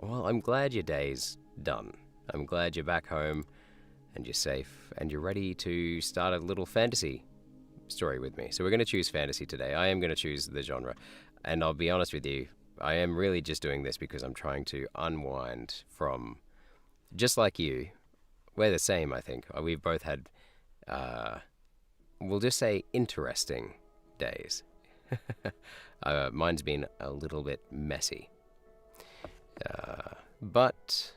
Well, I'm glad your day's done. I'm glad you're back home and you're safe and you're ready to start a little fantasy story with me. So we're going to choose fantasy today. I am going to choose the genre. And I'll be honest with you, I am really just doing this because I'm trying to unwind from, just like you, we're the same, I think. We've both had, we'll just say, interesting days. Mine's been a little bit messy. But,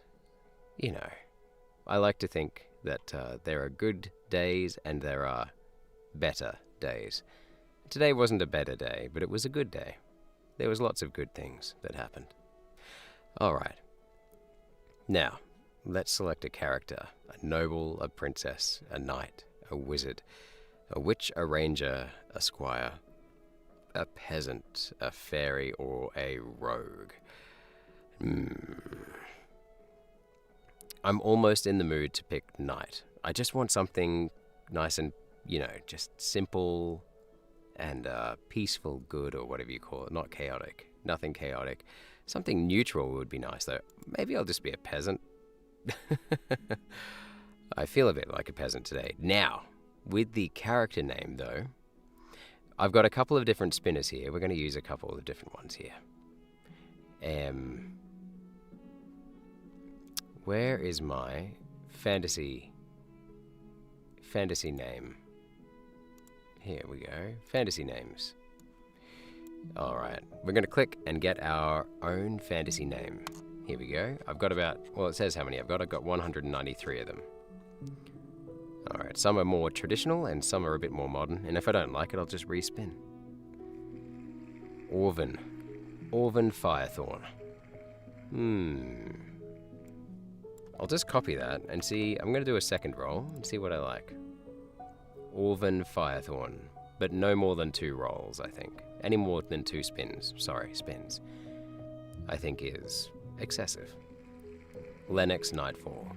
you know, I like to think that there are good days and there are better days. Today wasn't a better day, but it was a good day. There was lots of good things that happened. All right. Now, let's select a character. A noble, a princess, a knight, a wizard, a witch, a ranger, a squire, a peasant, a fairy, or a rogue. I'm almost in the mood to pick knight. I just want something nice and, just simple and peaceful good, or whatever you call it. Not chaotic. Nothing chaotic. Something neutral would be nice, though. Maybe I'll just be a peasant. I feel a bit like a peasant today. Now, with the character name, though, I've got a couple of different spinners here. We're going to use a couple of different ones here. Where is my fantasy name? Here we go. Fantasy names. All right. We're going to click and get our own fantasy name. Here we go. I've got it says how many I've got 193 of them. All right. Some are more traditional and some are a bit more modern. And if I don't like it, I'll just respin. Orvin Firethorn. I'll just copy that and see. I'm going to do a second roll and see what I like. Orvin Firethorn, but no more than 2 rolls, I think. Any more than 2 spins, I think is excessive. Lennox Nightfall.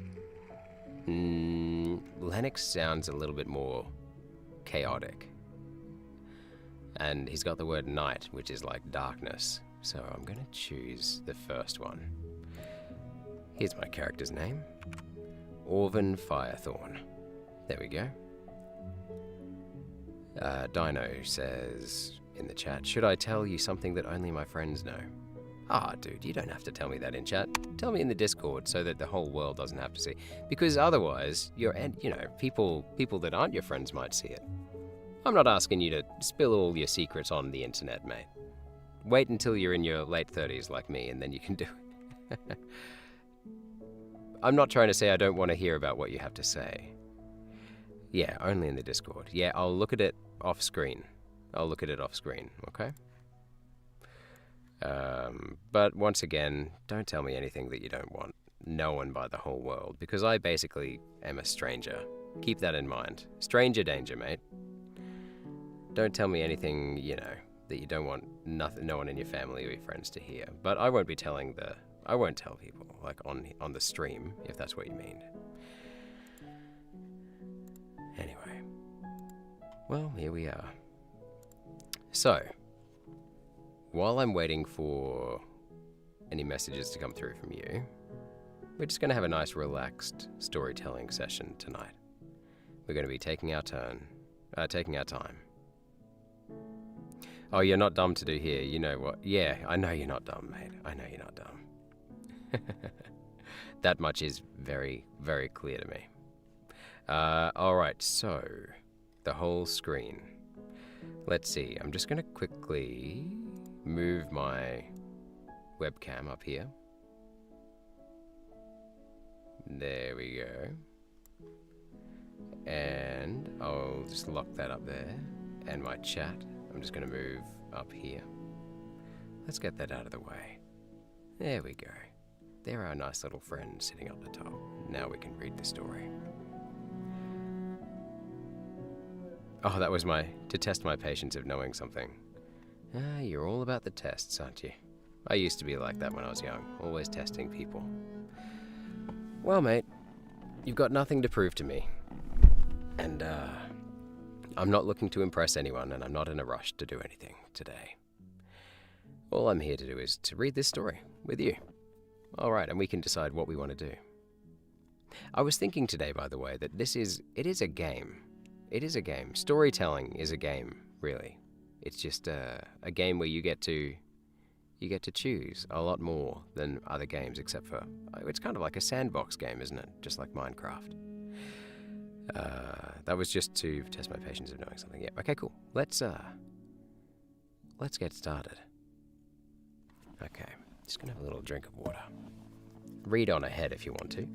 Lennox sounds a little bit more chaotic. And he's got the word night, which is like darkness. So I'm going to choose the first one. Here's my character's name. Orvin Firethorn. There we go. Dino says in the chat, should I tell you something that only my friends know? Dude, you don't have to tell me that in chat. Tell me in the Discord so that the whole world doesn't have to see. Because otherwise, people that aren't your friends might see it. I'm not asking you to spill all your secrets on the internet, mate. Wait until you're in your late 30s like me, and then you can do it. I'm not trying to say I don't want to hear about what you have to say. Yeah, only in the Discord. Yeah, I'll look at it off screen. Okay? But once again, don't tell me anything that you don't want known by the whole world, because I basically am a stranger. Keep that in mind. Stranger danger, mate. Don't tell me anything, that you don't want no one in your family or your friends to hear. But I won't tell people, like on the stream, if that's what you mean. Anyway. Well, here we are. So, while I'm waiting for any messages to come through from you, we're just going to have a nice relaxed storytelling session tonight. We're going to be taking our time. Oh, you're not dumb to do here. You know what? Yeah, I know you're not dumb, mate. I know you're not dumb. That much is very, very clear to me. Alright, so the whole screen. Let's see. I'm just going to quickly move my webcam up here. There we go. And I'll just lock that up there. And my chat, I'm just going to move up here. Let's get that out of the way. There we go. There are our nice little friends sitting up the top. Now we can read the story. Oh, that was to test my patience of knowing something. You're all about the tests, aren't you? I used to be like that when I was young, always testing people. Well, mate, you've got nothing to prove to me. And, I'm not looking to impress anyone, and I'm not in a rush to do anything today. All I'm here to do is to read this story with you. All right, and we can decide what we want to do. I was thinking today, by the way, that it is a game. It is a game. Storytelling is a game, really. It's just a game where you get to choose a lot more than other games, except for it's kind of like a sandbox game, isn't it? Just like Minecraft. That was just to test my patience of knowing something. Yeah. Okay. Cool. Let's get started. Okay. Just gonna have a little drink of water. Read on ahead if you want to.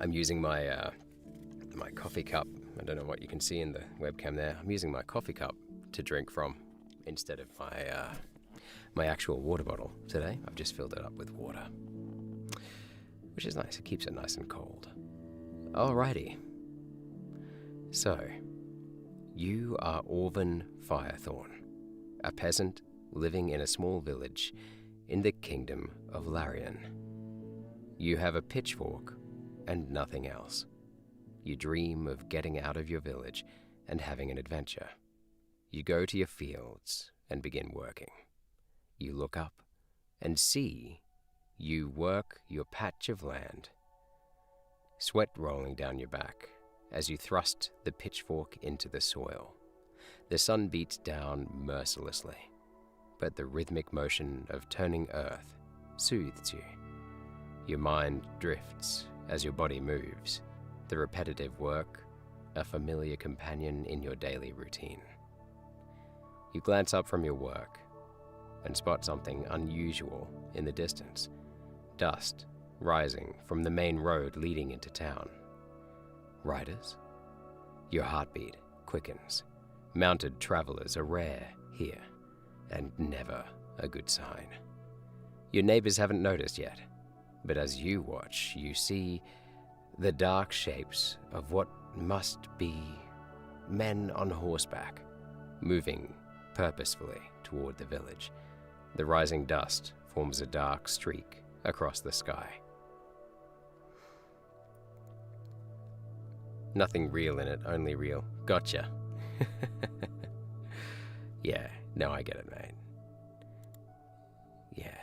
I'm using my my coffee cup. I don't know what you can see in the webcam there. I'm using my coffee cup to drink from instead of my actual water bottle today. I've just filled it up with water, which is nice. It keeps it nice and cold. Alrighty. So, you are Orvan Firethorn, a peasant living in a small village in the kingdom of Larian. You have a pitchfork and nothing else. You dream of getting out of your village and having an adventure. You go to your fields and begin working. You look up and see you work your patch of land. Sweat rolling down your back as you thrust the pitchfork into the soil. The sun beats down mercilessly, but the rhythmic motion of turning earth soothes you. Your mind drifts as your body moves, the repetitive work, a familiar companion in your daily routine. You glance up from your work and spot something unusual in the distance. Dust rising from the main road leading into town. Riders? Your heartbeat quickens. Mounted travelers are rare here, and never a good sign. Your neighbors haven't noticed yet, but as you watch, you see the dark shapes of what must be men on horseback, moving purposefully toward the village. The rising dust forms a dark streak across the sky. Nothing real in it, only real. Gotcha. Yeah, no, I get it, mate. Yeah.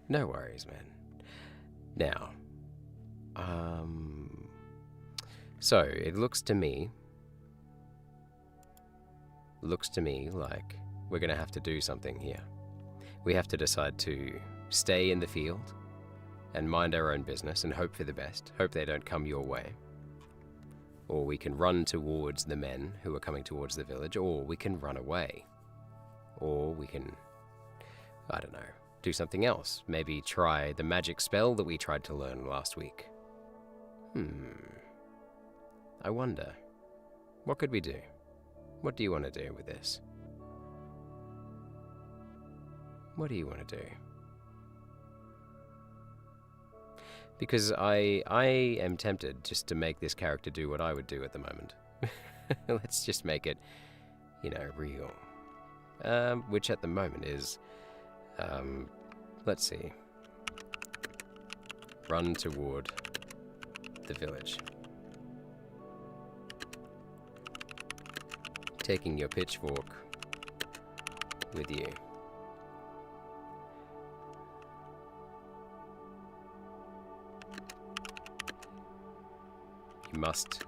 No worries, man. Now, so it looks to me like we're gonna have to do something here. We have to decide to stay in the field and mind our own business and hope for the best, hope they don't come your way. Or we can run towards the men who are coming towards the village, or we can run away. Or we can, I don't know, do something else. Maybe try the magic spell that we tried to learn last week. I wonder, what could we do? What do you want to do with this? What do you want to do? Because I am tempted just to make this character do what I would do at the moment. Let's just make it, real. Which at the moment is, let's see. Run toward the village. Taking your pitchfork with you. You must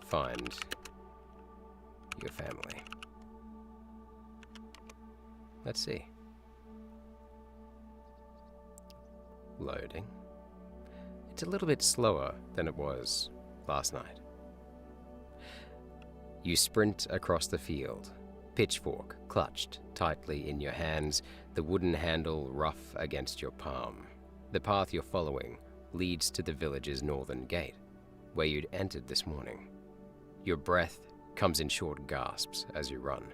find your family. Let's see. Loading. It's a little bit slower than it was last night. You sprint across the field, pitchfork clutched tightly in your hands, the wooden handle rough against your palm. The path you're following leads to the village's northern gate, where you'd entered this morning. Your breath comes in short gasps as you run,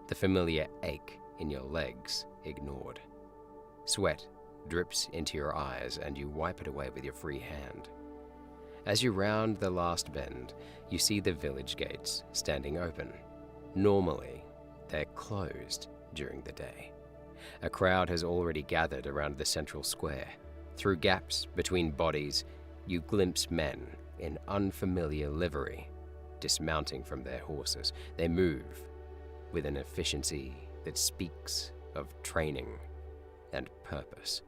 the familiar ache in your legs ignored. Sweat drips into your eyes and you wipe it away with your free hand. As you round the last bend, you see the village gates standing open. Normally, they're closed during the day. A crowd has already gathered around the central square. Through gaps between bodies, you glimpse men in unfamiliar livery, dismounting from their horses. They move with an efficiency that speaks of training and purpose.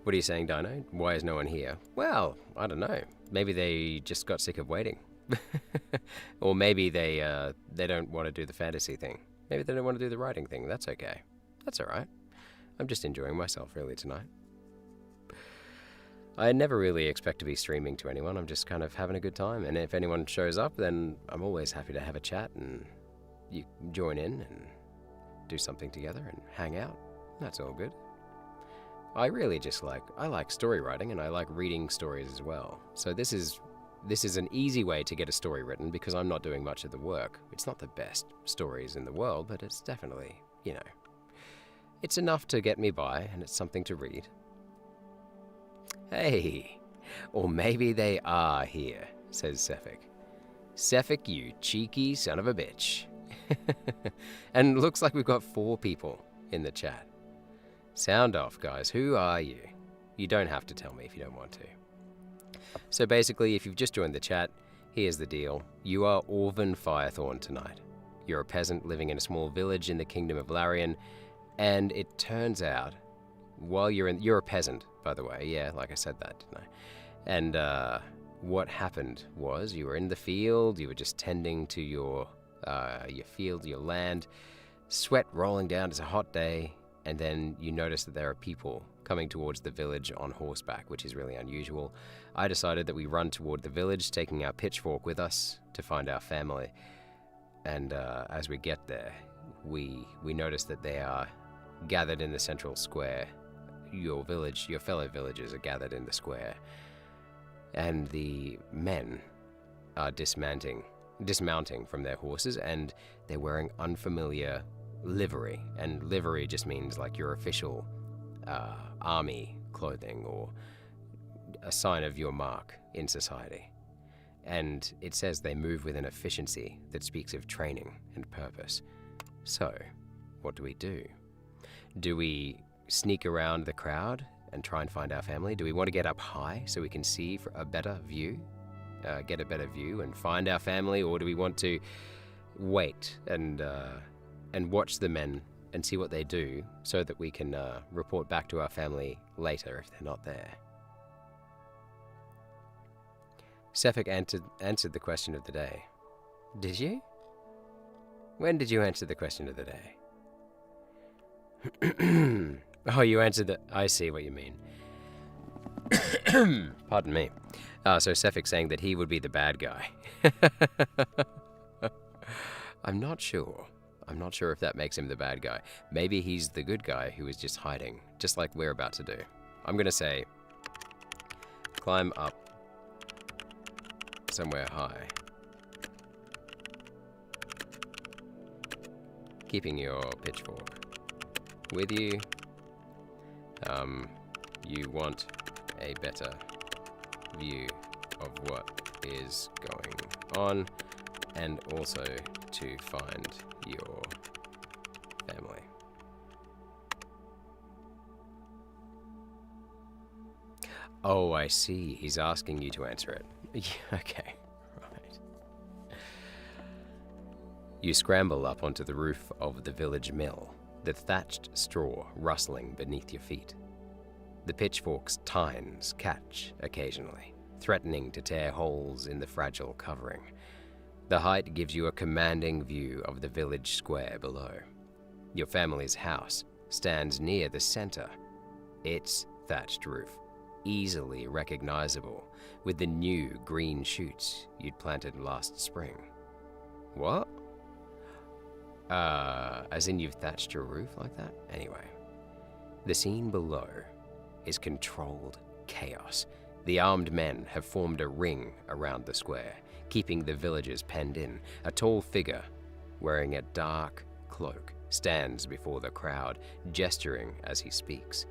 What are you saying, Dino? Why is no one here? Well, I don't know. Maybe they just got sick of waiting. Or maybe they don't want to do the fantasy thing. Maybe they don't want to do the writing thing. That's okay. That's alright. I'm just enjoying myself really tonight. I never really expect to be streaming to anyone. I'm just kind of having a good time. And if anyone shows up, then I'm always happy to have a chat and you join in and do something together and hang out. That's all good. I really just I like story writing and I like reading stories as well. So this is an easy way to get a story written because I'm not doing much of the work. It's not the best stories in the world, but it's definitely, it's enough to get me by and it's something to read. Hey, or maybe they are here, says Sefik. Sefik, you cheeky son of a bitch. And looks like we've got 4 people in the chat. Sound off, guys. Who are you? You don't have to tell me if you don't want to. So basically, if you've just joined the chat, here's the deal. You are Orvan Firethorn tonight. You're a peasant living in a small village in the kingdom of Larian, and it turns out, while you're a peasant, by the way. Yeah, like I said that, didn't I? And what happened was you were in the field, you were just tending to your field, your land, sweat rolling down, it's a hot day, and then you notice that there are people coming towards the village on horseback, which is really unusual. I decided that we run toward the village, taking our pitchfork with us to find our family. And as we get there, we notice that they are gathered in the central square. Your fellow villagers are gathered in the square. And the men are dismounting from their horses, and they're wearing unfamiliar livery, and livery just means like your official army clothing or a sign of your mark in society. And it says they move with an efficiency that speaks of training and purpose. So, what do? Do we sneak around the crowd and try and find our family? Do we want to get up high so we can see for a better view, get a better view and find our family, or do we want to wait and watch the men and see what they do so that we can report back to our family later if they're not there? Sefik answered the question of the day. Did you? When did you answer the question of the day? Oh, you answered the... I see what you mean. Pardon me. So Sefik saying that he would be the bad guy. I'm not sure. I'm not sure if that makes him the bad guy. Maybe he's the good guy who is just hiding, just like we're about to do. I'm gonna say, climb up somewhere high, keeping your pitchfork with you. You want a better view of what is going on, and also to find your family. Oh, I see. He's asking you to answer it. Okay, right. You scramble up onto the roof of the village mill, the thatched straw rustling beneath your feet. The pitchfork's tines catch occasionally, threatening to tear holes in the fragile covering. The height gives you a commanding view of the village square below. Your family's house stands near the center. Its thatched roof, easily recognizable with the new green shoots you'd planted last spring. What? As in you've thatched your roof like that? Anyway, the scene below is controlled chaos. The armed men have formed a ring around the square, keeping the villagers penned in. A tall figure, wearing a dark cloak, stands before the crowd, gesturing as he speaks.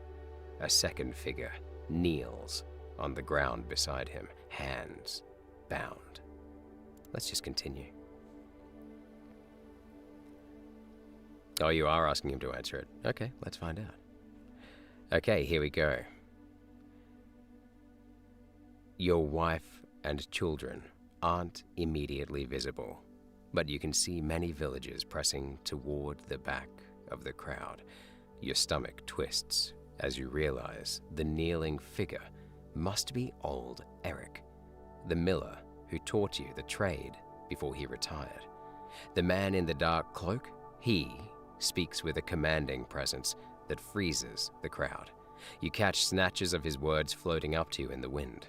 A second figure kneels on the ground beside him, hands bound. Let's just continue. Oh, you are asking him to answer it. Okay, let's find out. Okay, here we go. Your wife and children aren't immediately visible, but you can see many villagers pressing toward the back of the crowd. Your stomach twists as you realize the kneeling figure must be old Eric, the miller who taught you the trade before he retired. The man in the dark cloak, he speaks with a commanding presence that freezes the crowd. You catch snatches of his words floating up to you in the wind.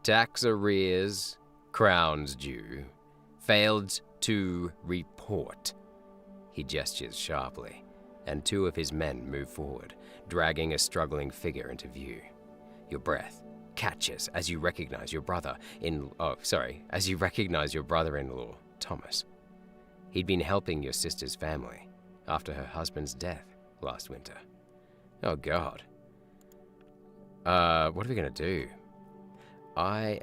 Tax arrears, crowns due, failed to report. He gestures sharply, and two of his men move forward, dragging a struggling figure into view. Your breath catches as you recognize your brother-in-law, Thomas. He'd been helping your sister's family after her husband's death last winter. Oh God. What are we gonna do? I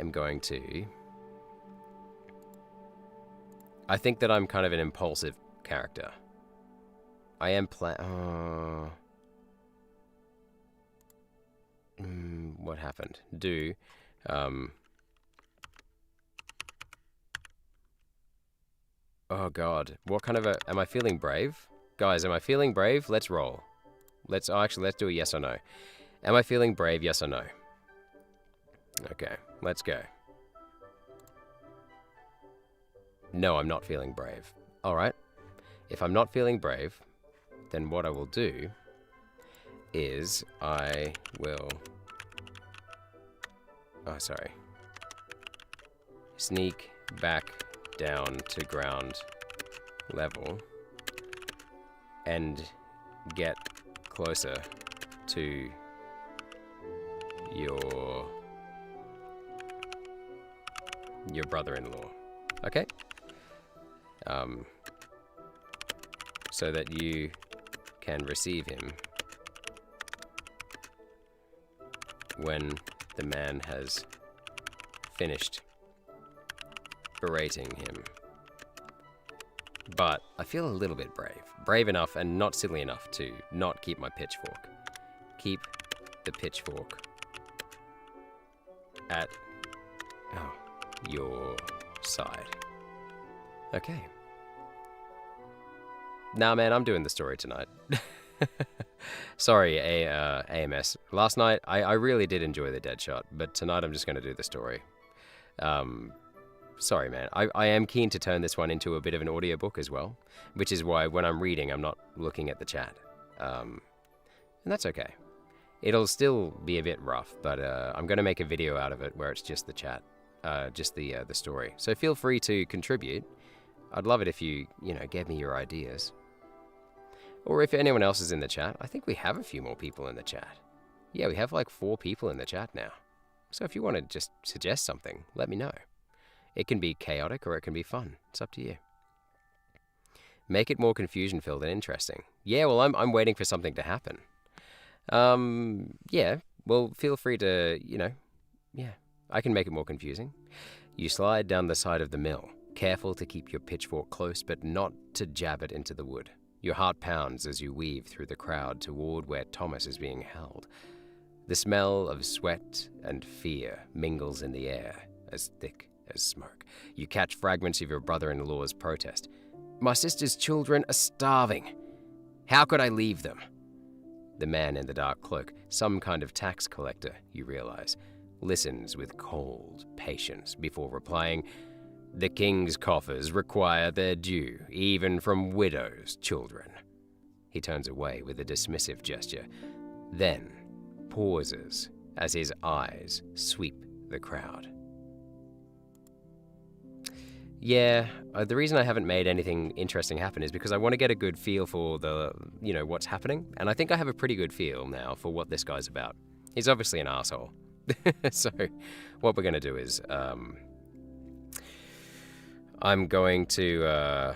think that I'm kind of an impulsive character. I am what happened? Oh God, what kind of am I feeling brave? Guys, am I feeling brave? Let's roll. Let's do a yes or no. Am I feeling brave, yes or no? Okay, let's go. No, I'm not feeling brave. All right. If I'm not feeling brave, then what I will do is I will... Oh, sorry. Sneak back down to ground level and get closer to your brother-in-law. Okay? So that you can receive him when the man has finished berating him. But I feel a little bit brave. Brave enough and not silly enough to not keep my pitchfork. Keep the pitchfork at your side. Okay. Nah, man, I'm doing the story tonight. Sorry, AMS. Last night, I really did enjoy the Deadshot, but tonight I'm just going to do the story. Sorry, man. I am keen to turn this one into a bit of an audiobook as well, which is why when I'm reading, I'm not looking at the chat. And that's okay. It'll still be a bit rough, but I'm going to make a video out of it where it's just the chat, just the story. So feel free to contribute. I'd love it if you gave me your ideas. Or if anyone else is in the chat. I think we have a few more people in the chat. Yeah, we have like 4 people in the chat now. So if you want to just suggest something, let me know. It can be chaotic or it can be fun. It's up to you. Make it more confusion-filled and interesting. Yeah, well, I'm waiting for something to happen. Yeah, well, feel free to, yeah, I can make it more confusing. You slide down the side of the mill, careful to keep your pitchfork close but not to jab it into the wood. Your heart pounds as you weave through the crowd toward where Thomas is being held. The smell of sweat and fear mingles in the air, as thick as smoke. You catch fragments of your brother-in-law's protest. My sister's children are starving. How could I leave them? The man in the dark cloak, some kind of tax collector, you realize, listens with cold patience before replying, the king's coffers require their due, even from widows' children. He turns away with a dismissive gesture, then pauses as his eyes sweep the crowd. Yeah, the reason I haven't made anything interesting happen is because I want to get a good feel for what's happening, and I think I have a pretty good feel now for what this guy's about. He's obviously an asshole. So what we're going to do is, I'm going to,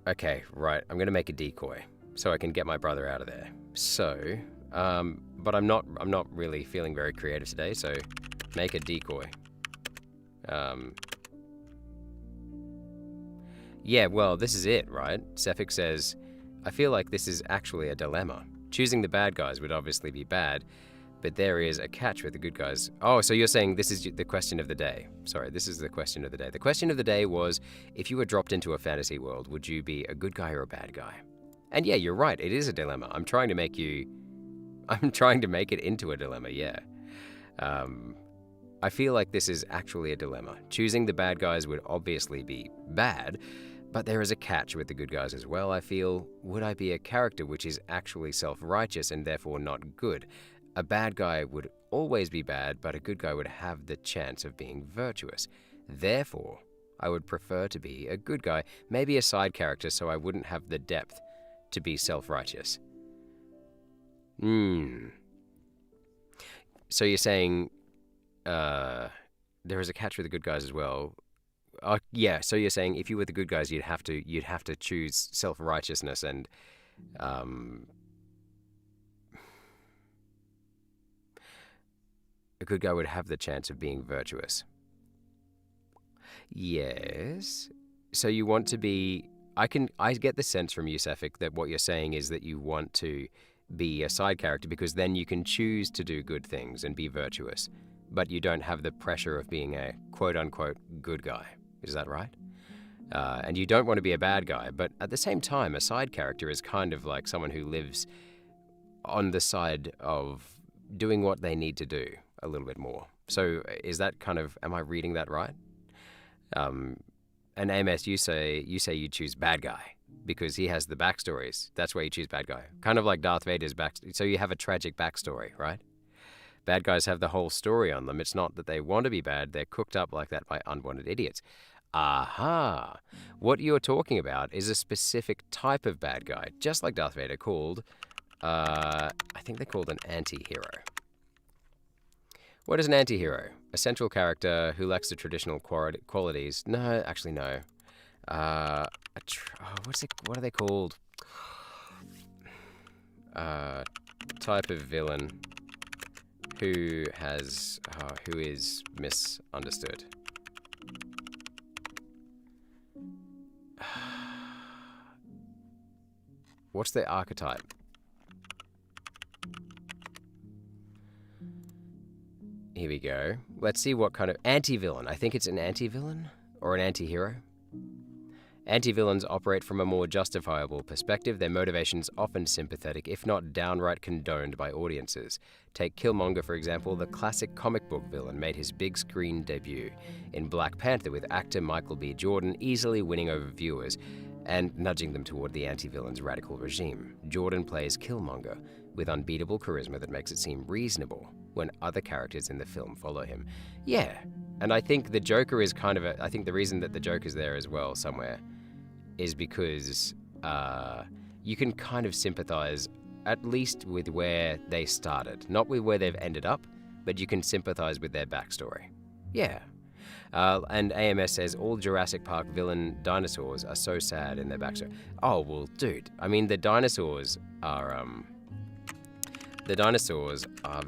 okay, right, I'm going to make a decoy so I can get my brother out of there. So, but I'm not really feeling very creative today, so make a decoy. Yeah, well, this is it, right? Sefik says, I feel like this is actually a dilemma. Choosing the bad guys would obviously be bad, but there is a catch with the good guys. Oh, so you're saying this is the question of the day. Sorry, this is the question of the day. The question of the day was, if you were dropped into a fantasy world, would you be a good guy or a bad guy? And yeah, you're right, it is a dilemma. I'm trying to make it into a dilemma, yeah. I feel like this is actually a dilemma. Choosing the bad guys would obviously be bad, but there is a catch with the good guys as well. I feel, would I be a character which is actually self-righteous and therefore not good? A bad guy would always be bad, but a good guy would have the chance of being virtuous. Therefore, I would prefer to be a good guy, maybe a side character so I wouldn't have the depth to be self-righteous. So you're saying there is a catch with the good guys as well. Yeah, so you're saying if you were the good guys, you'd have to choose self-righteousness and a good guy would have the chance of being virtuous. Yes. So you want to be... I get the sense from you, Sefik, that what you're saying is that you want to be a side character because then you can choose to do good things and be virtuous, but you don't have the pressure of being a quote-unquote good guy. Is that right? And you don't want to be a bad guy, but at the same time, a side character is kind of like someone who lives on the side of doing what they need to do a little bit more. So is that kind of... am I reading that right? And AMS, you say you choose bad guy because he has the backstories. That's why you choose bad guy. Kind of like Darth Vader's backstory. So you have a tragic backstory, right? Bad guys have the whole story on them. It's not that they want to be bad. They're cooked up like that by unwanted idiots. Aha! What you're talking about is a specific type of bad guy, just like Darth Vader, called... I think they're called an anti-hero. What is an anti-hero? A central character who lacks the traditional qualities. No, actually no. What are they called? Type of villain who is misunderstood. What's the archetype? Here we go. Let's see what kind of... anti-villain. I think it's an anti-villain or an anti-hero. Anti-villains operate from a more justifiable perspective. Their motivations often sympathetic, if not downright condoned by audiences. Take Killmonger, for example. The classic comic book villain made his big screen debut in Black Panther with actor Michael B. Jordan easily winning over viewers and nudging them toward the anti-villain's radical regime. Jordan plays Killmonger with unbeatable charisma that makes it seem reasonable when other characters in the film follow him. Yeah, and I think the Joker is kind of I think the reason that the Joker's there as well somewhere is because you can kind of sympathize at least with where they started. Not with where they've ended up, but you can sympathize with their backstory. Yeah. And AMS says, all Jurassic Park villain dinosaurs are so sad in their backstory. Oh, well, dude, I mean, the dinosaurs are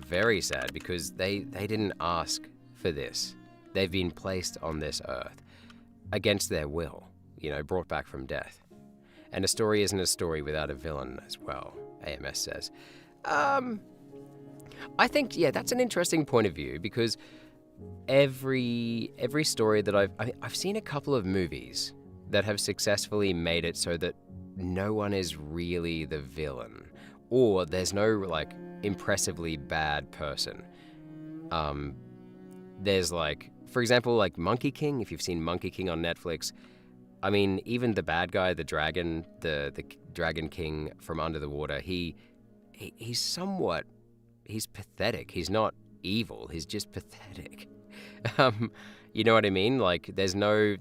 very sad because they didn't ask for this. They've been placed on this earth against their will, you know, brought back from death. And a story isn't a story without a villain as well, AMS says. I think, yeah, that's an interesting point of view because every story that I've seen a couple of movies that have successfully made it so that no one is really the villain, or there's no like impressively bad person. There's like, for example, like Monkey King. If you've seen Monkey King on Netflix, I mean, even the bad guy, the dragon, the Dragon King from under the water, he's pathetic. He's not evil. He's just pathetic. You know what I mean? Like there's no,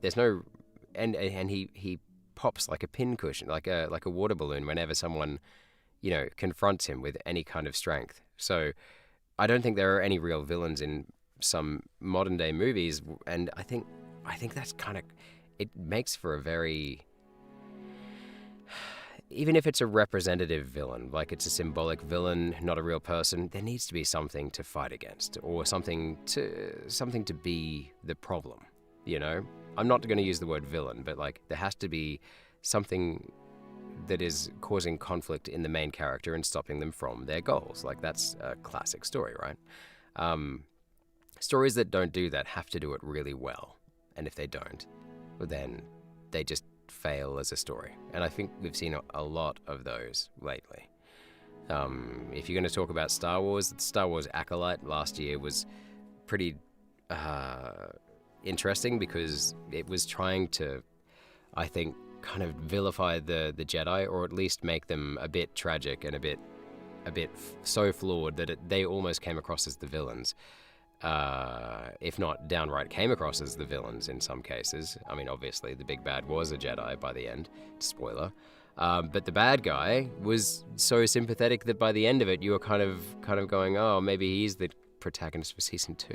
and he pops like a pincushion, like a water balloon whenever someone, you know, confronts him with any kind of strength. So I don't think there are any real villains in some modern day movies, and I think that's kind of, it makes for a very, even if it's a representative villain, like it's a symbolic villain, not a real person, there needs to be something to fight against, or something to be the problem, you know? I'm not going to use the word villain, but like there has to be something that is causing conflict in the main character and stopping them from their goals. Like, that's a classic story, right? Stories that don't do that have to do it really well. And if they don't, then they just fail as a story. And I think we've seen a lot of those lately. If you're going to talk about Star Wars, Star Wars Acolyte last year was pretty interesting because it was trying to, I think, kind of vilify the Jedi, or at least make them a bit tragic and a bit so flawed that they almost came across as the villains. If not downright came across as the villains in some cases. I mean, obviously the big bad was a Jedi by the end, spoiler. But the bad guy was so sympathetic that by the end of it, you were kind of going, oh, maybe he's the protagonist for season 2.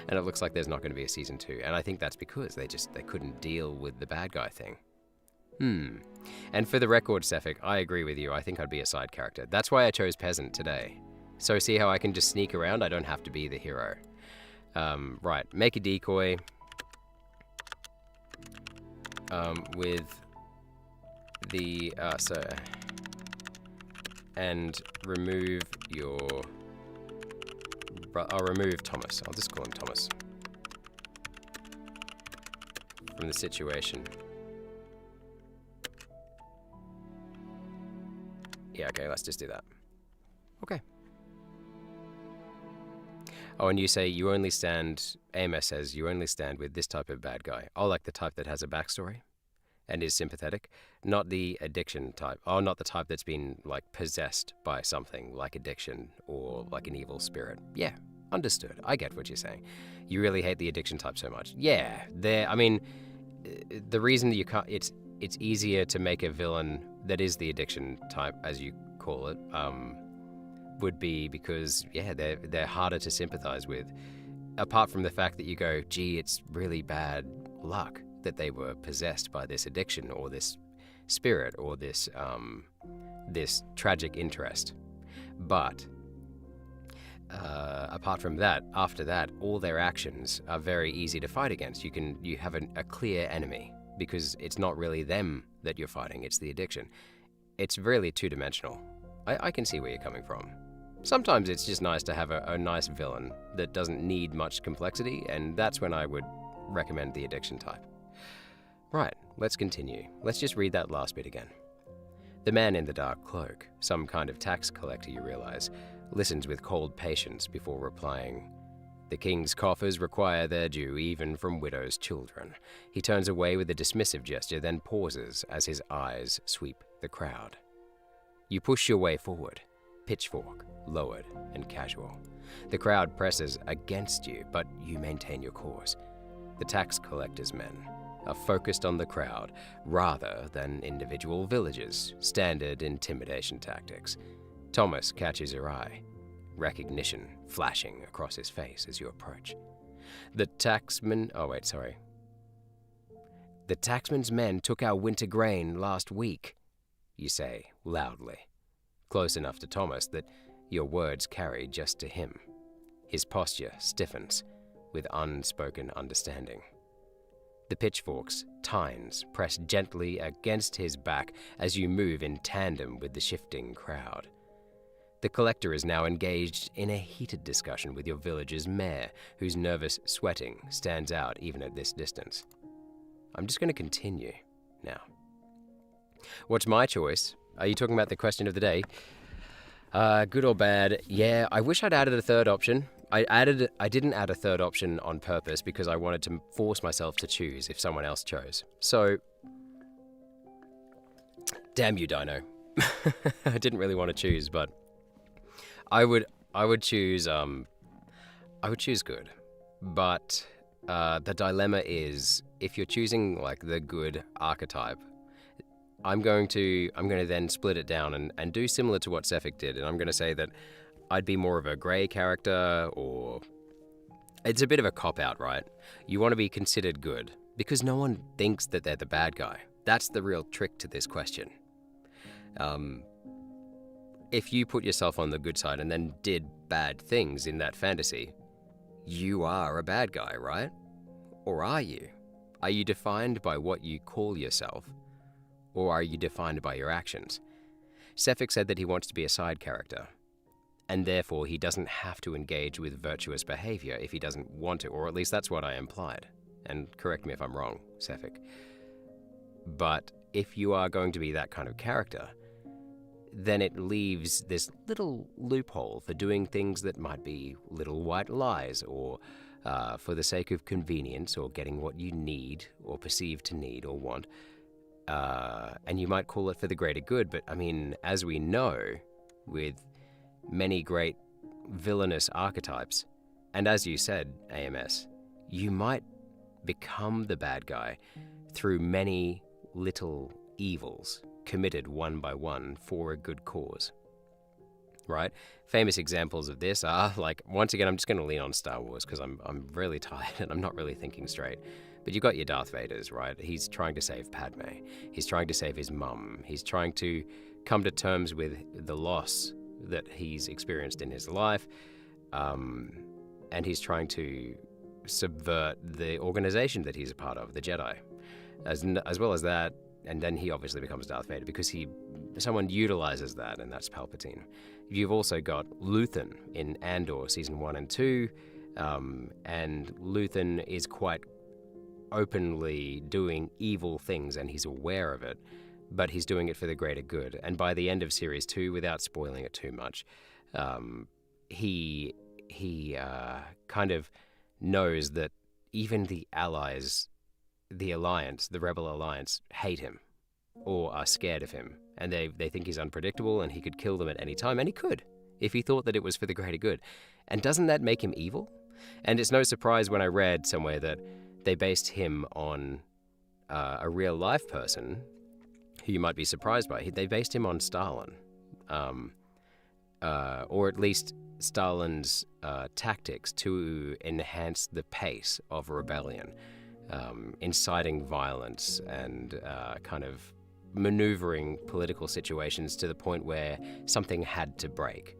And it looks like there's not going to be a season 2. And I think that's because they couldn't deal with the bad guy thing. And for the record, Sefik, I agree with you. I think I'd be a side character. That's why I chose Peasant today. So see how I can just sneak around? I don't have to be the hero. Right, make a decoy. With the, and remove your, I'll remove Thomas. I'll just call him Thomas. From the situation. Yeah, okay, let's just do that. Okay. Oh, and you say you only stand, AMS says you only stand with this type of bad guy. Oh, like the type that has a backstory and is sympathetic, not the addiction type. Oh, not the type that's been, like, possessed by something like addiction or like an evil spirit. Yeah, understood. I get what you're saying. You really hate the addiction type so much. Yeah, I mean, the reason that you can't, it's easier to make a villain that is the addiction type, as you call it, would be because, yeah, they're harder to sympathize with. Apart from the fact that you go, gee, it's really bad luck that they were possessed by this addiction or this spirit or this tragic interest. But apart from that, after that, all their actions are very easy to fight against. You have a clear enemy because it's not really them that you're fighting, it's the addiction. It's really two-dimensional. I can see where you're coming from. Sometimes it's just nice to have a nice villain that doesn't need much complexity, and that's when I would recommend the addiction type. Right, let's continue. Let's just read that last bit again. The man in the dark cloak, some kind of tax collector you realize, listens with cold patience before replying. The king's coffers require their due even from widows' children. He turns away with a dismissive gesture, then pauses as his eyes sweep the crowd. You push your way forward, pitchfork lowered and casual. The crowd presses against you, but you maintain your course. The tax collector's men are focused on the crowd rather than individual villagers, standard intimidation tactics. Thomas catches your eye, recognition flashing across his face as you approach. The taxman's men took our winter grain last week, you say loudly, close enough to Thomas that your words carry just to him. His posture stiffens with unspoken understanding. The pitchforks, tines, press gently against his back as you move in tandem with the shifting crowd. The collector is now engaged in a heated discussion with your village's mayor, whose nervous sweating stands out even at this distance. I'm just going to continue now. What's my choice? Are you talking about the question of the day? Good or bad? Yeah, I wish I'd added a third option. I didn't add a third option on purpose because I wanted to force myself to choose if someone else chose. So, damn you, Dino. I didn't really want to choose, but I would choose good. But the dilemma is, if you're choosing like the good archetype, I'm going to then split it down and do similar to what Sefik did, and I'm going to say that I'd be more of a grey character, or it's a bit of a cop-out, right? You want to be considered good because no one thinks that they're the bad guy. That's the real trick to this question. If you put yourself on the good side and then did bad things in that fantasy, you are a bad guy, right? Or are you? Are you defined by what you call yourself? or are you defined by your actions? Sefik said that he wants to be a side character, and therefore he doesn't have to engage with virtuous behavior if he doesn't want to, or at least that's what I implied. And correct me if I'm wrong, Sefik. But if you are going to be that kind of character, then it leaves this little loophole for doing things that might be little white lies, or for the sake of convenience, or getting what you need, or perceive to need or want. And you might call it for the greater good, but I mean, as we know, with many great villainous archetypes, and as you said, AMS, you might become the bad guy through many little evils committed one by one for a good cause, right? Famous examples of this are, like, once again, I'm just going to lean on Star Wars because I'm really tired and I'm not really thinking straight. But you've got your Darth Vaders, right? He's trying to save Padme. He's trying to save his mum. He's trying to come to terms with the loss that he's experienced in his life. And he's trying to subvert the organization that he's a part of, the Jedi. As well as that, and then he obviously becomes Darth Vader because someone utilizes that, and that's Palpatine. You've also got Luthen in Andor Season 1 and 2, and Luthen is quite openly doing evil things, and he's aware of it, but he's doing it for the greater good. And by the end of Series 2, without spoiling it too much, he kind of knows that even the allies, the Alliance, the Rebel Alliance, hate him or are scared of him, and they think he's unpredictable and he could kill them at any time, and he could if he thought that it was for the greater good. And doesn't that make him evil? And it's no surprise when I read somewhere that they based him on a real life person who you might be surprised by. They based him on Stalin, or at least Stalin's tactics to enhance the pace of rebellion, inciting violence and kind of maneuvering political situations to the point where something had to break.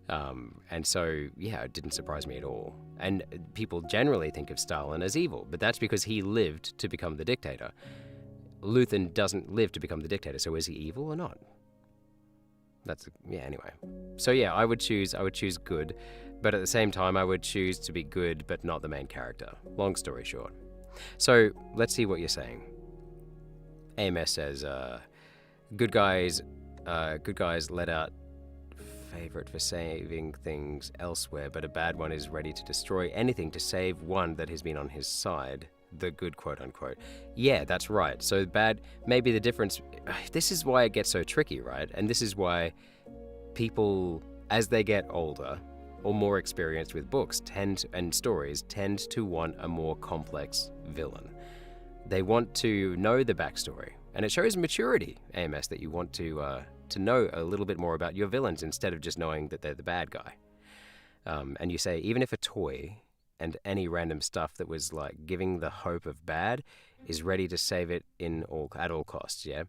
And so, yeah, it didn't surprise me at all. And people generally think of Stalin as evil, but that's because he lived to become the dictator. Luthen doesn't live to become the dictator, so is he evil or not? Anyway. So yeah, I would choose good, but at the same time I would choose to be good but not the main character. Long story short. So let's see what you're saying. AMS says, good guys let out favorite for saving things elsewhere, but a bad one is ready to destroy anything to save one that has been on his side. The good, quote unquote. Yeah, that's right. So bad, maybe the difference, this is why it gets so tricky, right? And this is why people, as they get older or more experienced with books and stories, tend to want a more complex villain. They want to know the backstory, and it shows maturity, AMS, that you want to know a little bit more about your villains instead of just knowing that they're the bad guy. And you say, even if a toy and any random stuff that was like giving the hope of bad is ready to save it at all costs, yeah?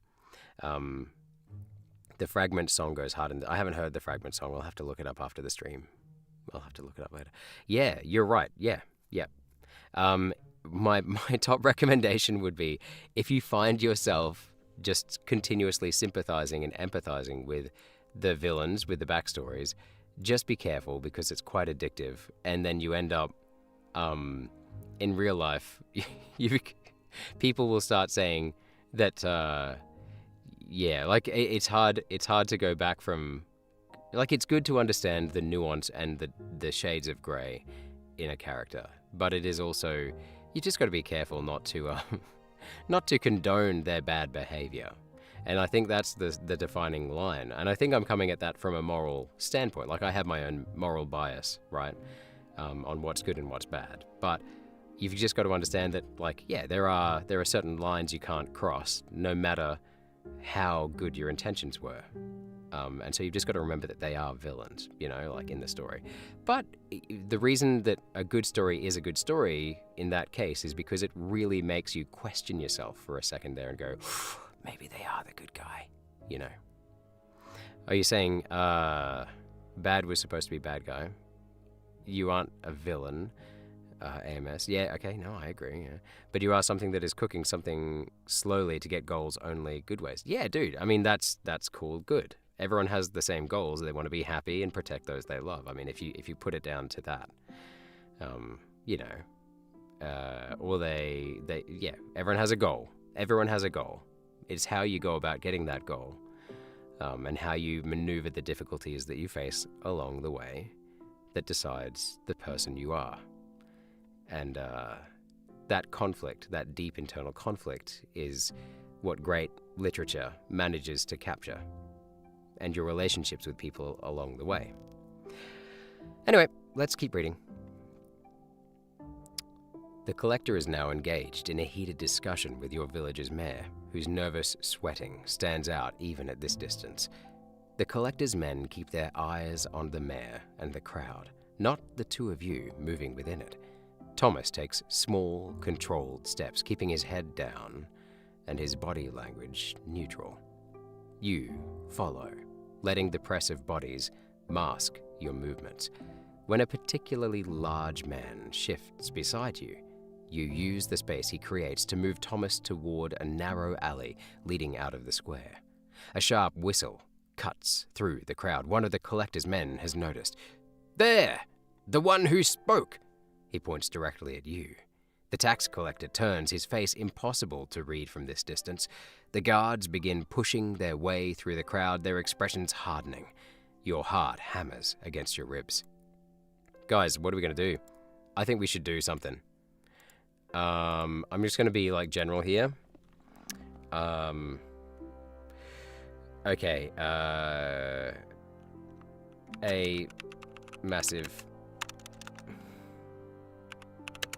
The Fragment song goes hard, and I haven't heard the Fragment song. I'll have to look it up after the stream. I'll have to look it up later. Yeah, you're right. Yeah. My top recommendation would be, if you find yourself just continuously sympathizing and empathizing with the villains, with the backstories, just be careful because it's quite addictive. And then you end up, in real life, people will start saying that, it's hard to go back from, like, it's good to understand the nuance and the shades of gray in a character, but it is also, you just got to be careful not to condone their bad behavior. And I think that's the defining line. And I think I'm coming at that from a moral standpoint. Like, I have my own moral bias, right, on what's good and what's bad. But you've just got to understand that, like, yeah, there are certain lines you can't cross, no matter how good your intentions were. And so you've just got to remember that they are villains, like in the story. But the reason that a good story is a good story in that case is because it really makes you question yourself for a second there and go, maybe they are the good guy, Are you saying bad was supposed to be bad guy? You aren't a villain. AMS. Yeah, okay, no, I agree. Yeah. But you are something that is cooking something slowly to get goals only good ways. Yeah, dude. I mean, that's cool. Good. Everyone has the same goals. They want to be happy and protect those they love. I mean, if you put it down to that, you know, or yeah, everyone has a goal. Everyone has a goal. It's how you go about getting that goal, and how you maneuver the difficulties that you face along the way that decides the person you are. And that conflict, that deep internal conflict, is what great literature manages to capture, and your relationships with people along the way. Anyway, let's keep reading. The collector is now engaged in a heated discussion with your village's mayor, whose nervous sweating stands out even at this distance. The collector's men keep their eyes on the mayor and the crowd, not the two of you moving within it. Thomas takes small, controlled steps, keeping his head down and his body language neutral. You follow, letting the press of bodies mask your movements. When a particularly large man shifts beside you, you use the space he creates to move Thomas toward a narrow alley leading out of the square. A sharp whistle cuts through the crowd. One of the collector's men has noticed. There! The one who spoke! He points directly at you. The tax collector turns, his face impossible to read from this distance. The guards begin pushing their way through the crowd, their expressions hardening. Your heart hammers against your ribs. Guys, what are we going to do? I think we should do something. I'm just going to be like general here. Okay. A massive,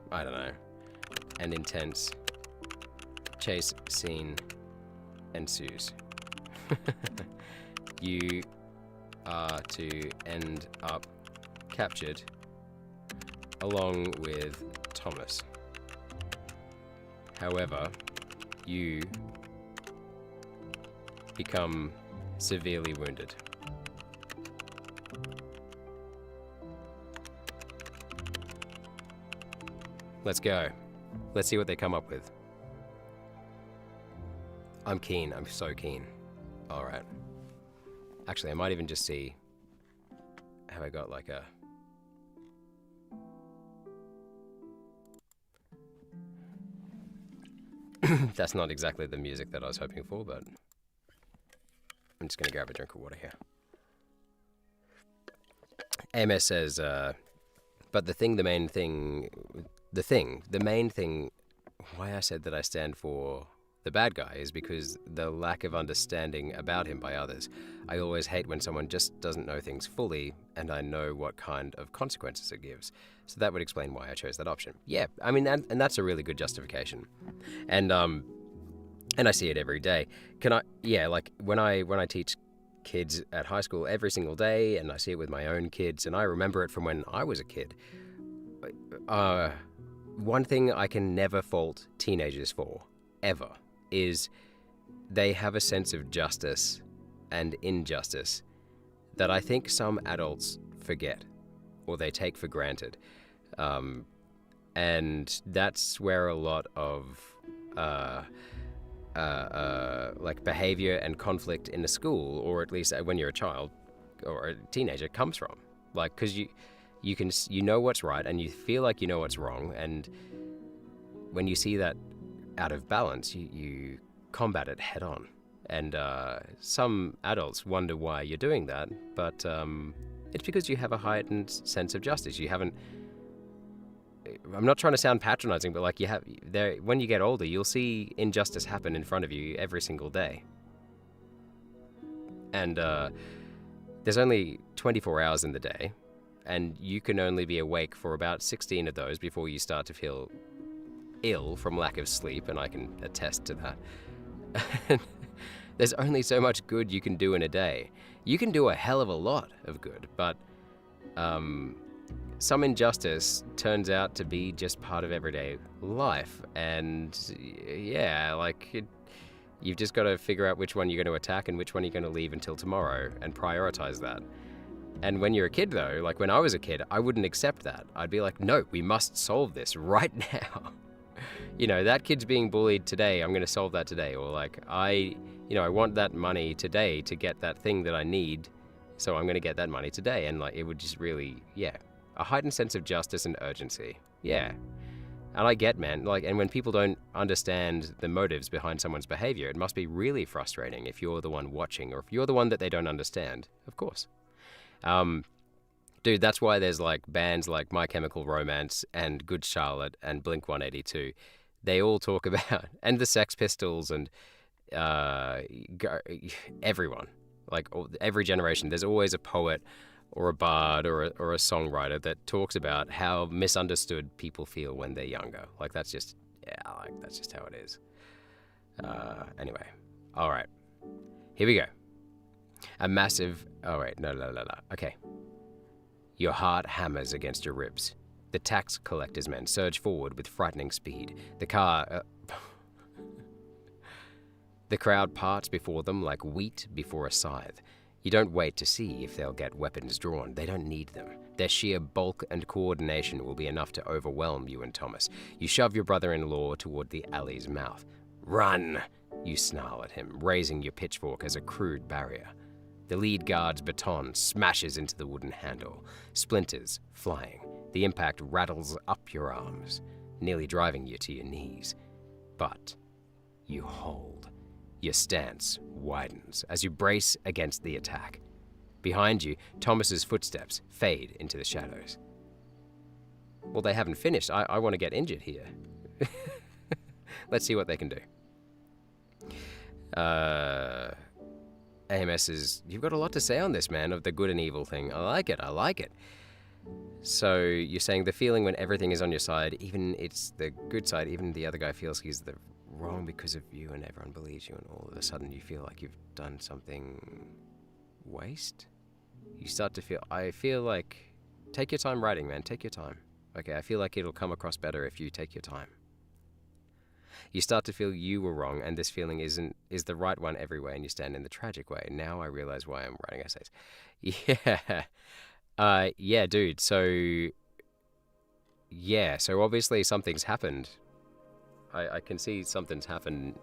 I don't know, an intense chase scene ensues. You are to end up captured along with Thomas. However, you become severely wounded. Let's go. Let's see what they come up with. I'm keen. I'm so keen. All right. Actually, I might even just see. Have I got like a... That's not exactly the music that I was hoping for, but I'm just going to grab a drink of water here. AMS says, but the main thing, why I said that I stand for the bad guy is because the lack of understanding about him by others. I always hate when someone just doesn't know things fully, and I know what kind of consequences it gives. So that would explain why I chose that option. Yeah, I mean, and that's a really good justification. And I see it every day. Like when I teach kids at high school every single day, and I see it with my own kids, and I remember it from when I was a kid. One thing I can never fault teenagers for, ever, is they have a sense of justice and injustice that I think some adults forget or they take for granted. And that's where a lot of like behavior and conflict in a school, or at least when you're a child or a teenager, comes from. Like, because you know what's right and you feel like you know what's wrong, and when you see that out of balance, you combat it head on. And some adults wonder why you're doing that, but it's because you have a heightened sense of justice. You haven't... I'm not trying to sound patronizing, but like when you get older, you'll see injustice happen in front of you every single day. And there's only 24 hours in the day, and you can only be awake for about 16 of those before you start to feel ill from lack of sleep, and I can attest to that. There's only so much good you can do in a day. You can do a hell of a lot of good, but some injustice turns out to be just part of everyday life. And yeah, you've just got to figure out which one you're going to attack and which one you're going to leave until tomorrow and prioritize that. And when you're a kid, though, like when I was a kid, I wouldn't accept that. I'd be like, no, we must solve this right now. You know, that kid's being bullied today, I'm going to solve that today. Or like, I want that money today to get that thing that I need, so I'm going to get that money today. And like, it would just really, a heightened sense of justice and urgency. Yeah. And I get, man, like, and when people don't understand the motives behind someone's behavior, it must be really frustrating if you're the one watching, or if you're the one that they don't understand, of course. Dude, that's why there's like bands like My Chemical Romance and Good Charlotte and Blink-182. They all talk about, and the Sex Pistols and everyone, like every generation, there's always a poet or a bard or a songwriter that talks about how misunderstood people feel when they're younger. Like that's just how it is. Anyway, all right, here we go. A massive, okay. Your heart hammers against your ribs. The tax collector's men surge forward with frightening speed. The crowd parts before them like wheat before a scythe. You don't wait to see if they'll get weapons drawn. They don't need them. Their sheer bulk and coordination will be enough to overwhelm you and Thomas. You shove your brother-in-law toward the alley's mouth. Run! You snarl at him, raising your pitchfork as a crude barrier. The lead guard's baton smashes into the wooden handle, splinters flying. The impact rattles up your arms, nearly driving you to your knees. But you hold. Your stance widens as you brace against the attack. Behind you, Thomas's footsteps fade into the shadows. Well, they haven't finished. I want to get injured here. Let's see what they can do. AMS is, you've got a lot to say on this, man, of the good and evil thing. I like it. So you're saying the feeling when everything is on your side, even it's the good side, even the other guy feels he's the wrong because of you and everyone believes you, and all of a sudden you feel like you've done something waste? You start to feel, I feel like, take your time writing, man, take your time. Okay, I feel like it'll come across better if you take your time. You start to feel you were wrong, and this feeling is the right one every way, and you stand in the tragic way. Now I realize why I'm writing essays. Yeah, dude. So obviously something's happened. I can see something's happened.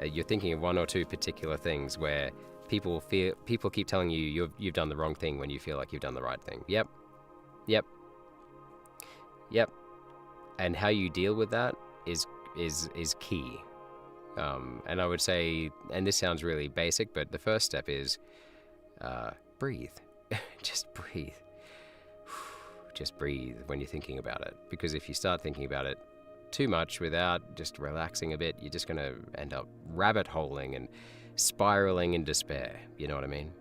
You're thinking of one or two particular things where people keep telling you you've done the wrong thing when you feel like you've done the right thing. Yep. And how you deal with that is key. And I would say, and this sounds really basic, but the first step is breathe. Just breathe. Just breathe when you're thinking about it. Because if you start thinking about it too much without just relaxing a bit, you're just going to end up rabbit holing and spiraling in despair. You know what I mean?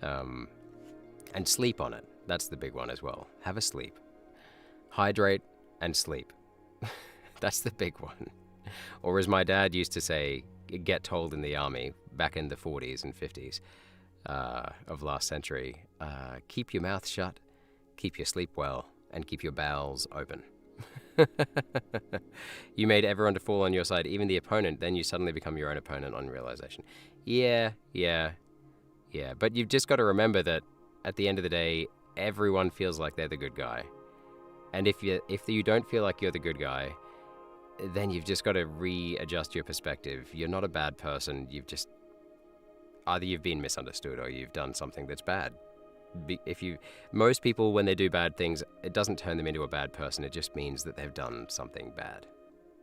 And sleep on it. That's the big one as well. Have a sleep. Hydrate and sleep. That's the big one. Or as my dad used to say, get told in the army back in the 40s and 50s of last century, keep your mouth shut, keep your sleep well, and keep your bowels open. You made everyone to fall on your side, even the opponent, then you suddenly become your own opponent on realization. Yeah. But you've just got to remember that at the end of the day, everyone feels like they're the good guy. And if you don't feel like you're the good guy, then you've just got to readjust your perspective. You're not a bad person. Either you've been misunderstood or you've done something that's bad. Most people, when they do bad things, it doesn't turn them into a bad person. It just means that they've done something bad.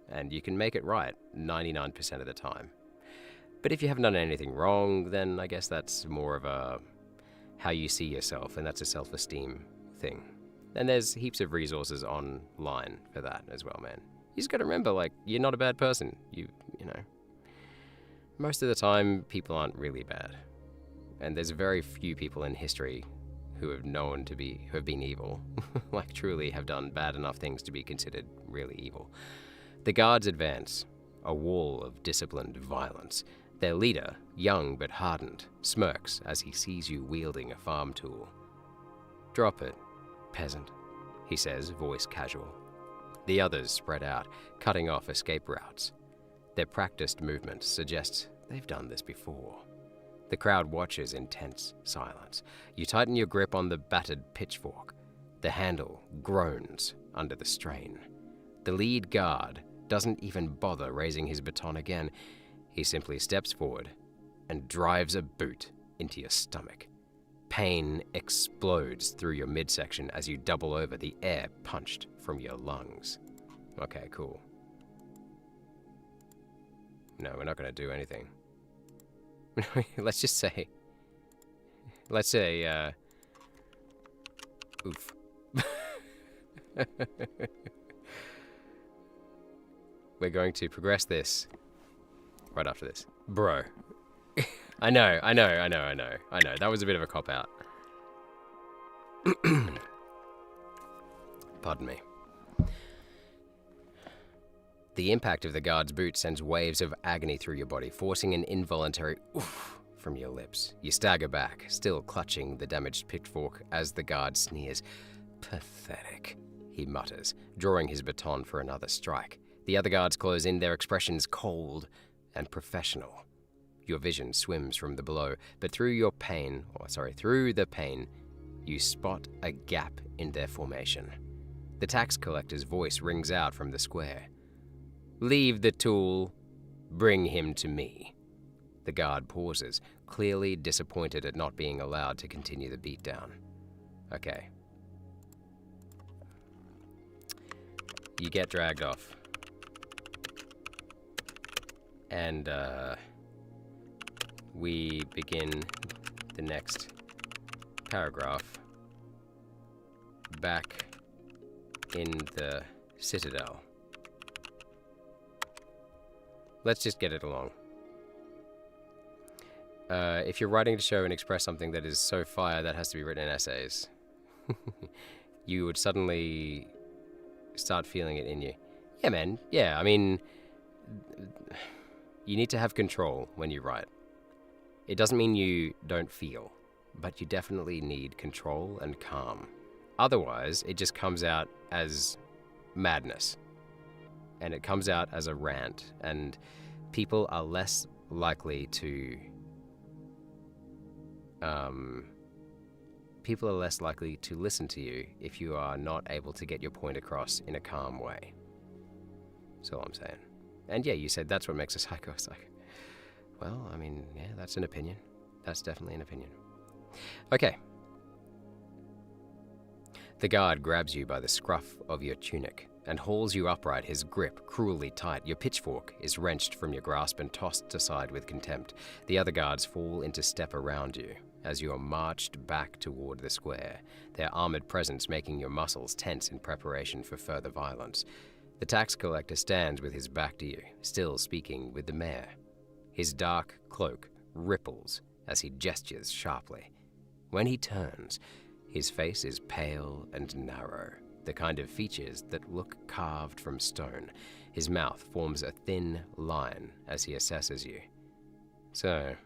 And you can make it right 99% of the time. But if you haven't done anything wrong, then I guess that's more of a how you see yourself, and that's a self-esteem thing. And there's heaps of resources online for that as well, man. You just got to remember, like, you're not a bad person. You know. Most of the time, people aren't really bad. And there's very few people in history who have been evil, like truly have done bad enough things to be considered really evil. The guards advance, a wall of disciplined violence. Their leader, young but hardened, smirks as he sees you wielding a farm tool. Drop it, peasant, he says, voice casual. The others spread out, cutting off escape routes. Their practiced movement suggests they've done this before. The The crowd watches in tense silence. You tighten your grip on the battered pitchfork. The handle groans under the strain. The lead guard doesn't even bother raising his baton again. He simply steps forward and drives a boot into your stomach. Pain explodes through your midsection as you double over, the air punched from your lungs. Okay, cool. No, we're not going to do anything. Let's say, oof. We're going to progress this right after this. Bro. I know. That was a bit of a cop-out. Pardon me. The impact of the guard's boot sends waves of agony through your body, forcing an involuntary oof from your lips. You stagger back, still clutching the damaged pitchfork as the guard sneers. Pathetic, he mutters, drawing his baton for another strike. The other guards close in, their expressions cold and professional. Your vision swims from the blow, but through the pain, you spot a gap in their formation. The tax collector's voice rings out from the square. "Leave the tool. Bring him to me." The guard pauses, clearly disappointed at not being allowed to continue the beatdown. Okay. You get dragged off. And, we begin the next paragraph back in the Citadel. Let's just get it along. If you're writing to show and express something that is so fire that has to be written in essays, you would suddenly start feeling it in you. Yeah, man. Yeah, I mean, you need to have control when you write. It doesn't mean you don't feel, but you definitely need control and calm. Otherwise, it just comes out as madness. And it comes out as a rant, and people are less likely to listen to you if you are not able to get your point across in a calm way. That's all I'm saying. And yeah, you said that's what makes a psycho psycho. Well, I mean, yeah, that's an opinion. That's definitely an opinion. Okay. The guard grabs you by the scruff of your tunic and hauls you upright, his grip cruelly tight. Your pitchfork is wrenched from your grasp and tossed aside with contempt. The other guards fall into step around you as you are marched back toward the square, their armored presence making your muscles tense in preparation for further violence. The tax collector stands with his back to you, still speaking with the mayor. His dark cloak ripples as he gestures sharply. When he turns, his face is pale and narrow, the kind of features that look carved from stone. His mouth forms a thin line as he assesses you. "So,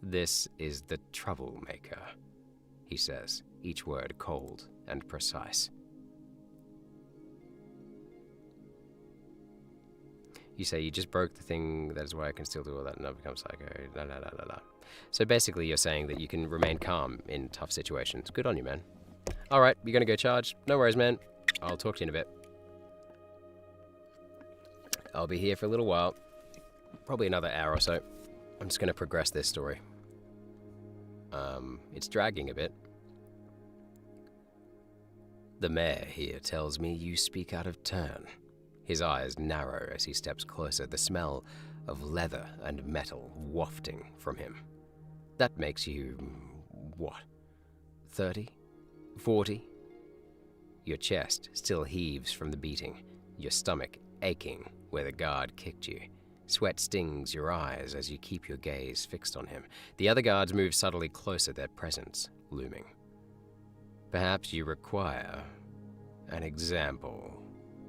this is the troublemaker," he says, each word cold and precise. You say, "You just broke the thing, that is why I can still do all that and not become psycho, la la la la la." So basically you're saying that you can remain calm in tough situations. Good on you, man. Alright, you're gonna go charge. No worries, man. I'll talk to you in a bit. I'll be here for a little while. Probably another hour or so. I'm just gonna progress this story. It's dragging a bit. "The mayor here tells me you speak out of turn." His eyes narrow as he steps closer, the smell of leather and metal wafting from him. "That makes you, what, 30? 40? Your chest still heaves from the beating, your stomach aching where the guard kicked you. Sweat stings your eyes as you keep your gaze fixed on him. The other guards move subtly closer, their presence looming. "Perhaps you require an example,"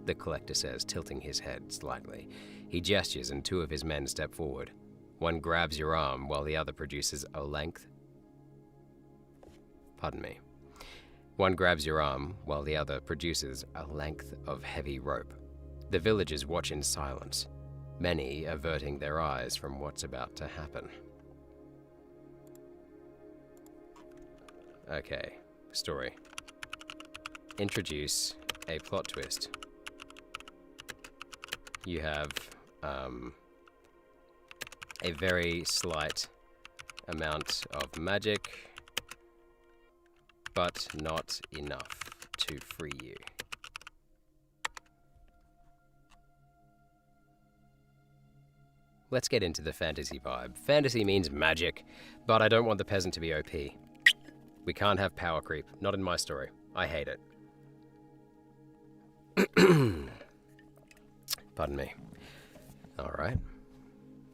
the collector says, tilting his head slightly. He gestures and two of his men step forward. One grabs your arm while the other produces a length... Pardon me. One grabs your arm while the other produces a length of heavy rope. The villagers watch in silence, many averting their eyes from what's about to happen. Okay, story. Introduce a plot twist. You have a very slight amount of magic, but not enough to free you. Let's get into the fantasy vibe. Fantasy means magic, but I don't want the peasant to be OP. We can't have power creep. Not in my story. I hate it. Pardon me. Alright.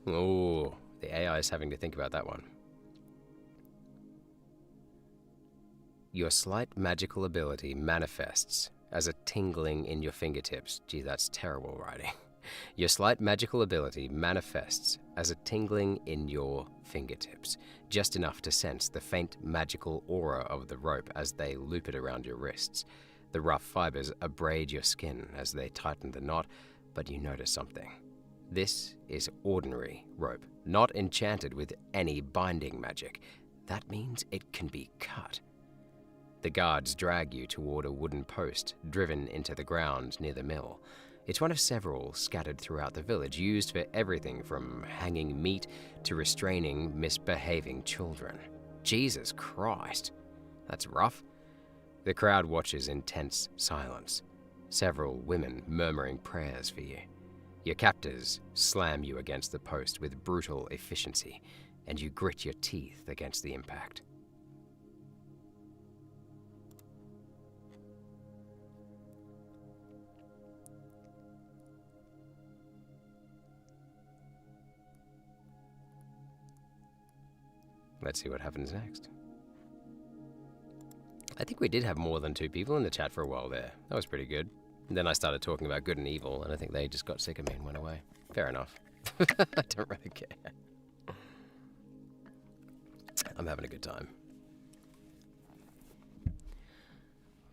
Oh, the AI is having to think about that one. Your slight magical ability manifests as a tingling in your fingertips. Gee, that's terrible writing. Your slight magical ability manifests as a tingling in your fingertips, just enough to sense the faint magical aura of the rope as they loop it around your wrists. The rough fibers abrade your skin as they tighten the knot, but you notice something. This is ordinary rope, not enchanted with any binding magic. That means it can be cut. The guards drag you toward a wooden post driven into the ground near the mill. It's one of several scattered throughout the village, used for everything from hanging meat to restraining misbehaving children. Jesus Christ, that's rough. The crowd watches in tense silence, several women murmuring prayers for you. Your captors slam you against the post with brutal efficiency, and you grit your teeth against the impact. Let's see what happens next. I think we did have more than 2 people in the chat for a while there. That was pretty good. And then I started talking about good and evil, and I think they just got sick of me and went away. Fair enough. I don't really care. I'm having a good time.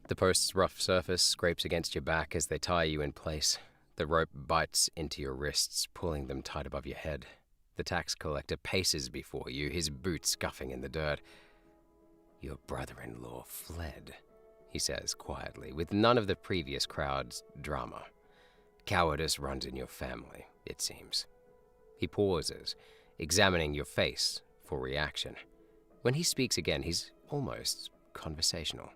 The post's rough surface scrapes against your back as they tie you in place. The rope bites into your wrists, pulling them tight above your head. The tax collector paces before you, his boots scuffing in the dirt. Your brother-in-law fled, he says quietly, with none of the previous crowd's drama. Cowardice runs in your family, it seems. He pauses, examining your face for reaction. When he speaks again, he's almost conversational.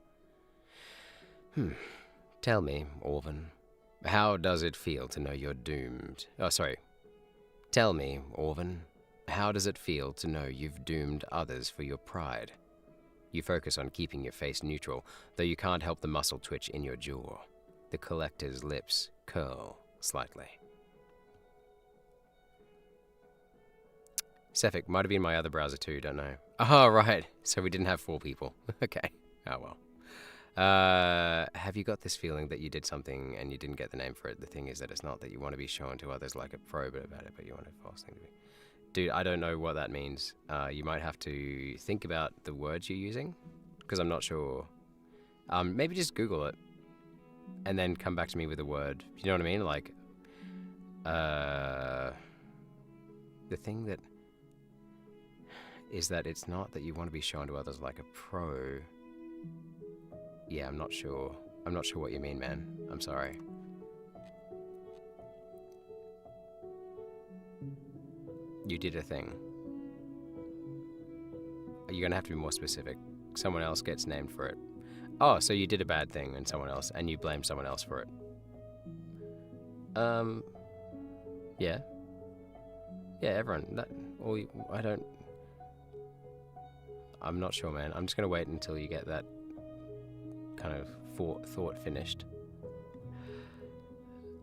Tell me, Orvan, how does it feel to know you're doomed? Tell me, Orvan, how does it feel to know you've doomed others for your pride? You focus on keeping your face neutral, though you can't help the muscle twitch in your jaw. The collector's lips curl slightly. Cephik might have been my other browser too, don't know. Oh, right. So we didn't have 4 people. Okay. Oh, well. Have you got this feeling that you did something and you didn't get the name for it? The thing is that it's not that you want to be shown to others like a pro about it, but you want a false thing to be. Dude, I don't know what that means. You might have to think about the words you're using, because I'm not sure. Maybe just Google it, and then come back to me with a word. You know what I mean? Like, the thing that is that it's not that you want to be shown to others like a pro. Yeah, I'm not sure. I'm not sure what you mean, man. I'm sorry. You did a thing. You're gonna have to be more specific. Someone else gets named for it. Oh, so you did a bad thing and you blame someone else for it. Yeah. Yeah, everyone. I'm not sure, man. I'm just gonna wait until you get that kind of thought finished.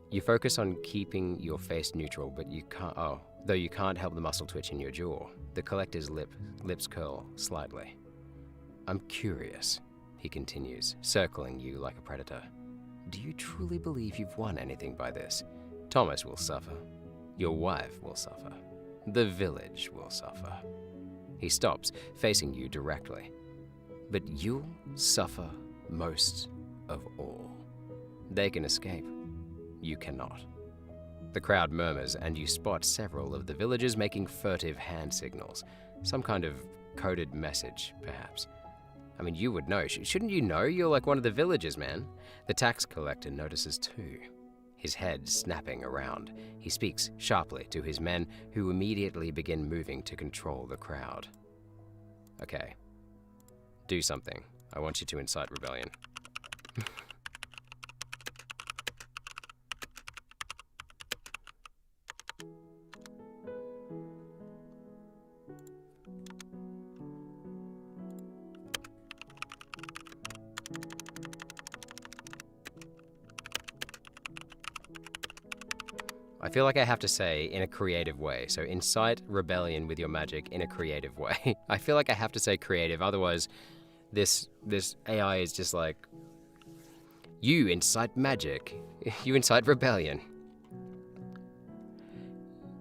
You focus on keeping your face neutral, but you can't. Though you can't help the muscle twitch in your jaw. The collector's lips curl slightly. I'm curious, he continues, circling you like a predator. Do you truly believe you've won anything by this? Thomas will suffer. Your wife will suffer. The village will suffer. He stops, facing you directly. But you'll suffer most of all. They can escape. You cannot. The crowd murmurs, and you spot several of the villagers making furtive hand signals. Some kind of coded message, perhaps. I mean, you would know. Shouldn't you know? You're like one of the villagers, man. The tax collector notices too. His head snapping around. He speaks sharply to his men, who immediately begin moving to control the crowd. Okay. Do something. I want you to incite rebellion. I feel like I have to say in a creative way. So incite rebellion with your magic in a creative way. I feel like I have to say creative, otherwise this AI is just like, you incite magic, you incite rebellion.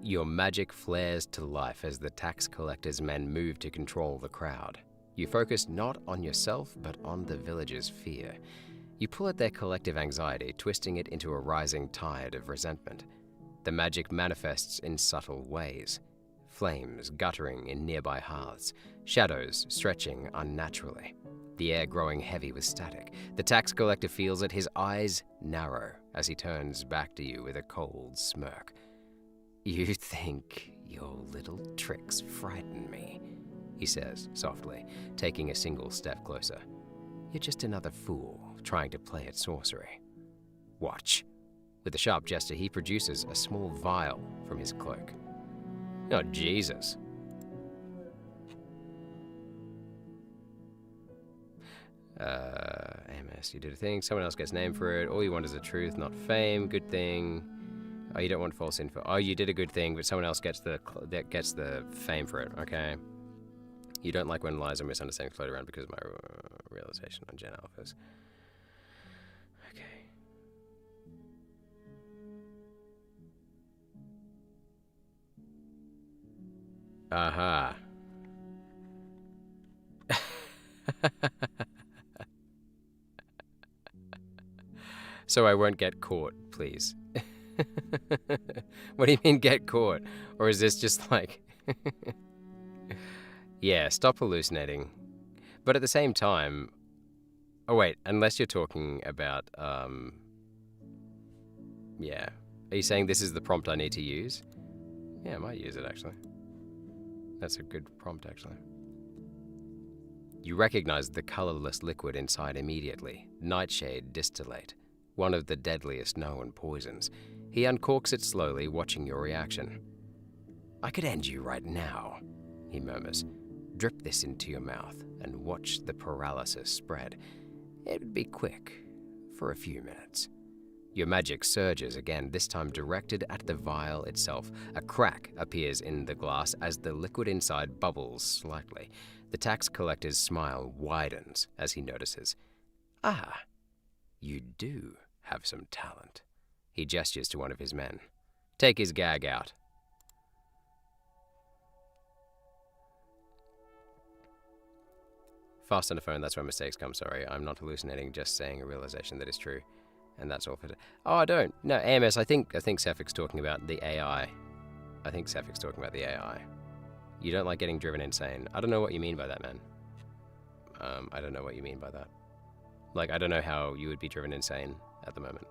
Your magic flares to life as the tax collector's men move to control the crowd. You focus not on yourself, but on the villagers' fear. You pull at their collective anxiety, twisting it into a rising tide of resentment. The magic manifests in subtle ways. Flames guttering in nearby hearths, shadows stretching unnaturally, the air growing heavy with static. The tax collector feels it, his eyes narrow as he turns back to you with a cold smirk. You think your little tricks frighten me, he says softly, taking a single step closer. You're just another fool trying to play at sorcery. Watch. With a sharp gesture, he produces a small vial from his cloak. Oh, Jesus. AMS, you did a thing. Someone else gets named for it. All you want is the truth, not fame. Good thing. Oh, you don't want false info. Oh, you did a good thing, but someone else gets the fame for it. Okay. You don't like when lies or misunderstandings float around because of my realization on Gen Alphas. Okay. Aha. So I won't get caught, please. What do you mean get caught? Or is this just like... Yeah, stop hallucinating. But at the same time... Oh wait, unless you're talking about, yeah. Are you saying this is the prompt I need to use? Yeah, I might use it actually. That's a good prompt actually. You recognize the colorless liquid inside immediately. Nightshade distillate. One of the deadliest known poisons. He uncorks it slowly, watching your reaction. I could end you right now, he murmurs. Drip this into your mouth and watch the paralysis spread. It would be quick, for a few minutes. Your magic surges again, this time directed at the vial itself. A crack appears in the glass as the liquid inside bubbles slightly. The tax collector's smile widens as he notices. Ah, you do have some talent. He gestures to one of his men. Take his gag out. Fast on the phone, that's where mistakes come, sorry. I'm not hallucinating, just saying a realization that is true. And that's all for today. Oh, I don't. No, AMS, I think Safik's talking about the AI. I think Safik's talking about the AI. You don't like getting driven insane. I don't know what you mean by that, man. I don't know what you mean by that. Like, I don't know how you would be driven insane at the moment.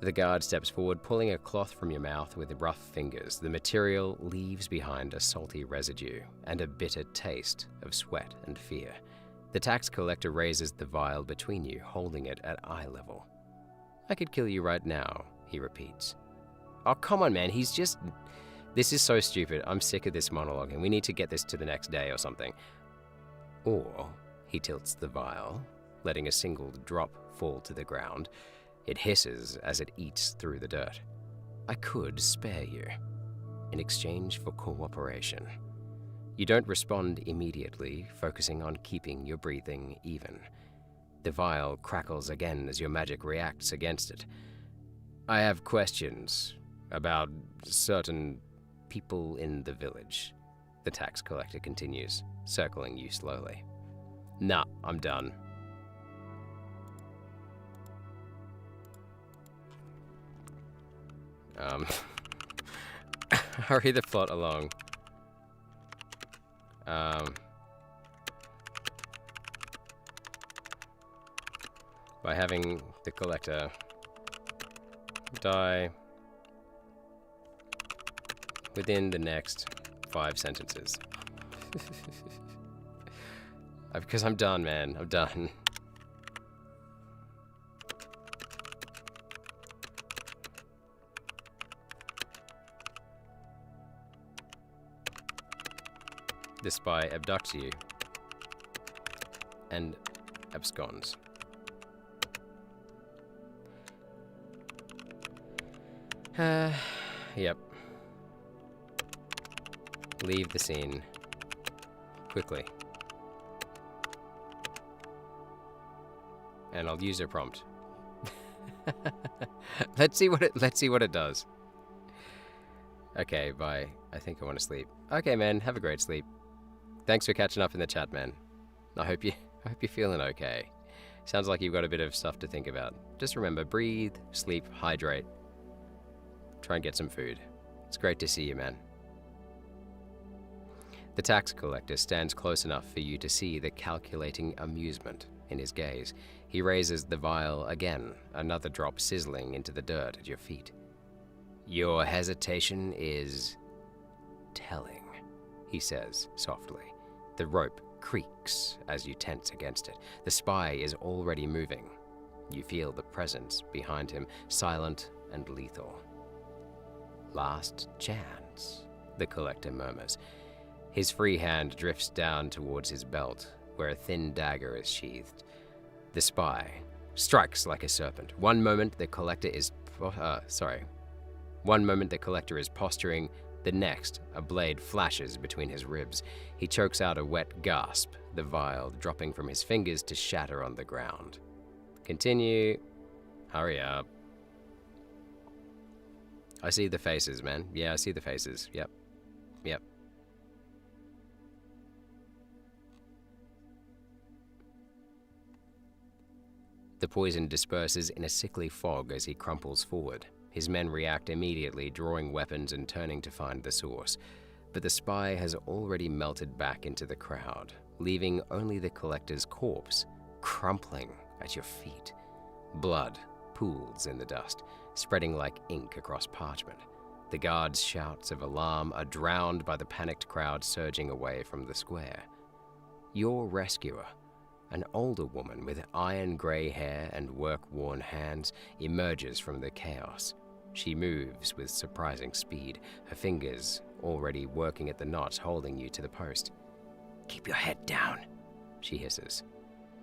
The guard steps forward, pulling a cloth from your mouth with rough fingers. The material leaves behind a salty residue and a bitter taste of sweat and fear. The tax collector raises the vial between you, holding it at eye level. I could kill you right now, he repeats. Oh, come on, man, he's just... This is so stupid. I'm sick of this monologue, and we need to get this to the next day or something. Or he tilts the vial, letting a single drop fall to the ground. It hisses as it eats through the dirt. I could spare you, in exchange for cooperation. You don't respond immediately, focusing on keeping your breathing even. The vial crackles again as your magic reacts against it. I have questions about certain people in the village, the tax collector continues, circling you slowly. Nah, I'm done. hurry the plot along. By having the collector die within the next 5 sentences. Because I'm done, man. I'm done. The spy abducts you and absconds. Yep. Leave the scene quickly. And I'll use a prompt. Let's see what it does. Okay, bye. I think I want to sleep. Okay, man, have a great sleep. Thanks for catching up in the chat, man. I hope you're feeling okay. Sounds like you've got a bit of stuff to think about. Just remember, breathe, sleep, hydrate. Try and get some food. It's great to see you, man. The tax collector stands close enough for you to see the calculating amusement in his gaze. He raises the vial again, another drop sizzling into the dirt at your feet. Your hesitation is telling, he says softly. The rope creaks as you tense against it. The spy is already moving. You feel the presence behind him, silent and lethal. Last chance, the collector murmurs. His free hand drifts down towards his belt, where a thin dagger is sheathed. The spy strikes like a serpent. One moment the collector is posturing, the next a blade flashes between his ribs. He chokes out a wet gasp, the vial dropping from his fingers to shatter on the ground. Continue. Hurry up. I see the faces, man. Yeah, I see the faces. Yep. Yep. The poison disperses in a sickly fog as he crumples forward. His men react immediately, drawing weapons and turning to find the source. But the spy has already melted back into the crowd, leaving only the collector's corpse crumpling at your feet. Blood pools in the dust, spreading like ink across parchment. The guards' shouts of alarm are drowned by the panicked crowd surging away from the square. Your rescuer, an older woman with iron-gray hair and work-worn hands, emerges from the chaos. She moves with surprising speed, her fingers already working at the knots holding you to the post. "Keep your head down," she hisses.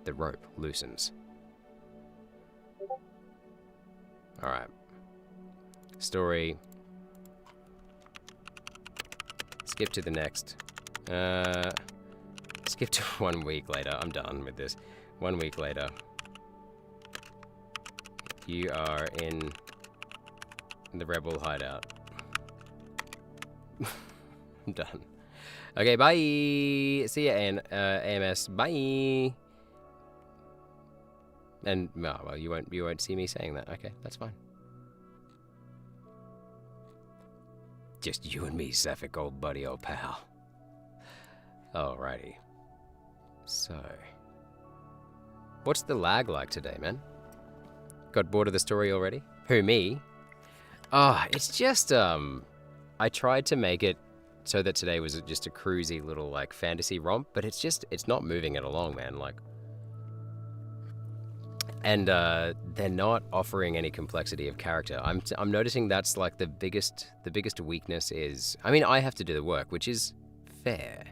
The rope loosens. All right. Story. Skip to the next. Skip to 1 week later. I'm done with this. 1 week later. You are in the rebel hideout. I'm done. Okay, bye. See ya, AMS. Bye. And well, you won't see me saying that. Okay, that's fine. Just you and me, Sefik, old buddy, old pal. Alrighty. So, what's the lag like today, man? Got bored of the story already? Who, me? It's just, I tried to make it so that today was just a cruisy little, like, fantasy romp, but it's not moving it along, man, like. And, they're not offering any complexity of character. I'm noticing that's, like, the biggest weakness is, I mean, I have to do the work, which is fair.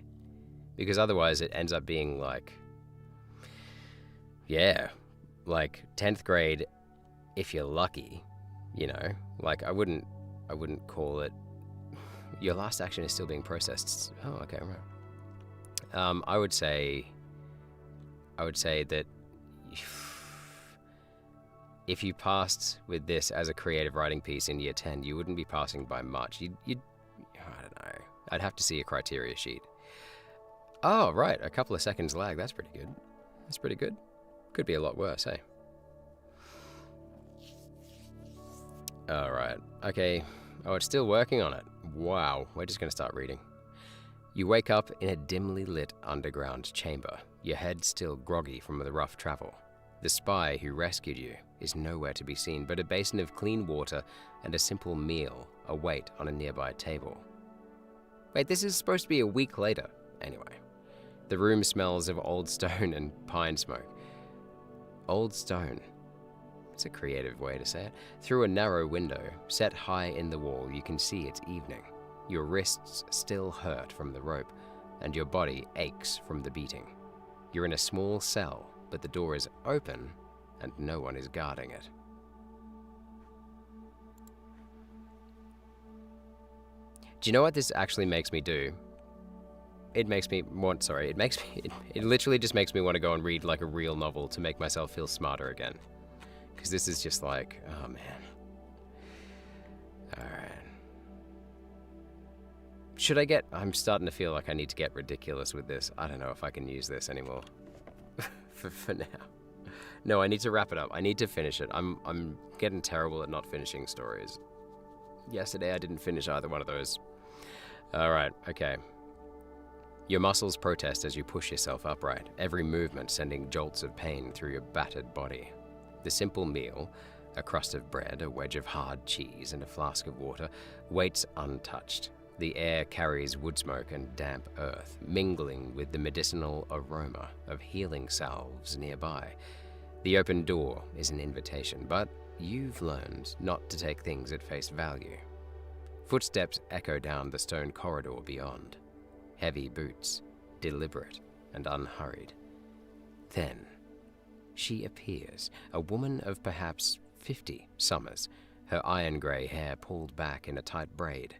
Because otherwise it ends up being like, yeah, like 10th grade, if you're lucky, you know, like I wouldn't call it, your last action is still being processed. Oh, okay, right. I would say that if you passed with this as a creative writing piece in year 10, you wouldn't be passing by much. You'd I don't know. I'd have to see a criteria sheet. Oh, right, a couple of seconds lag. That's pretty good. That's pretty good. Could be a lot worse, hey? All right. Okay, Oh, it's still working on it. Wow, we're just going to start reading. You wake up in a dimly lit underground chamber, your head still groggy from the rough travel. The spy who rescued you is nowhere to be seen, but a basin of clean water and a simple meal await on a nearby table. Wait, this is supposed to be a week later. Anyway, the room smells of old stone and pine smoke. Old stone. It's a creative way to say it. Through a narrow window, set high in the wall, you can see it's evening. Your wrists still hurt from the rope, and your body aches from the beating. You're in a small cell, but the door is open, and no one is guarding it. Do you know what this actually makes me do? It literally just makes me want to go and read like a real novel to make myself feel smarter again. Because this is just like, oh man. Alright. I'm starting to feel like I need to get ridiculous with this. I don't know if I can use this anymore. for now. No, I need to wrap it up. I need to finish it. I'm getting terrible at not finishing stories. Yesterday I didn't finish either one of those. Alright, okay. Your muscles protest as you push yourself upright, every movement sending jolts of pain through your battered body. The simple meal, a crust of bread, a wedge of hard cheese, and a flask of water, waits untouched. The air carries wood smoke and damp earth, mingling with the medicinal aroma of healing salves nearby. The open door is an invitation, but you've learned not to take things at face value. Footsteps echo down the stone corridor beyond. Heavy boots, deliberate and unhurried. Then, she appears, a woman of perhaps 50 summers, her iron-grey hair pulled back in a tight braid.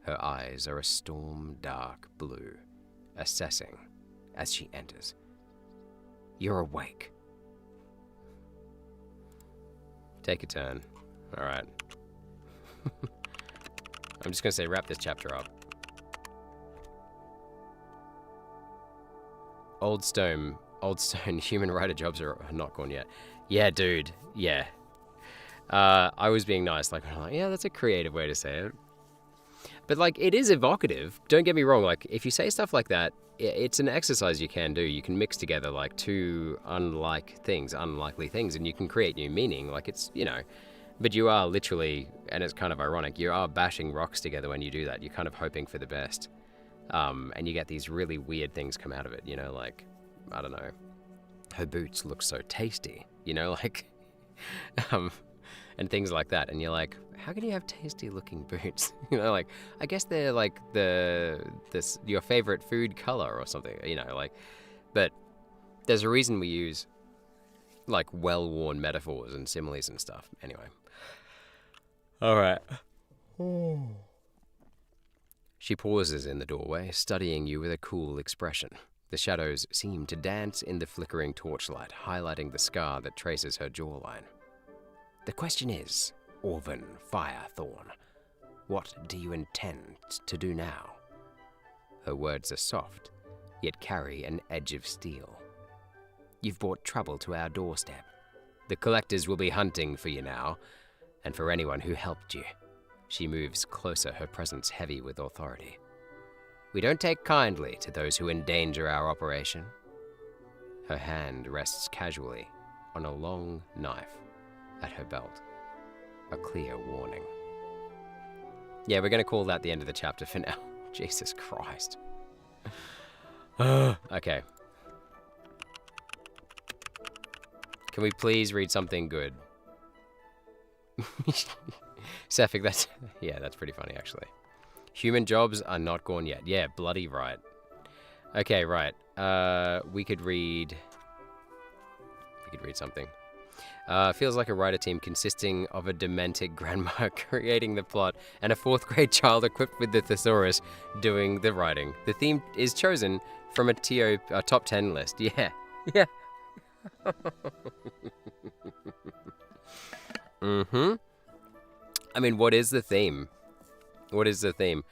Her eyes are a storm-dark blue, assessing as she enters. You're awake. Take a turn. All right. I'm just going to say wrap this chapter up. Old stone, human writer jobs are not gone yet. Yeah, dude, yeah. I was being nice, like, yeah, that's a creative way to say it. But, like, it is evocative. Don't get me wrong. Like, if you say stuff like that, it's an exercise you can do. You can mix together, like, two unlikely things, and you can create new meaning. Like, it's, you know, but you are literally, and it's kind of ironic, you are bashing rocks together when you do that. You're kind of hoping for the best. And you get these really weird things come out of it, you know, like, I don't know, her boots look so tasty, you know, like, and things like that. And you're like, how can you have tasty looking boots? You know, like, I guess they're like your favorite food color or something, you know, like, but there's a reason we use like well-worn metaphors and similes and stuff. Anyway. All right. She pauses in the doorway, studying you with a cool expression. The shadows seem to dance in the flickering torchlight, highlighting the scar that traces her jawline. The question is, Orvan Firethorn, what do you intend to do now? Her words are soft, yet carry an edge of steel. You've brought trouble to our doorstep. The collectors will be hunting for you now, and for anyone who helped you. She moves closer, her presence heavy with authority. We don't take kindly to those who endanger our operation. Her hand rests casually on a long knife at her belt. A clear warning. Yeah, we're going to call that the end of the chapter for now. Jesus Christ. Okay. Can we please read something good? Sefik, that's pretty funny, actually. Human jobs are not gone yet. Yeah, bloody right. Okay, right. We could read something. Feels like a writer team consisting of a demented grandma creating the plot and a 4th grade child equipped with the thesaurus doing the writing. The theme is chosen from a top 10 list. Yeah. Yeah. Mm-hmm. I mean, what is the theme? What is the theme?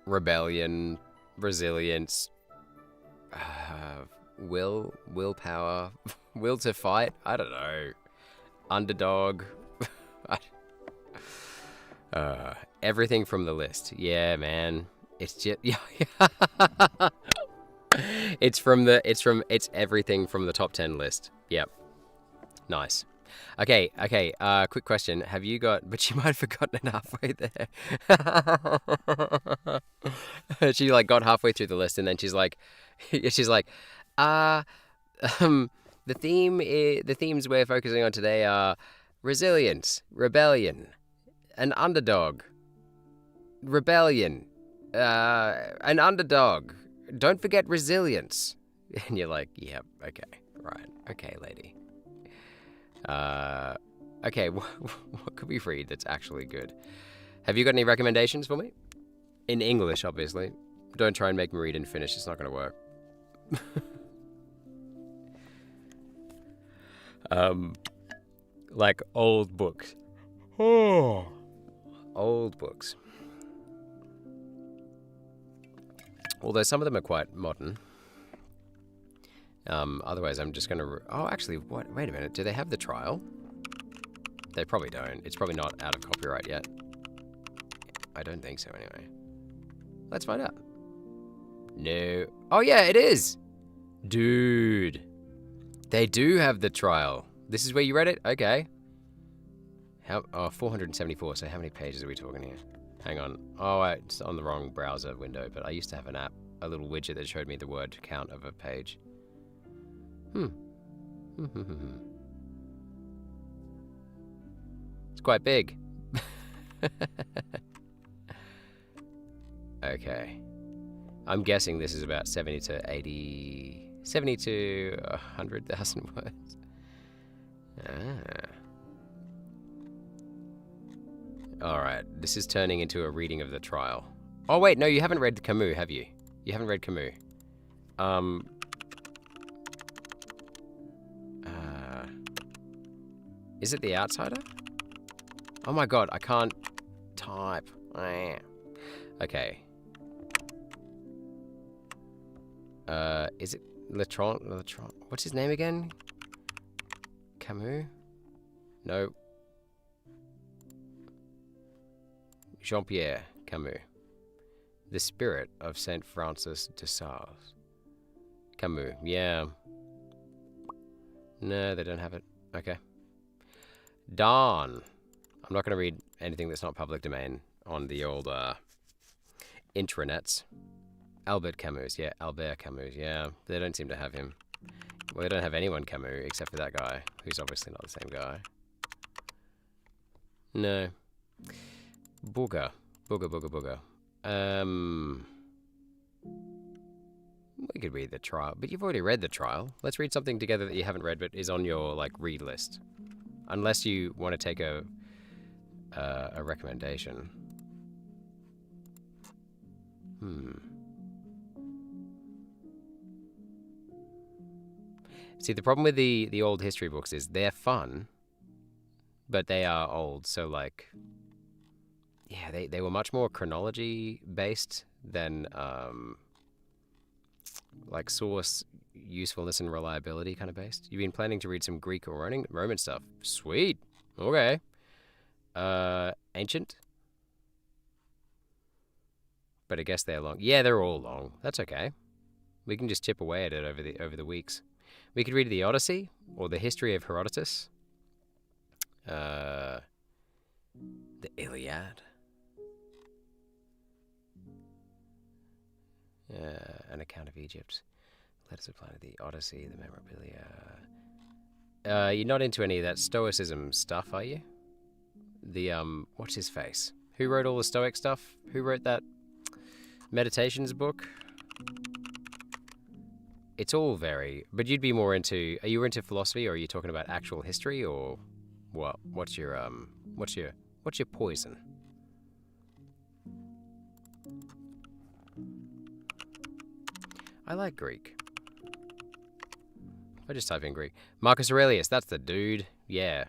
Rebellion, resilience, willpower, will to fight. I don't know. Underdog. Everything from the list. Yeah, man. It's just it's everything from the top 10 list. Yep. Nice. Okay. Quick question. Have you got? But you might have forgotten it halfway there. She like got halfway through the list and then she's like, uh, the themes we're focusing on today are resilience, rebellion, an underdog, rebellion, an underdog. Don't forget resilience. And you're like, yep, okay, right, okay, lady. Okay, what could we read that's actually good? Have you got any recommendations for me? In English, obviously. Don't try and make me read in Finnish, it's not going to work. Like old books. Oh. Old books. Although some of them are quite modern. Otherwise, I'm just going to... Oh, actually, what? Wait a minute. Do they have the trial? They probably don't. It's probably not out of copyright yet. I don't think so, anyway. Let's find out. No. Oh, yeah, it is! Dude. They do have the trial. This is where you read it? Okay. Oh, 474. So how many pages are we talking here? Hang on. Oh, it's on the wrong browser window, but I used to have an app, a little widget that showed me the word count of a page. It's quite big. Okay. I'm guessing this is about 70 to 80... 70 to 100,000 words. Alright, this is turning into a reading of the trial. Oh wait, no, you haven't read Camus, have you? You haven't read Camus. Is it The Outsider? Oh my god, I can't type. Okay. Is it Latron? What's his name again? Camus? No. Jean-Pierre Camus. The Spirit of Saint Francis de Sales. Camus, yeah. No, they don't have it. Okay. Darn. I'm not going to read anything that's not public domain on the old intranets. Albert Camus, yeah. Albert Camus, yeah. They don't seem to have him. Well, they don't have anyone Camus except for that guy, who's obviously not the same guy. No. Booger. We could read the trial, but you've already read the trial. Let's read something together that you haven't read but is on your, like, read list. Unless you want to take a recommendation. See, the problem with the old history books is they're fun, but they are old, so, like... Yeah, they were much more chronology-based than, like, source usefulness and reliability kind of based. You've been planning to read some Greek or Roman stuff. Sweet. Okay. Ancient? But I guess they're long. Yeah, they're all long. That's okay. We can just chip away at it over the weeks. We could read the Odyssey, or the History of Herodotus. The Iliad. An account of Egypt. Letters apply to the Odyssey, the memorabilia. You're not into any of that Stoicism stuff, are you? The, what's his face? Who wrote all the Stoic stuff? Who wrote that meditations book? It's all very... But you'd be more into... Are you into philosophy, or are you talking about actual history, or what? What's your poison? I like Greek. I just type in Greek. Marcus Aurelius, that's the dude. Yeah.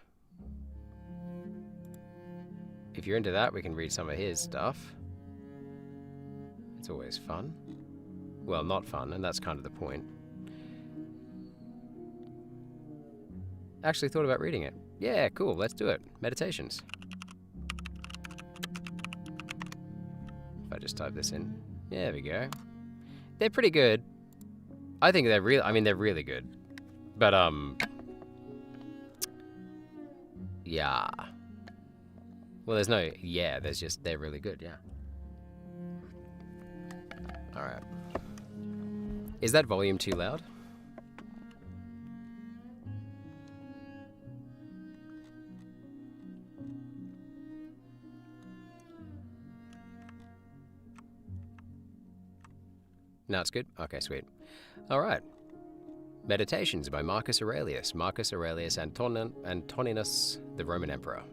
If you're into that, we can read some of his stuff. It's always fun. Well, not fun, and that's kind of the point. Actually thought about reading it. Yeah, cool, let's do it. Meditations. I just type this in? There we go. They're pretty good. I think they're real. I mean, they're really good. But, yeah. Well, there's no, yeah, there's just, they're really good, yeah. Alright. Is that volume too loud? No, it's good? Okay, sweet. Alright. Meditations by Marcus Aurelius. Marcus Aurelius Antoninus, the Roman Emperor.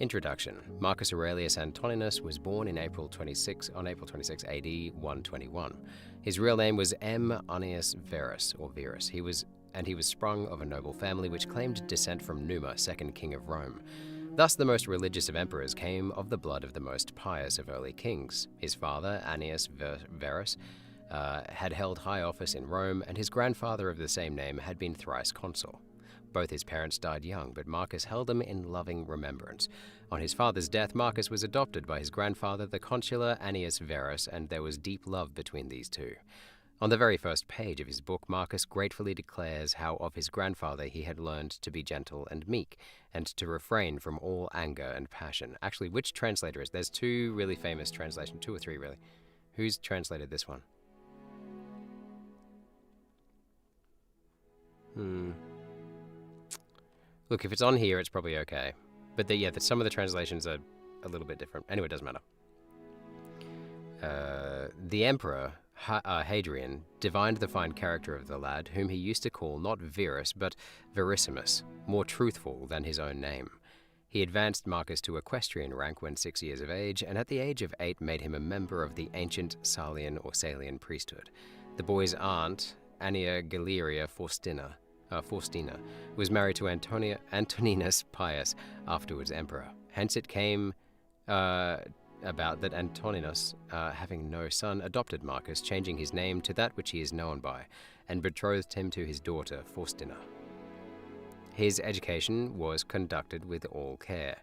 Introduction. Marcus Aurelius Antoninus was born in April 26 AD 121. His real name was M. Annius Verus, or Verus. He was sprung of a noble family which claimed descent from Numa, second king of Rome. Thus, the most religious of emperors came of the blood of the most pious of early kings. His father, Annius Verus, had held high office in Rome, and his grandfather of the same name had been thrice consul. Both his parents died young, but Marcus held them in loving remembrance. On his father's death, Marcus was adopted by his grandfather, the consular Annius Verus, and there was deep love between these two. On the very first page of his book, Marcus gratefully declares how of his grandfather he had learned to be gentle and meek, and to refrain from all anger and passion. Actually, which translator is? There's two really famous translations, two or three really. Who's translated this one? Look, if it's on here, it's probably okay. But some of the translations are a little bit different. Anyway, it doesn't matter. The emperor, Hadrian, divined the fine character of the lad, whom he used to call not Verus, but Verissimus, more truthful than his own name. He advanced Marcus to equestrian rank when 6 years of age, and at the age of 8 made him a member of the ancient Salian or Salian priesthood. The boy's aunt, Annia Galeria Faustina, was married to Antoninus Pius, afterwards emperor. Hence it came about that Antoninus, having no son, adopted Marcus, changing his name to that which he is known by, and betrothed him to his daughter Faustina. His education was conducted with all care.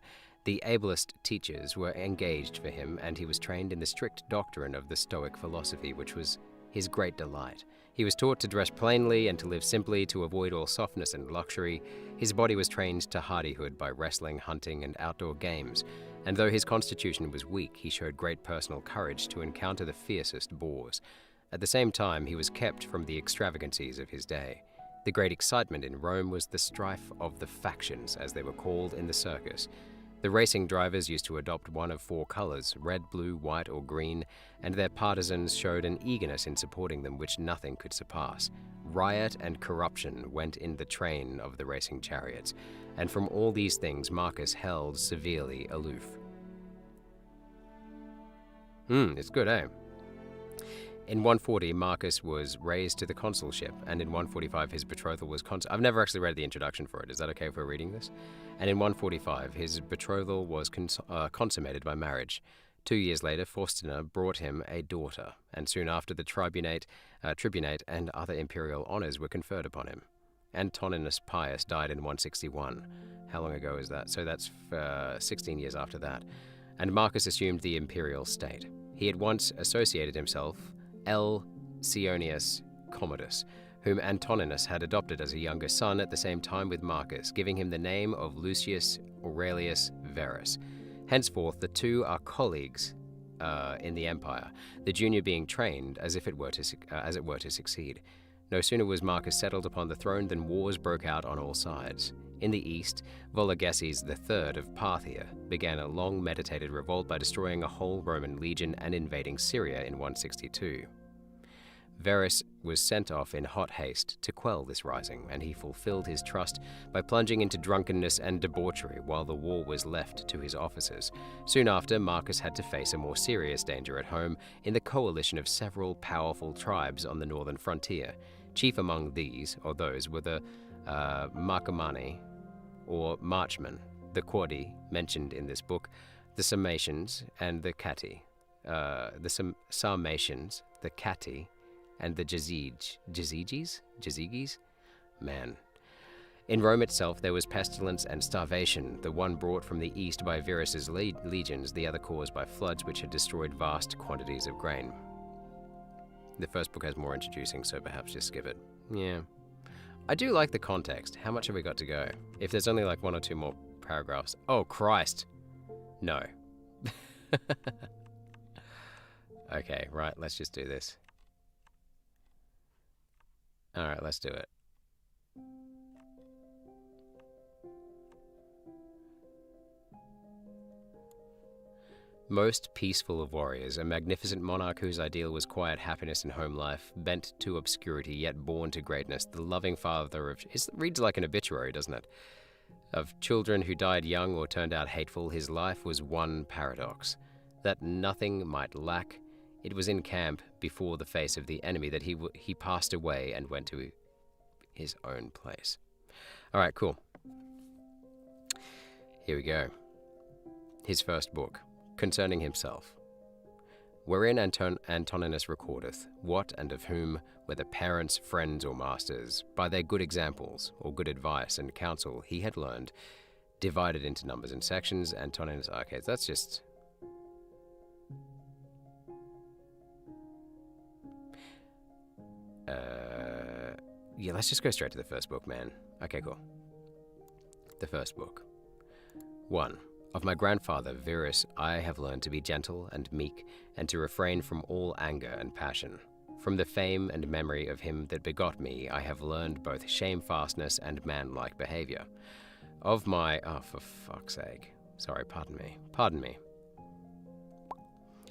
The ablest teachers were engaged for him, and he was trained in the strict doctrine of the Stoic philosophy, which was his great delight. He was taught to dress plainly and to live simply, to avoid all softness and luxury. His body was trained to hardihood by wrestling, hunting, and outdoor games, and though his constitution was weak, he showed great personal courage to encounter the fiercest boars. At the same time, he was kept from the extravagancies of his day. The great excitement in Rome was the strife of the factions, as they were called in the circus. The racing drivers used to adopt one of 4 colors, red, blue, white, or green, and their partisans showed an eagerness in supporting them which nothing could surpass. Riot and corruption went in the train of the racing chariots, and from all these things Marcus held severely aloof. It's good, eh? In 140, Marcus was raised to the consulship, and in 145 his betrothal was I've never actually read the introduction for it. Is that okay if we're reading this? And in 145, his betrothal was consummated by marriage. 2 years later, Faustina brought him a daughter, and soon after the tribunate and other imperial honors were conferred upon him. Antoninus Pius died in 161. How long ago is that? So that's 16 years after that. And Marcus assumed the imperial state. He at once associated himself L. Cionius Commodus, whom Antoninus had adopted as a younger son at the same time with Marcus, giving him the name of Lucius Aurelius Verus. Henceforth, the two are colleagues in the empire, the junior being trained as it were to succeed. No sooner was Marcus settled upon the throne than wars broke out on all sides. In the east, Vologeses III of Parthia began a long meditated revolt by destroying a whole Roman legion and invading Syria in 162. Verus was sent off in hot haste to quell this rising, and he fulfilled his trust by plunging into drunkenness and debauchery while the war was left to his officers. Soon after, Marcus had to face a more serious danger at home in the coalition of several powerful tribes on the northern frontier. Chief among these, or those, were the Marcomanni, or Marchmen, the Quadi, mentioned in this book, the Sarmatians, and the Catti. The Sarmatians, the Catti, and the Jazigis? Man. In Rome itself there was pestilence and starvation, the one brought from the east by Verus's legions, the other caused by floods which had destroyed vast quantities of grain. The first book has more introducing, so perhaps just skip it. Yeah. I do like the context. How much have we got to go? If there's only like 1 or 2 more paragraphs. Oh, Christ. No. Okay, right, let's just do this. Alright, let's do it. Most peaceful of warriors, a magnificent monarch whose ideal was quiet happiness in home life, bent to obscurity yet born to greatness, the loving father of... It reads like an obituary, doesn't it? Of children who died young or turned out hateful, his life was one paradox. That nothing might lack, it was in camp before the face of the enemy that he passed away and went to his own place. All right, cool. Here we go. His first book, concerning himself. Wherein Antoninus recordeth, what and of whom, whether parents, friends, or masters, by their good examples, or good advice and counsel he had learned, divided into numbers and sections, Antoninus... Okay, that's just... Yeah, let's just go straight to the first book, man. Okay, cool. The first book. 1. Of my grandfather, Verus, I have learned to be gentle and meek, and to refrain from all anger and passion. From the fame and memory of him that begot me, I have learned both shamefastness and manlike behavior. Of my... Oh, for fuck's sake. Sorry, pardon me.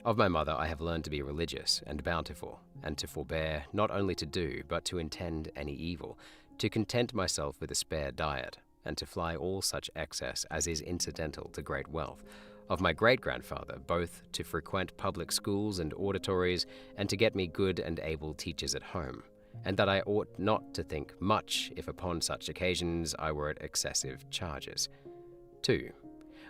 Of my mother, I have learned to be religious and bountiful, and to forbear not only to do, but to intend any evil, to content myself with a spare diet, and to fly all such excess as is incidental to great wealth. Of my great-grandfather, both to frequent public schools and auditories, and to get me good and able teachers at home, and that I ought not to think much if upon such occasions I were at excessive charges. 2.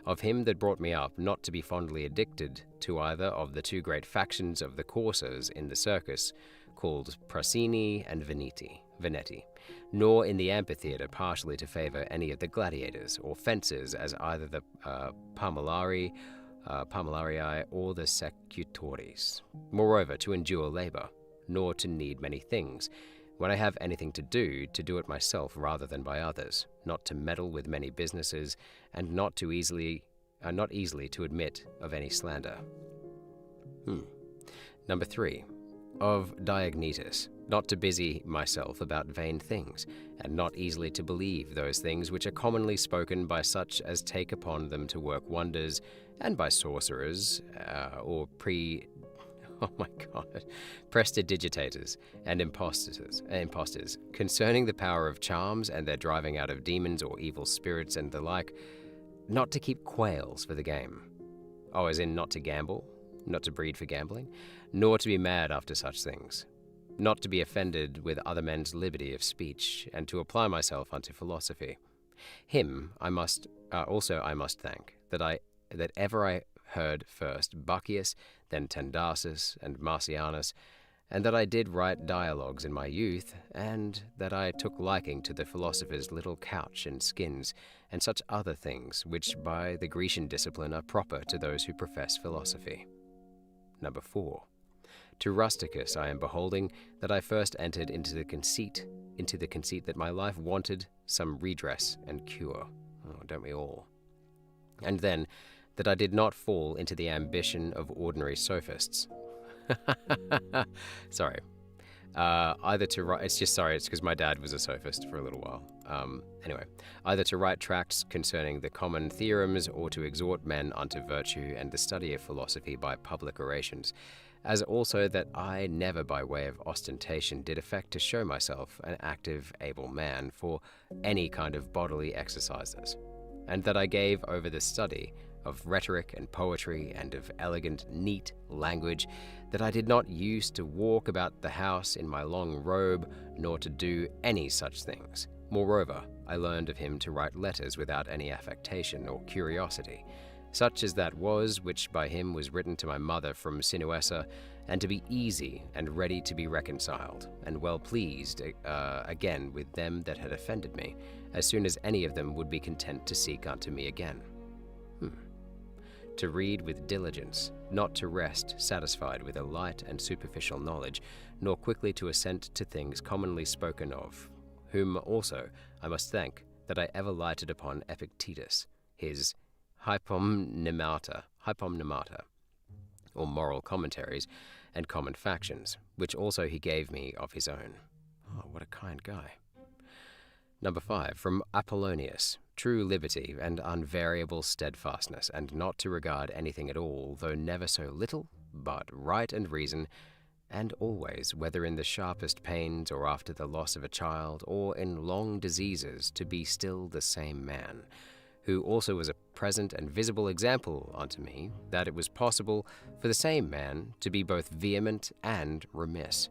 Of him that brought me up not to be fondly addicted to either of the 2 great factions of the coursers in the circus, called Prasini and Veneti, nor in the amphitheatre partially to favour any of the gladiators or fencers as either the Palmularii or the Secutores. Moreover, to endure labour, nor to need many things, when I have anything to do it myself rather than by others, not to meddle with many businesses, and not easily to admit of any slander. Number 3. Of Diognetus, not to busy myself about vain things, and not easily to believe those things which are commonly spoken by such as take upon them to work wonders, and by sorcerers, or prestidigitators and impostors, concerning the power of charms and their driving out of demons or evil spirits and the like, not to keep quails for the game. Oh, as in not to gamble, not to breed for gambling, nor to be mad after such things, not to be offended with other men's liberty of speech, and to apply myself unto philosophy. Him I must thank, that ever I heard first Bacchius, then Tandarsus and Marcianus, and that I did write dialogues in my youth, and that I took liking to the philosophers' little couch and skins, and such other things, which by the Grecian discipline are proper to those who profess philosophy. Number 4. To Rusticus I am beholding that I first entered into the conceit that my life wanted some redress and cure. Oh, don't we all? And then, that I did not fall into the ambition of ordinary sophists. Sorry. It's because my dad was a sophist for a little while. Anyway, either to write tracts concerning the common theorems, or to exhort men unto virtue and the study of philosophy by public orations, as also that I never by way of ostentation did affect to show myself an active, able man for any kind of bodily exercises, and that I gave over the study of rhetoric and poetry and of elegant, neat language, that I did not use to walk about the house in my long robe, nor to do any such things. Moreover, I learned of him to write letters without any affectation or curiosity, such as that was which by him was written to my mother from Sinuessa, and to be easy and ready to be reconciled, and well pleased again with them that had offended me, as soon as any of them would be content to seek unto me again. To read with diligence, not to rest satisfied with a light and superficial knowledge, nor quickly to assent to things commonly spoken of, whom also I must thank that I ever lighted upon Epictetus, his hypomnemata, or moral commentaries and common factions, which also he gave me of his own. Oh, what a kind guy. Number 5, from Apollonius, true liberty and unvariable steadfastness, and not to regard anything at all, though never so little, but right and reason, and always, whether in the sharpest pains or after the loss of a child, or in long diseases, to be still the same man, who also was a present and visible example unto me, that it was possible for the same man to be both vehement and remiss,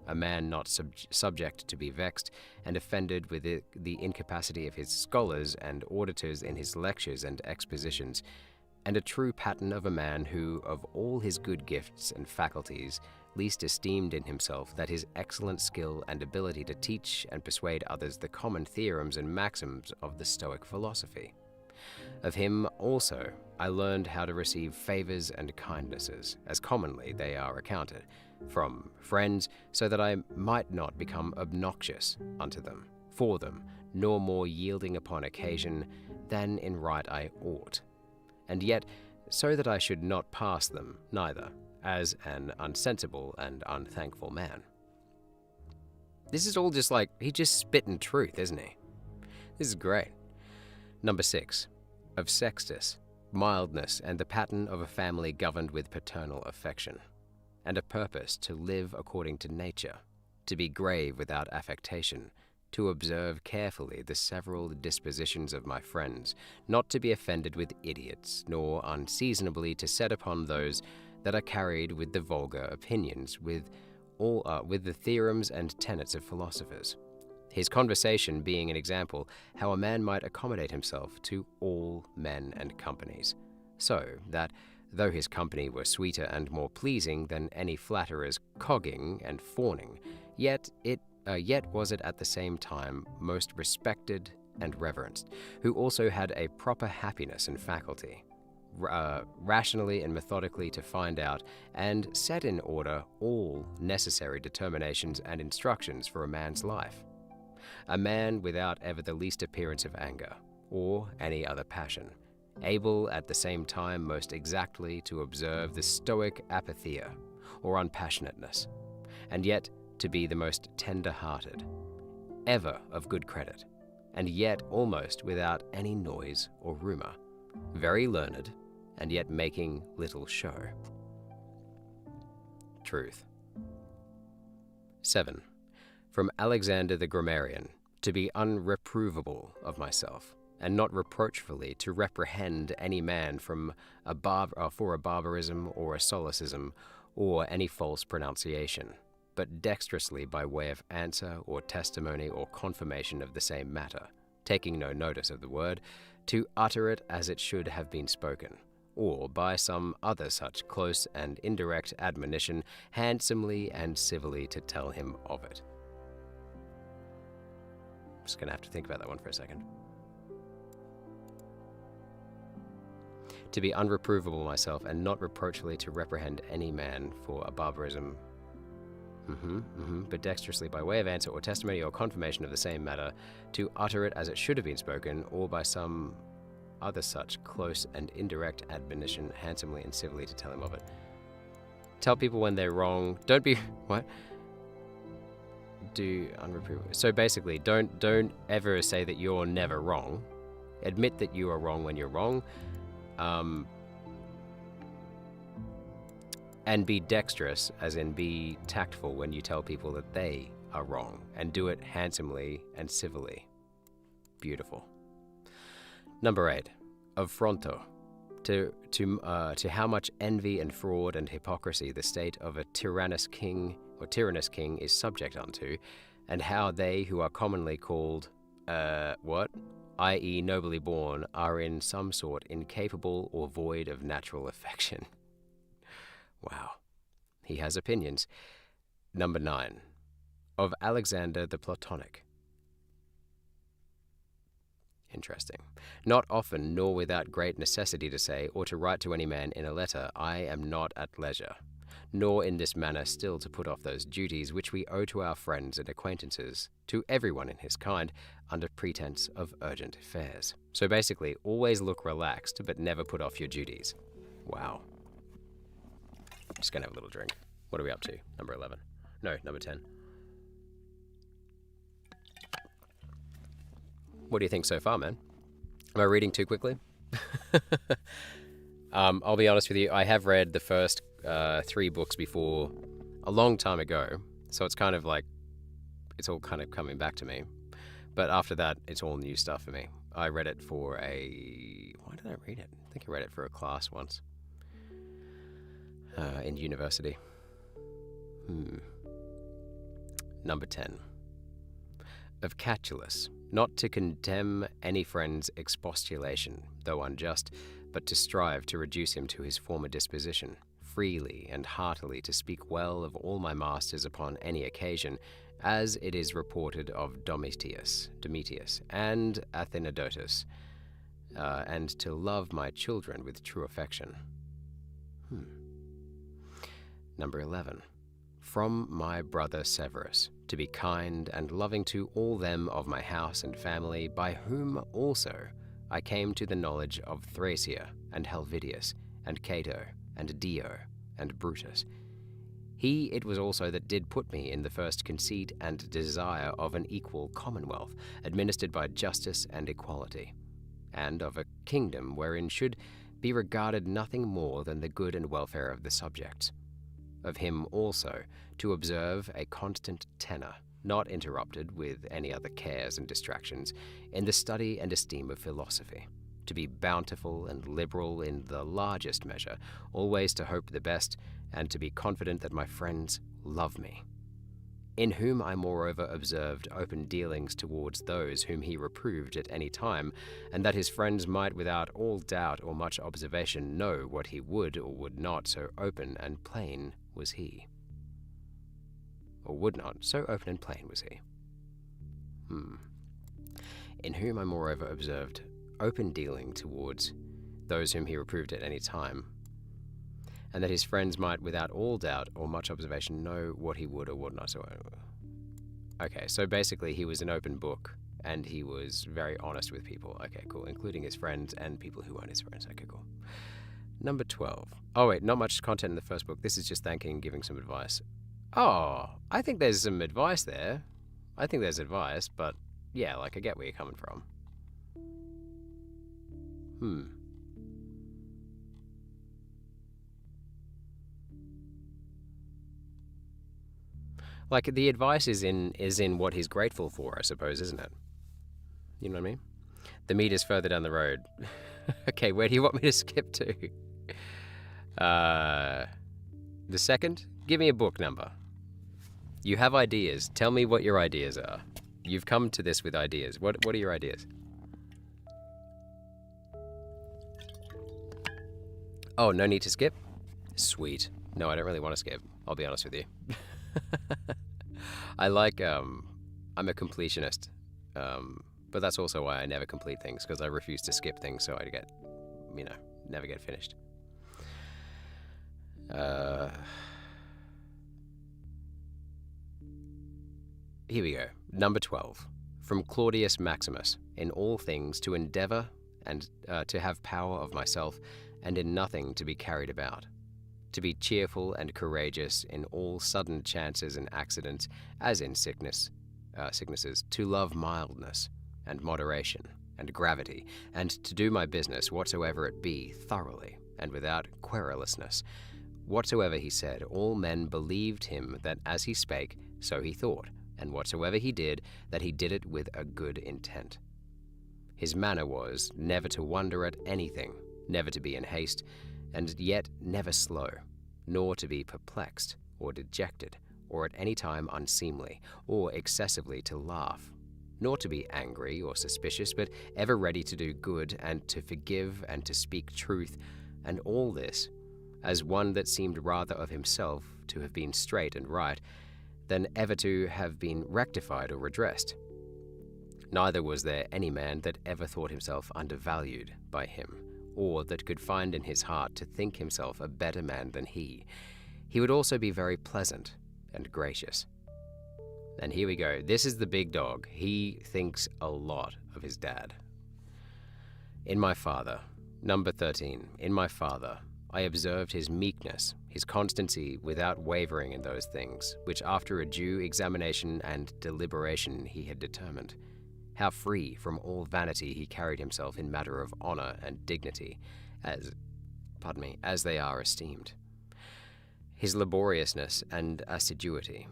a man not subject to be vexed and offended with the incapacity of his scholars and auditors in his lectures and expositions, and a true pattern of a man who, of all his good gifts and faculties, least esteemed in himself that his excellent skill and ability to teach and persuade others the common theorems and maxims of the Stoic philosophy. Of him also I learned how to receive favors and kindnesses, as commonly they are accounted, from friends, so that I might not become obnoxious unto them, for them, nor more yielding upon occasion than in right I ought, and yet so that I should not pass them neither, as an unsensible and unthankful man. This is all just like, he just spitting truth, isn't he? This is great. Number 6, of Sextus, mildness and the pattern of a family governed with paternal affection, and a purpose to live according to nature, to be grave without affectation, to observe carefully the several dispositions of my friends, not to be offended with idiots, nor unseasonably to set upon those that are carried with the vulgar opinions, with the theorems and tenets of philosophers. His conversation being an example how a man might accommodate himself to all men and companies, so that, though his company were sweeter and more pleasing than any flatterer's cogging and fawning, yet was it at the same time most respected and reverenced, who also had a proper happiness and faculty, rationally and methodically to find out and set in order all necessary determinations and instructions for a man's life. A man without ever the least appearance of anger, or any other passion, able at the same time most exactly to observe the Stoic apatheia, or unpassionateness, and yet to be the most tender-hearted, ever of good credit, and yet almost without any noise or rumor, very learned, and yet making little show. Truth. 7. From Alexander the Grammarian, to be unreprovable of myself, and not reproachfully to reprehend any man for a barbarism or a solecism or any false pronunciation, but dexterously by way of answer or testimony or confirmation of the same matter, taking no notice of the word, to utter it as it should have been spoken, or by some other such close and indirect admonition, handsomely and civilly to tell him of it. I'm just going to have to think about that one for a second. To be unreprovable myself, and not reproachfully to reprehend any man for a barbarism, but dexterously by way of answer or testimony or confirmation of the same matter, to utter it as it should have been spoken, or by some other such close and indirect admonition, handsomely and civilly to tell him of it. Tell people when they're wrong. Don't be what? Do unreprovable. So basically, don't ever say that you're never wrong. Admit that you are wrong when you're wrong. And be dexterous, as in be tactful when you tell people that they are wrong, and do it handsomely and civilly. Beautiful. Number 8, of Fronto, to how much envy and fraud and hypocrisy the state of a tyrannous king is subject unto, and how they who are commonly called, i.e. nobly born, are in some sort incapable or void of natural affection. Wow. He has opinions. Number 9. Of Alexander the Platonic. Interesting. Not often, nor without great necessity to say, or to write to any man in a letter, I am not at leisure, nor in this manner still to put off those duties which we owe to our friends and acquaintances, to everyone in his kind, under pretense of urgent affairs. So basically, always look relaxed, but never put off your duties. Wow. Just gonna have a little drink. What are we up to? Number 11. No, number 10. What do you think so far, man? Am I reading too quickly? I'll be honest with you, I have read the first 3 books before a long time ago, so it's kind of like, it's all kind of coming back to me. But after that, it's all new stuff for me. I read it for why did I read it? I think I read it for a class once. In university. Number 10. Of Catullus, not to condemn any friend's expostulation, though unjust, but to strive to reduce him to his former disposition, freely and heartily to speak well of all my masters upon any occasion, as it is reported of Domitius and Athenodotus, and to love my children with true affection. Number 11. From my brother Severus, to be kind and loving to all them of my house and family, by whom also I came to the knowledge of Thracia, and Helvidius, and Cato, and Dio, and Brutus. He it was also that did put me in the first conceit and desire of an equal commonwealth, administered by justice and equality, and of a kingdom wherein should be regarded nothing more than the good and welfare of the subjects. Of him also to observe a constant tenor, not interrupted with any other cares and distractions, in the study and esteem of philosophy, to be bountiful and liberal in the largest measure, always to hope the best, and to be confident that my friends love me. In whom I moreover observed open dealings towards those whom he reproved at any time, and that his friends might without all doubt or much observation know what he would or would not, so open and plain was he. Or would not, so open and plain was he. In whom I moreover observed open dealing towards those whom he reproved at any time, and that his friends might without all doubt or much observation know what he would or would not. Okay, so basically he was an open book, and he was very honest with people. Okay, cool, including his friends and people who weren't his friends. Okay, cool. Number 12. Oh wait, not much content in the first book. This is just thanking and giving some advice. Oh, I think there's some advice there. I think there's advice, but yeah, like I get where you're coming from. Like the advice is in what he's grateful for, I suppose, isn't it? You know what I mean? The meat is further down the road. Okay, where do you want me to skip to? The second? Give me a book number. You have ideas. Tell me what your ideas are. You've come to this with ideas. What are your ideas? Oh, no need to skip? Sweet. No, I don't really want to skip. I'll be honest with you. I like, I'm a completionist. But that's also why I never complete things, because I refuse to skip things so I get, never get finished. Here we go. Number 12. From Claudius Maximus, in all things to endeavor and to have power of myself, and in nothing to be carried about. To be cheerful and courageous in all sudden chances and accidents, as in sicknesses, to love mildness and moderation and gravity, and to do my business whatsoever it be thoroughly and without querulousness. Whatsoever he said, all men believed him that as he spake, so he thought, and whatsoever he did, that he did it with a good intent. His manner was never to wonder at anything, never to be in haste, and yet never slow, nor to be perplexed or dejected, or at any time unseemly, or excessively to laugh, nor to be angry or suspicious, but ever ready to do good, and to forgive, and to speak truth, and all this, as one that seemed rather of himself to have been straight and right than ever to have been rectified or redressed. Neither was there any man that ever thought himself undervalued by him, or that could find in his heart to think himself a better man than he. He would also be very pleasant and gracious. And here we go. This is the big dog. He thinks a lot of his dad. In my father, number 13, in my father, I observed his meekness, his constancy without wavering in those things, which after a due examination and deliberation he had determined. How free from all vanity he carried himself in matter of honor and dignity, as they are esteemed. His laboriousness and assiduity,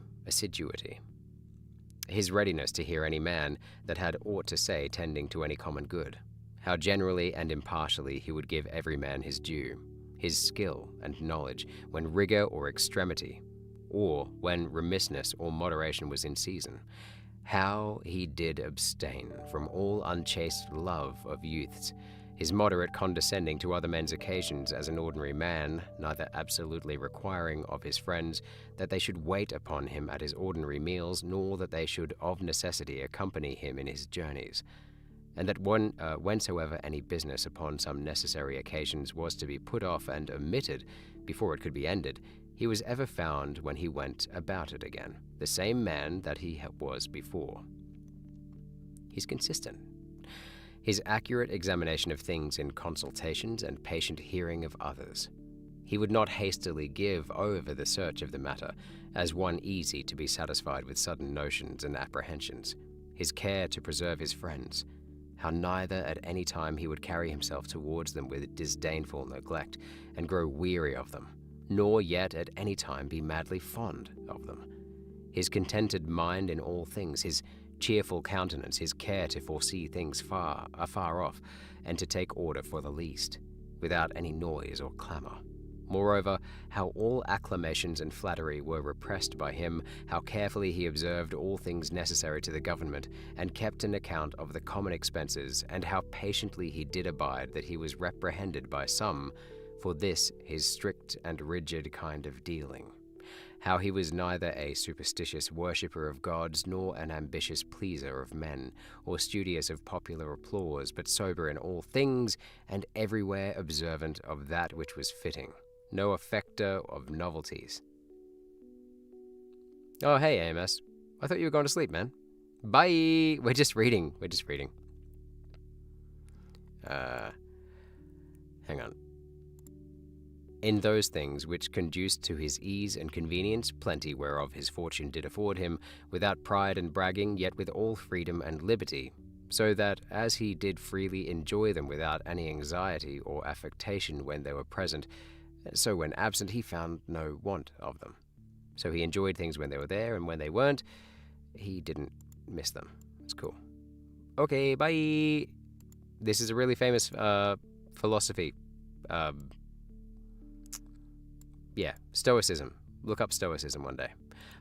his readiness to hear any man that had aught to say tending to any common good, how generally and impartially he would give every man his due, his skill and knowledge when rigor or extremity, or when remissness or moderation was in season, how he did abstain from all unchaste love of youths, his moderate condescending to other men's occasions as an ordinary man, neither absolutely requiring of his friends that they should wait upon him at his ordinary meals, nor that they should of necessity accompany him in his journeys, and that whensoever any business upon some necessary occasions was to be put off and omitted before it could be ended, he was ever found when he went about it again, the same man that he was before. He's consistent. His accurate examination of things in consultations and patient hearing of others. He would not hastily give over the search of the matter, as one easy to be satisfied with sudden notions and apprehensions. His care to preserve his friends, how neither at any time he would carry himself towards them with disdainful neglect, and grow weary of them, nor yet at any time be madly fond of them. His contented mind in all things, his cheerful countenance, his care to foresee things afar off, and to take order for the least, without any noise or clamour. Moreover, how all acclamations and flattery were repressed by him, how carefully he observed all things necessary to the government, and kept an account of the common expenses, and how patiently he did abide that he was reprehended by some for this his strict and rigid kind of dealing. How he was neither a superstitious worshipper of gods, nor an ambitious pleaser of men, or studious of popular applause, but sober in all things, and everywhere observant of that which was fitting, no affecter of novelties. Oh, hey, AMS. I thought you were going to sleep, man. Bye! We're just reading. Hang on. In those things which conduced to his ease and convenience, plenty whereof his fortune did afford him, without pride and bragging, yet with all freedom and liberty, so that as he did freely enjoy them without any anxiety or affectation when they were present, so when absent he found no want of them. So he enjoyed things when they were there, and when they weren't, he didn't miss them. It's cool. Okay, bye! This is a really famous philosophy. Stoicism. Look up Stoicism one day.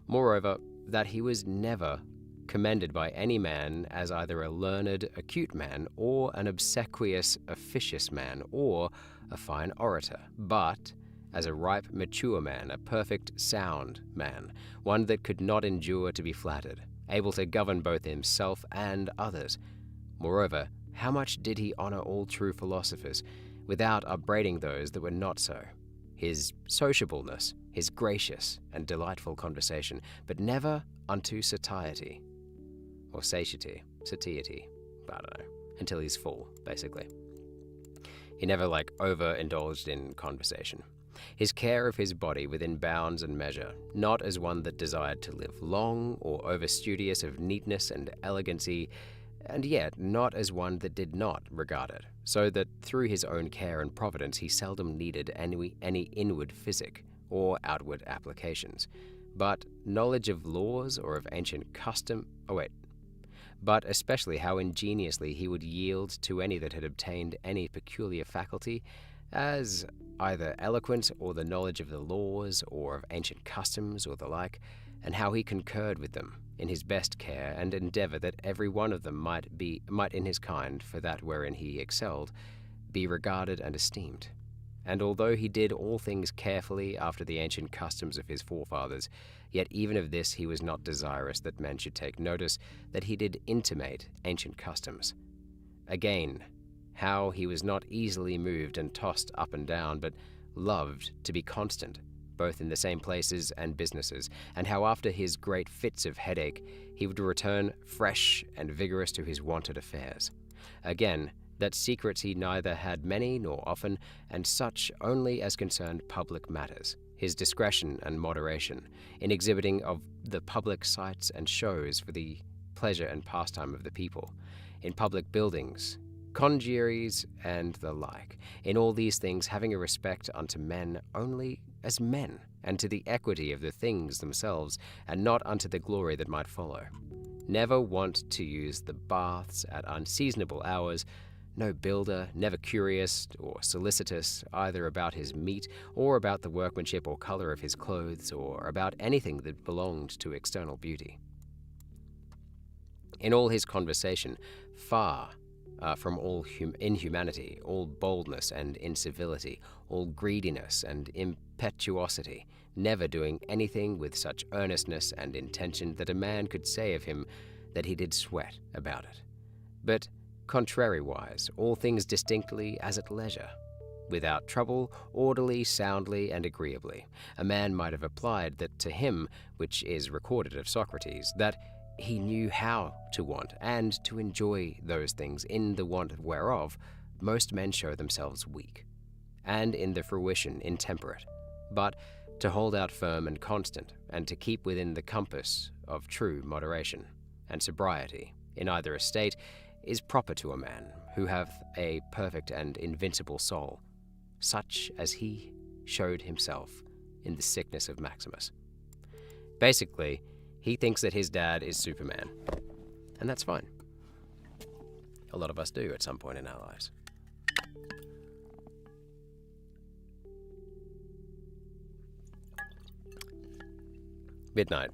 Moreover, that he was never commended by any man as either a learned, acute man, or an obsequious, officious man, or a fine orator, but as a ripe, mature man, a perfect, sound man, one that could not endure to be flattered, able to govern both himself and others. Moreover, how much did he honor all true philosophers, without upbraiding those that were not so? His sociableness, his gracious and delightful conversation, but never unto satiety, or satiety, I don't know, until he's full, basically. He never, overindulged in conversation. His care of his body within bounds and measure, not as one that desired to live long, or overstudious of neatness and elegancy, and yet not as one that did not regard it, so that through his own care and providence he seldom needed any inward physic or outward applications, but knowledge of laws or of ancient custom, but especially how ingeniously he would yield to any that had obtained any peculiar faculty, as either eloquence or the knowledge of the laws or of ancient customs or the like, and how he concurred with them in his best care, and endeavor that every one of them might in his kind, for that wherein he excelled, be regarded and esteemed. And although he did all things carefully after the ancient customs of his forefathers, yet even of this he was not desirous that men should take notice that he did intimate ancient customs. Again, how he was not easily moved and tossed up and down, but loved to be constant, both in the same places and businesses, and how after his great fits of headache he would return fresh and vigorous to his wonted affairs. Again, that secrets he neither had many nor often, and such only as concerned public matters, his discretion and moderation in exhibiting of the public sights and shows for the pleasure and pastime of the people, in public buildings, congeries, and the like, in all these things having a respect unto men only as men, and to the equity of the things themselves, and not unto the glory that might follow. Never wont to use the baths at unseasonable hours, no builder, never curious or solicitous either about his meat, or about the workmanship or color of his clothes, or about anything that belonged to external beauty. In all his conversation, far from all inhumanity, all boldness and incivility, all greediness and impetuosity, never doing anything with such earnestness and intention that a man could say of him that he did sweat about it. But contrariwise, all things distinctly as at leisure, without trouble, orderly, soundly, and agreeably. A man might have applied that to him, which is recorded of Socrates, that he knew how to want and to enjoy those things, in the want whereof most men show themselves weak, and in the fruition intemperate, but to hold out firm and constant, and to keep within the compass of true moderation and sobriety in either estate, is proper to a man who hath a perfect and invincible soul, such as he showed himself in the sickness of Maximus. Basically, he thinks that his dad is Superman, and that's fine. A lot of us do at some point in our lives. Midnight.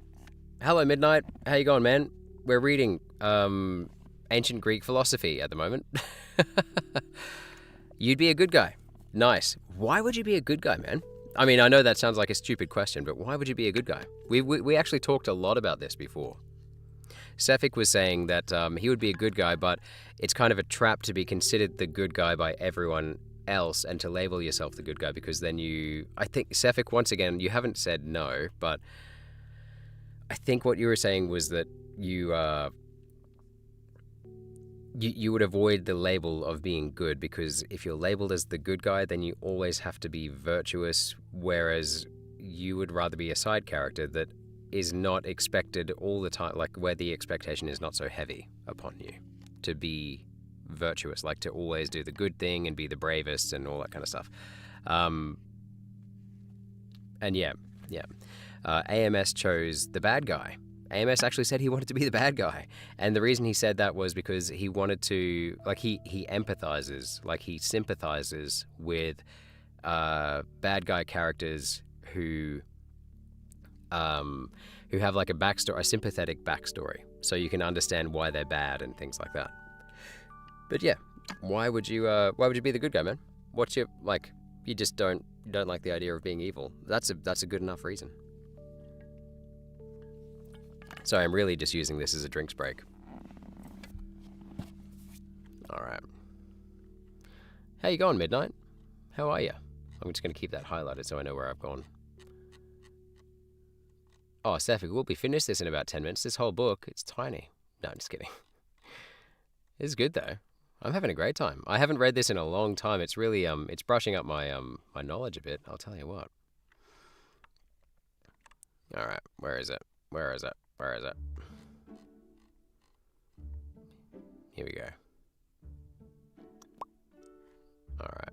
Hello, Midnight. How you going, man? We're reading ancient Greek philosophy at the moment. You'd be a good guy. Nice. Why would you be a good guy, man? I mean, I know that sounds like a stupid question, but why would you be a good guy? We actually talked a lot about this before. Sefik was saying that he would be a good guy, but it's kind of a trap to be considered the good guy by everyone else and to label yourself the good guy, because then I think, Sefik, once again, you haven't said no, but I think what you were saying was that you would avoid the label of being good, because if you're labeled as the good guy, then you always have to be virtuous, whereas you would rather be a side character that is not expected all the time, like where the expectation is not so heavy upon you to be virtuous, like to always do the good thing and be the bravest and all that kind of stuff. And yeah. AMS chose the bad guy. AMS actually said he wanted to be the bad guy. And the reason he said that was because he wanted to, like, he empathizes, like he sympathizes with bad guy characters who have like a sympathetic backstory, so you can understand why they're bad and things like that. But yeah, why would you be the good guy, man? What's your, like, you just don't like the idea of being evil? That's a good enough reason. Sorry, I'm really just using this as a drinks break. Alright. How you going, Midnight? How are you? I'm just going to keep that highlighted so I know where I've gone. Oh, Sefik, we'll be finished this in about 10 minutes. This whole book, it's tiny. No, I'm just kidding. It's good, though. I'm having a great time. I haven't read this in a long time. It's really, it's brushing up my knowledge a bit, I'll tell you what. Alright, where is it? Here we go. Alright,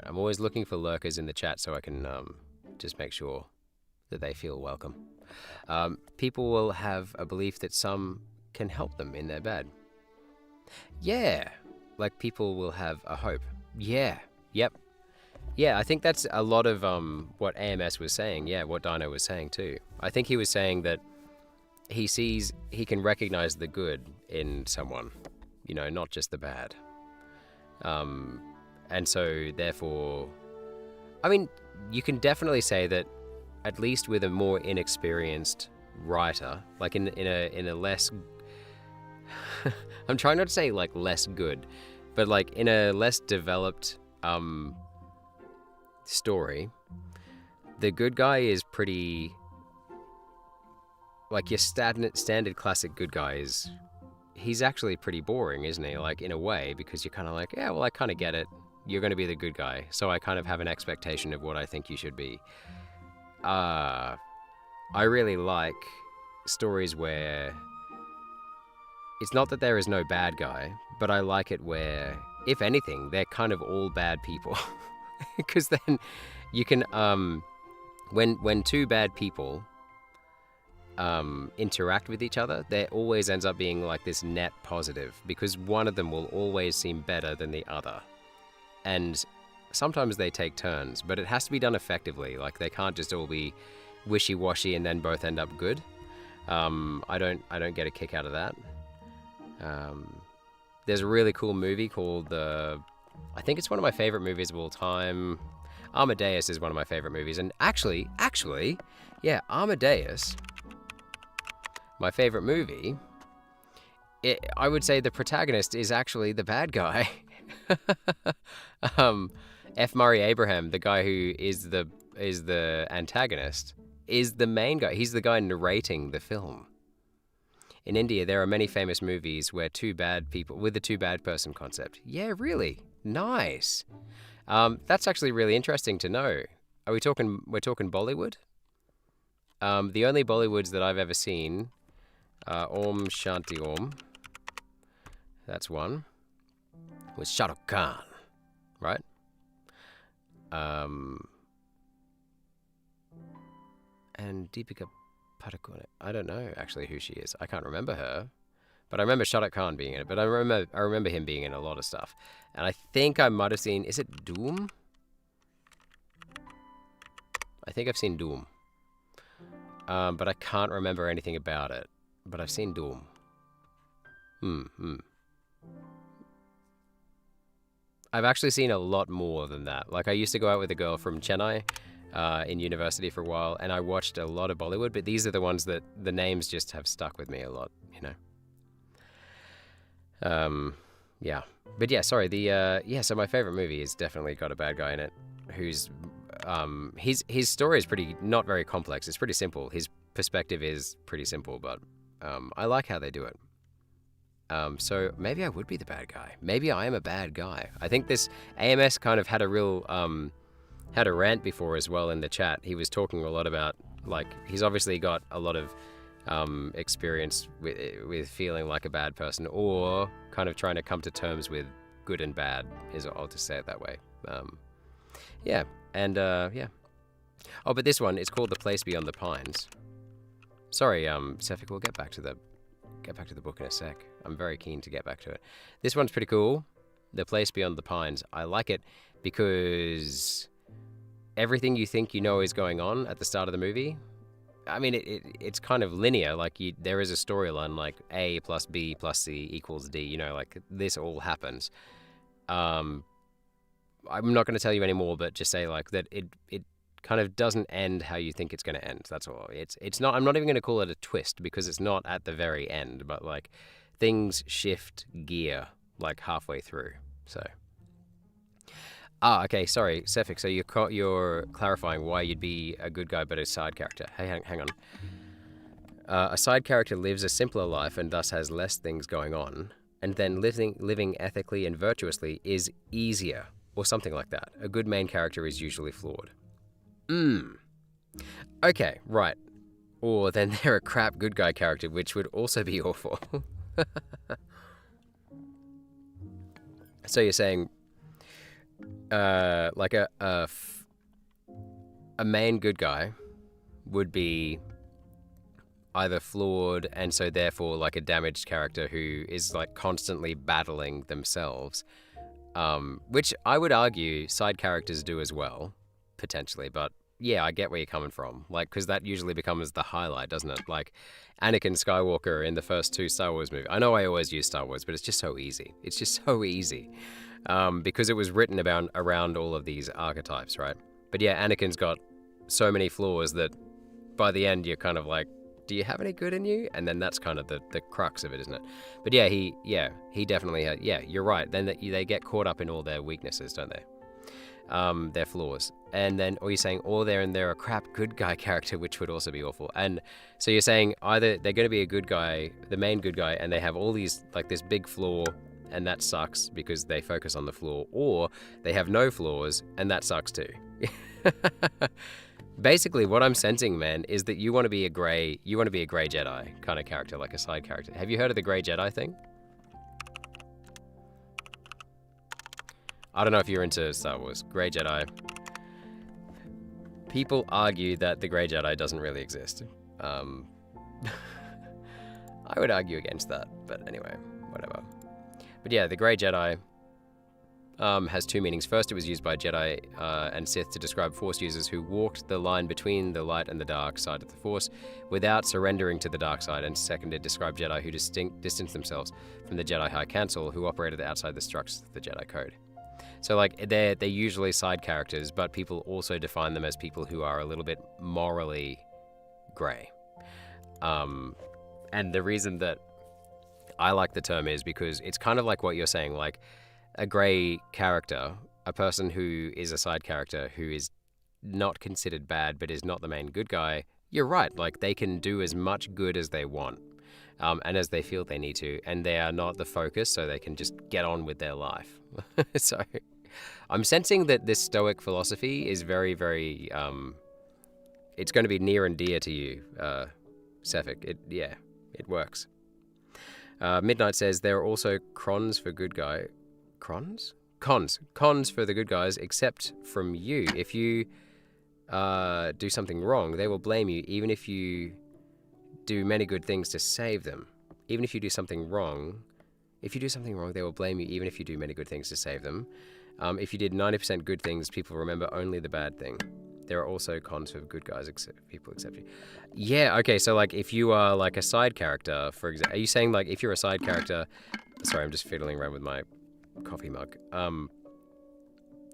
I'm always looking for lurkers in the chat so I can just make sure that they feel welcome. People will have a belief that some can help them in their bed. Yeah, like people will have a hope. Yeah, yep. Yeah, I think that's a lot of what AMS was saying. Yeah, what Dino was saying too. I think he was saying that he can recognize the good in someone, you know, not just the bad. And so, therefore, I mean, you can definitely say that at least with a more inexperienced writer, like in a less, I'm trying not to say like less good, but like in a less developed story, the good guy is pretty, like your standard classic good guy is, he's actually pretty boring, isn't he? Like in a way, because you're kind of like, yeah, well, I kind of get it. You're going to be the good guy, so I kind of have an expectation of what I think you should be. I really like stories where it's not that there is no bad guy, but I like it where, if anything, they're kind of all bad people. Because then you can, when two bad people interact with each other, there always ends up being like this net positive, because one of them will always seem better than the other. And sometimes they take turns, but it has to be done effectively. Like they can't just all be wishy-washy and then both end up good. I don't get a kick out of that. There's a really cool movie called I think it's one of my favorite movies of all time. Amadeus is one of my favorite movies, and actually, yeah, Amadeus, my favorite movie. I would say the protagonist is actually the bad guy. F. Murray Abraham, the guy who is the antagonist, is the main guy. He's the guy narrating the film. In India, there are many famous movies where two bad people, with the two bad person concept. Yeah, really? Nice. That's actually really interesting to know. We're talking Bollywood? The only Bollywoods that I've ever seen, Om Shanti Om, that's one, was Shah Rukh Khan, right? And Deepika Padukone. I don't know actually who she is. I can't remember her, but I remember Shah Rukh Khan being in it. But I remember him being in a lot of stuff. And I think I might have seen. Is it Doom? I think I've seen Doom. But I can't remember anything about it. But I've seen Doom. I've actually seen a lot more than that. Like I used to go out with a girl from Chennai in university for a while, and I watched a lot of Bollywood, but these are the ones that the names just have stuck with me a lot, you know. Yeah. But yeah, sorry, so my favorite movie has definitely got a bad guy in it who's, his story is not very complex. It's pretty simple. His perspective is pretty simple, but I like how they do it. So maybe I would be the bad guy. Maybe I am a bad guy. I think this AMS kind of had a real, had a rant before as well in the chat. He was talking a lot about, like, he's obviously got a lot of experience with feeling like a bad person, or kind of trying to come to terms with good and bad, I'll just say it that way. Yeah, and yeah. Oh, but this one, it's called The Place Beyond the Pines. Sorry, Sefik, we'll get back to the book in a sec. I'm very keen to get back to it. This one's pretty cool. The Place Beyond the Pines. I like it because everything you think you know is going on at the start of the movie, I mean, it's kind of linear. Like there is a storyline, like A plus B plus C equals D. You know, like this all happens. I'm not going to tell you any more, but just say like that it kind of doesn't end how you think it's going to end. That's all. It's not. I'm not even going to call it a twist because it's not at the very end. But like things shift gear like halfway through. So. Okay, sorry, Sefik, so you're clarifying why you'd be a good guy but a side character. Hey, hang on. A side character lives a simpler life and thus has less things going on, and then living ethically and virtuously is easier, or something like that. A good main character is usually flawed. Okay, right. Or then they're a crap good guy character, which would also be awful. So you're saying... like a main good guy would be either flawed and so therefore like a damaged character who is like constantly battling themselves, which I would argue side characters do as well, potentially, but yeah, I get where you're coming from, like, because that usually becomes the highlight, doesn't it? Like Anakin Skywalker in the first two Star Wars movies. I know I always use Star Wars, but it's just so easy. It's just so easy. because it was written about around all of these archetypes, right? But yeah, Anakin's got so many flaws that by the end you're kind of like, do you have any good in you? And then that's kind of the crux of it, isn't it? But yeah, he definitely had, yeah, you're right. Then they get caught up in all their weaknesses, don't they? Their flaws. And then, or you're saying, or they're a crap good guy character, which would also be awful. And so you're saying either they're going to be a good guy, the main good guy, and they have all these, like this big flaw, and that sucks because they focus on the flaw, or they have no flaws, and that sucks too. Basically, what I'm sensing, man, is that you want to be a gray Jedi kind of character, like a side character. Have you heard of the gray Jedi thing? I don't know if you're into Star Wars. Grey Jedi. People argue that the Grey Jedi doesn't really exist. I would argue against that, but anyway, whatever. But yeah, the Grey Jedi has two meanings. First, it was used by Jedi and Sith to describe Force users who walked the line between the light and the dark side of the Force without surrendering to the dark side. And second, it described Jedi who distanced themselves from the Jedi High Council who operated outside the structures of the Jedi Code. So like they're usually side characters, but people also define them as people who are a little bit morally grey. And the reason that I like the term is because it's kind of like what you're saying, like a grey character, a person who is a side character who is not considered bad but is not the main good guy. You're right, like they can do as much good as they want. And as they feel they need to, and they are not the focus, so they can just get on with their life. So I'm sensing that this Stoic philosophy is very, very, it's going to be near and dear to you, Sefik. It works. Midnight says there are also crons for good guy. Crons? Cons for the good guys, except from you. If you do something wrong, they will blame you, even if you do many good things to save them. Even if you do something wrong, they will blame you, even if you do many good things to save them. If you did 90% good things, people remember only the bad thing. There are also cons for good guys, except people accept you. Yeah, okay, so like if you are like a side character, for example, are you saying like if you're a side character, sorry, I'm just fiddling around with my coffee mug. Are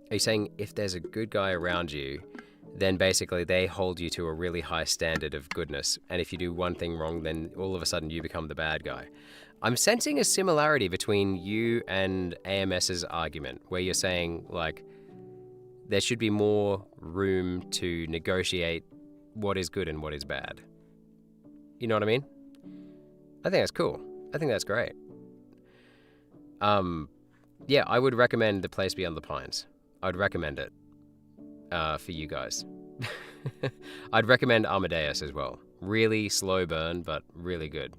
you saying if there's a good guy around you, then basically they hold you to a really high standard of goodness, and if you do one thing wrong, then all of a sudden you become the bad guy? I'm sensing a similarity between you and AMS's argument, where you're saying, like, there should be more room to negotiate what is good and what is bad. You know what I mean? I think that's cool. I think that's great. Yeah, I would recommend The Place Beyond the Pines. I'd recommend it for you guys. I'd recommend Amadeus as well. Really slow burn, but really good.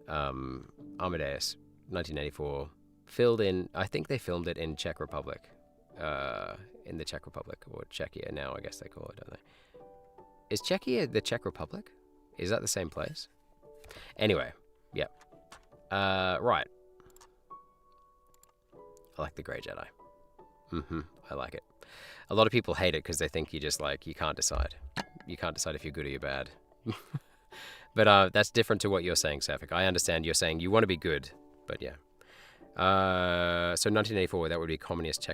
Amadeus, 1984, I think they filmed it in Czech Republic, in the Czech Republic, or Czechia now, I guess they call it, don't they? Is Czechia the Czech Republic? Is that the same place? Anyway, yeah. Right. I like the Grey Jedi. I like it. A lot of people hate it because they think you just like, you can't decide. You can't decide if you're good or you're bad. But that's different to what you're saying, Safik. I understand you're saying you want to be good, but yeah. So 1984, that would be communist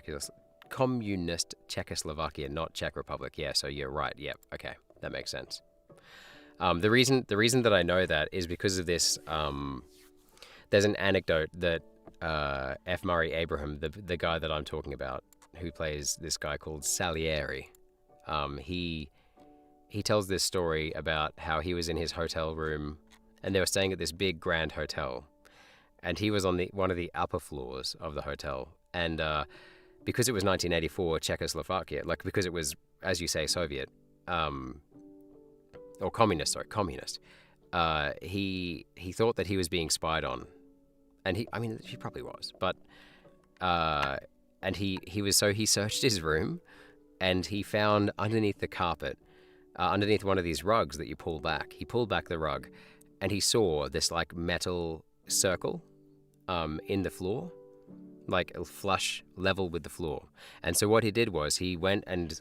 Czechoslovakia, not Czech Republic. Yeah, so you're right. Yeah, okay, that makes sense. The reason that I know that is because of this. There's an anecdote that F. Murray Abraham, the guy that I'm talking about, who plays this guy called Salieri, he tells this story about how he was in his hotel room, and they were staying at this big grand hotel, and he was on one of the upper floors of the hotel, and because it was 1984 Czechoslovakia, like because it was, as you say, Soviet, or communist, he thought that he was being spied on, and he probably was, but and he searched his room, and he found underneath the carpet, underneath one of these rugs that you pull back, he pulled back the rug, and he saw this like metal circle in the floor, like flush level with the floor. And so what he did was he went and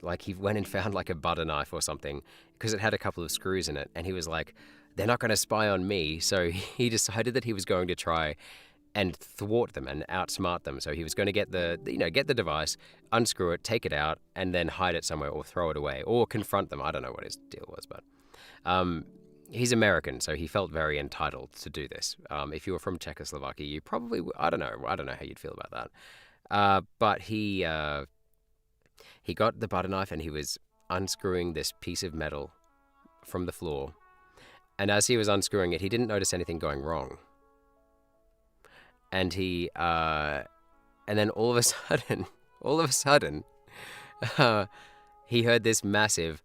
found like a butter knife or something, because it had a couple of screws in it, and he was like, they're not going to spy on me. So he decided that he was going to try and thwart them and outsmart them. So he was going to get get the device, unscrew it, take it out, and then hide it somewhere or throw it away or confront them. I don't know what his deal was, but he's American, so he felt very entitled to do this. If you were from Czechoslovakia, you probably, I don't know how you'd feel about that. But he got the butter knife and he was unscrewing this piece of metal from the floor. And as he was unscrewing it, he didn't notice anything going wrong. And he, and then all of a sudden, he heard this massive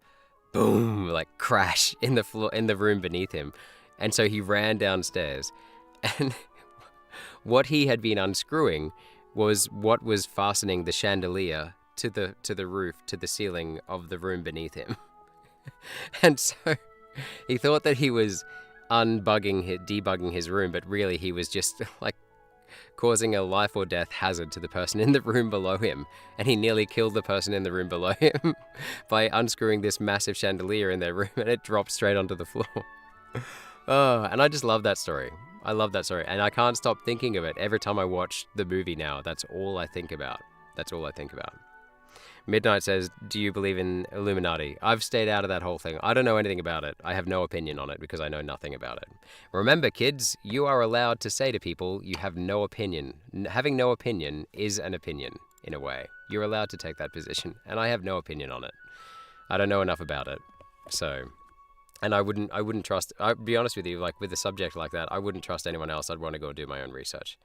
boom, like crash in the floor, in the room beneath him. And so he ran downstairs, and what he had been unscrewing was what was fastening the chandelier to the roof, to the ceiling of the room beneath him. And so he thought that he was debugging his room, but really he was just like causing a life or death hazard to the person in the room below him. And he nearly killed the person in the room below him by unscrewing this massive chandelier in their room, and it dropped straight onto the floor. Oh, and I just love that story. I love that story. And I can't stop thinking of it every time I watch the movie now. That's all I think about. Midnight says, do you believe in Illuminati? I've stayed out of that whole thing. I don't know anything about it. I have no opinion on it because I know nothing about it. Remember, kids, you are allowed to say to people you have no opinion. Having no opinion is an opinion, in a way. You're allowed to take that position, and I have no opinion on it. I don't know enough about it. So, and I wouldn't trust, I'll be honest with you, like with a subject like that, I wouldn't trust anyone else. I'd want to go do my own research.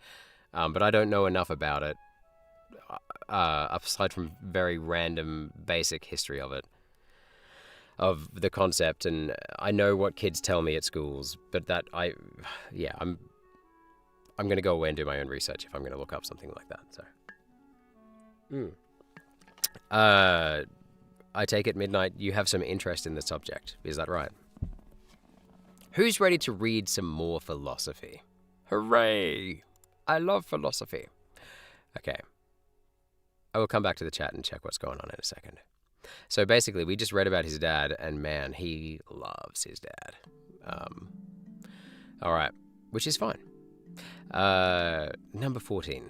But I don't know enough about it. Aside from very random basic history of it, of the concept, and I know what kids tell me at schools, but that I'm going to go away and do my own research if I'm going to look up something like that. So, I take it, Midnight, you have some interest in the subject. Is that right? Who's ready to read some more philosophy? Hooray! I love philosophy. Okay. I will come back to the chat and check what's going on in a second. So basically, we just read about his dad, and man, he loves his dad. All right, which is fine. Number 14.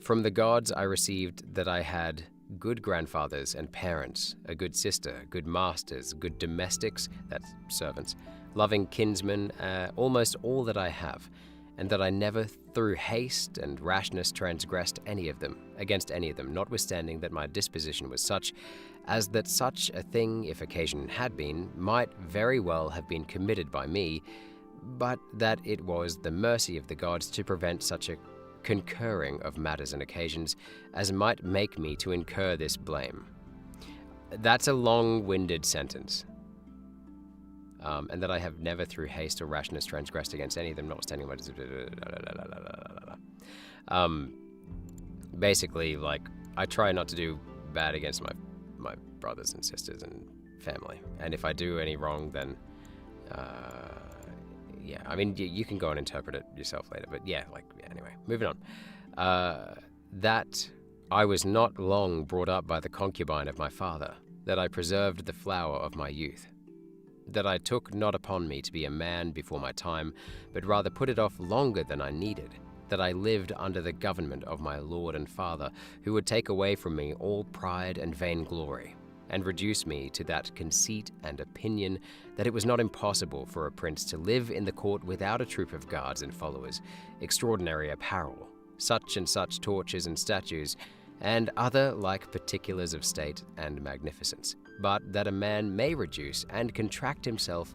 From the gods I received that I had good grandfathers and parents, a good sister, good masters, good domestics, that's servants, loving kinsmen, almost all that I have, and that I never through haste and rashness transgressed against any of them, notwithstanding that my disposition was such as that such a thing, if occasion had been, might very well have been committed by me, but that it was the mercy of the gods to prevent such a concurring of matters and occasions as might make me to incur this blame. That's a long-winded sentence. And that I have never through haste or rashness transgressed against any of them, notwithstanding my... Basically, like, I try not to do bad against my brothers and sisters and family. And if I do any wrong, then, yeah, I mean, you can go and interpret it yourself later. But yeah, anyway, moving on. That I was not long brought up by the concubine of my father, that I preserved the flower of my youth, that I took not upon me to be a man before my time, but rather put it off longer than I needed, that I lived under the government of my Lord and Father, who would take away from me all pride and vainglory, and reduce me to that conceit and opinion that it was not impossible for a prince to live in the court without a troop of guards and followers, extraordinary apparel, such and such torches and statues, and other like particulars of state and magnificence, but that a man may reduce and contract himself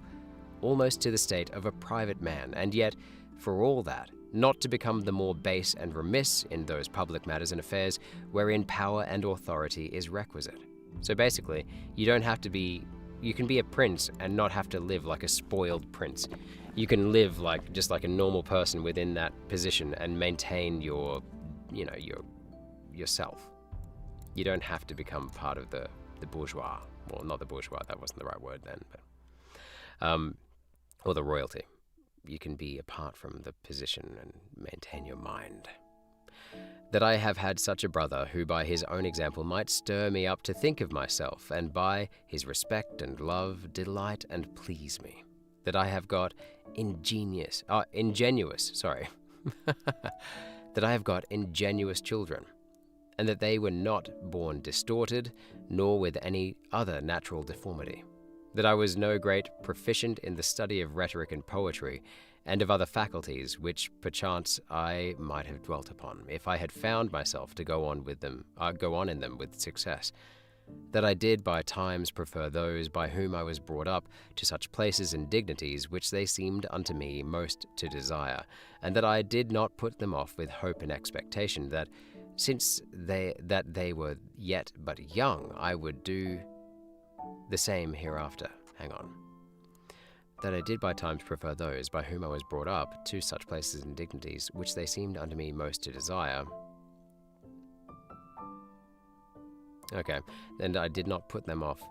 almost to the state of a private man, and yet, for all that, not to become the more base and remiss in those public matters and affairs wherein power and authority is requisite. So basically, you can be a prince and not have to live like a spoiled prince. You can live just like a normal person within that position and maintain yourself. You don't have to become part of the bourgeois. Well, not the bourgeois, that wasn't the right word then, but or the royalty. You can be apart from the position and maintain your mind. That I have had such a brother who by his own example might stir me up to think of myself, and by his respect and love delight and please me. That I have got ingenuous, that I have got ingenuous children, and that they were not born distorted, nor with any other natural deformity. That I was no great proficient in the study of rhetoric and poetry, and of other faculties which perchance I might have dwelt upon, if I had found myself to go on in them with success. That I did by times prefer those by whom I was brought up to such places and dignities which they seemed unto me most to desire, and that I did not put them off with hope and expectation, that since they were yet but young, I would do the same hereafter. Hang on. That I did by times prefer those by whom I was brought up to such places and dignities which they seemed unto me most to desire. Okay, and I did not put them off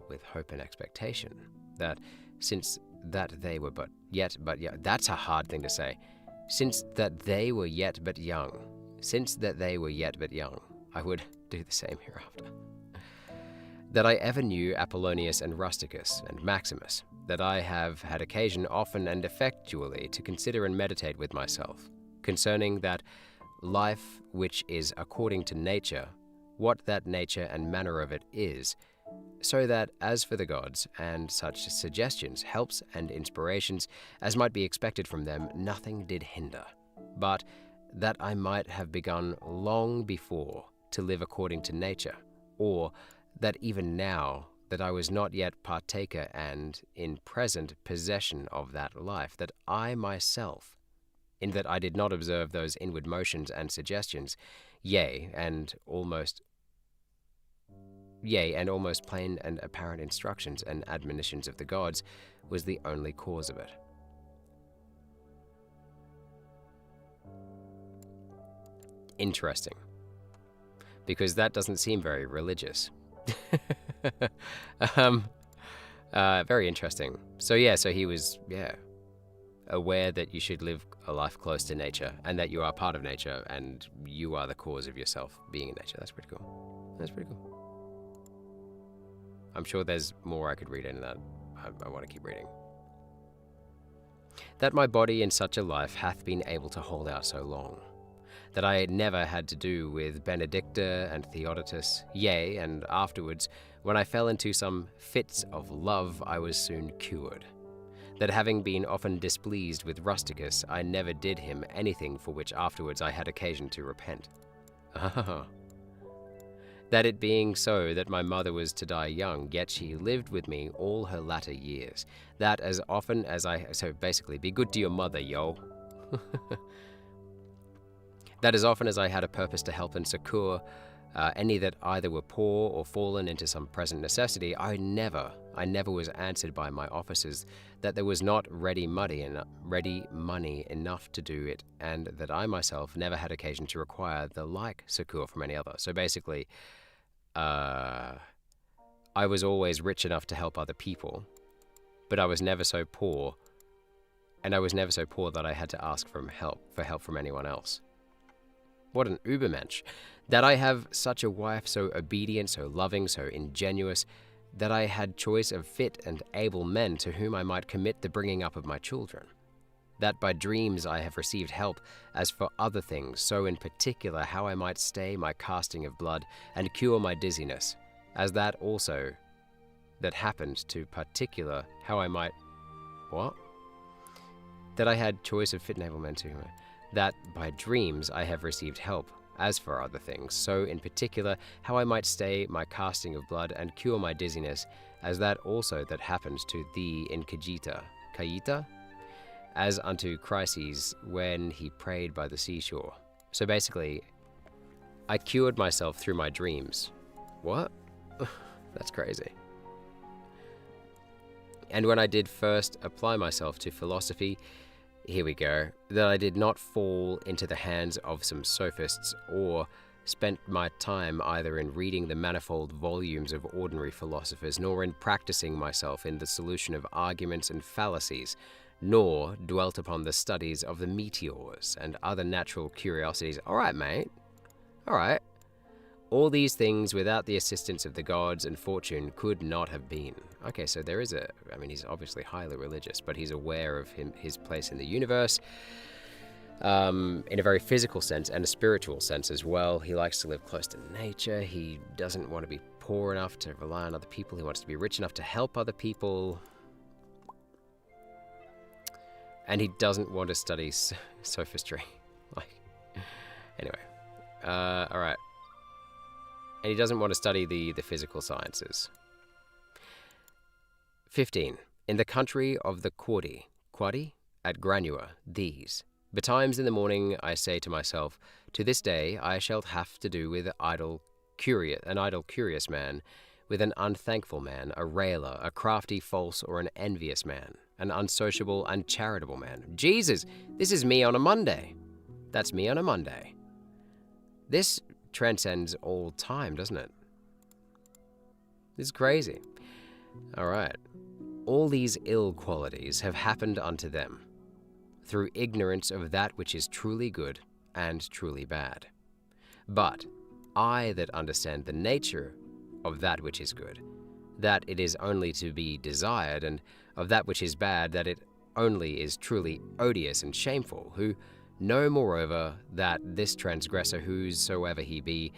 with hope and expectation, that since that they were yet but young, that's a hard thing to say, since that they were yet but young, I would do the same hereafter. That I ever knew Apollonius and Rusticus and Maximus, that I have had occasion often and effectually to consider and meditate with myself, concerning that life which is according to nature, what that nature and manner of it is, so that as for the gods and such suggestions, helps and inspirations as might be expected from them, nothing did hinder, but that I might have begun long before to live according to nature, or that even now that I was not yet partaker and in present possession of that life, that I myself, in that I did not observe those inward motions and suggestions, yea, and almost plain and apparent instructions and admonitions of the gods, was the only cause of it. Interesting, because that doesn't seem very religious. Very interesting. So he was, aware that you should live a life close to nature, and that you are part of nature, and you are the cause of yourself being in nature. That's pretty cool. I'm sure there's more I could read into that. I want to keep reading. That my body in such a life hath been able to hold out so long, that I never had to do with Benedicta and Theodotus, yea, and afterwards, when I fell into some fits of love, I was soon cured. That having been often displeased with Rusticus, I never did him anything for which afterwards I had occasion to repent. That it being so that my mother was to die young, yet she lived with me all her latter years. That as often as so basically, be good to your mother, yo. That as often as I had a purpose to help and succor any that either were poor or fallen into some present necessity, I never was answered by my officers that there was not ready money enough to do it, and that I myself never had occasion to require the like succor from any other. So basically, I was always rich enough to help other people, but I was never so poor, and I was never so poor that I had to ask for help from anyone else. What an Ubermensch. That I have such a wife, so obedient, so loving, so ingenuous, that I had choice of fit and able men to whom I might commit the bringing up of my children. That by dreams I have received help, as for other things, so in particular how I might stay my casting of blood and cure my dizziness, as that also that happened to particular how I might... What? That I had choice of fit and able men to whom... That by dreams I have received help, as for other things, so in particular how I might stay my casting of blood and cure my dizziness, as that also that happened to thee in Cayeta, as unto Chryses when he prayed by the seashore. So basically, I cured myself through my dreams. What? That's crazy. And when I did first apply myself to philosophy, here we go, that I did not fall into the hands of some sophists, or spent my time either in reading the manifold volumes of ordinary philosophers, nor in practicing myself in the solution of arguments and fallacies, nor dwelt upon the studies of the meteors and other natural curiosities. All right, mate. All right. All these things, without the assistance of the gods and fortune, could not have been. Okay, so there is he's obviously highly religious, but he's aware of his place in the universe. in a very physical sense and a spiritual sense as well. He likes to live close to nature. He doesn't want to be poor enough to rely on other people. He wants to be rich enough to help other people. And he doesn't want to study sophistry. Anyway. All right. And he doesn't want to study the physical sciences. 15. In the country of the Quadi at Granua, these. Betimes in the morning I say to myself, to this day I shall have to do with an idle curious man, with an unthankful man, a railer, a crafty, false, or an envious man, an unsociable, uncharitable man. Jesus, this is me on a Monday. That's me on a Monday. This transcends all time, doesn't it? This is crazy. All right. All these ill qualities have happened unto them, through ignorance of that which is truly good and truly bad. But I that understand the nature of that which is good, that it is only to be desired, and of that which is bad, that it only is truly odious and shameful, who know moreover that this transgressor, whosoever he be,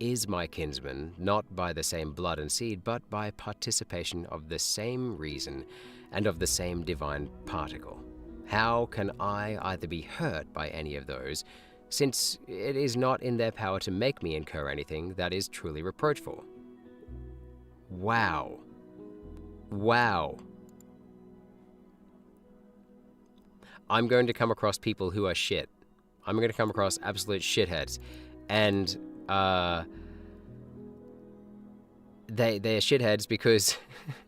is my kinsman, not by the same blood and seed, but by participation of the same reason and of the same divine particle. How can I either be hurt by any of those, since it is not in their power to make me incur anything that is truly reproachful? Wow. Wow. I'm going to come across people who are shit. I'm going to come across absolute shitheads. And they're shitheads because,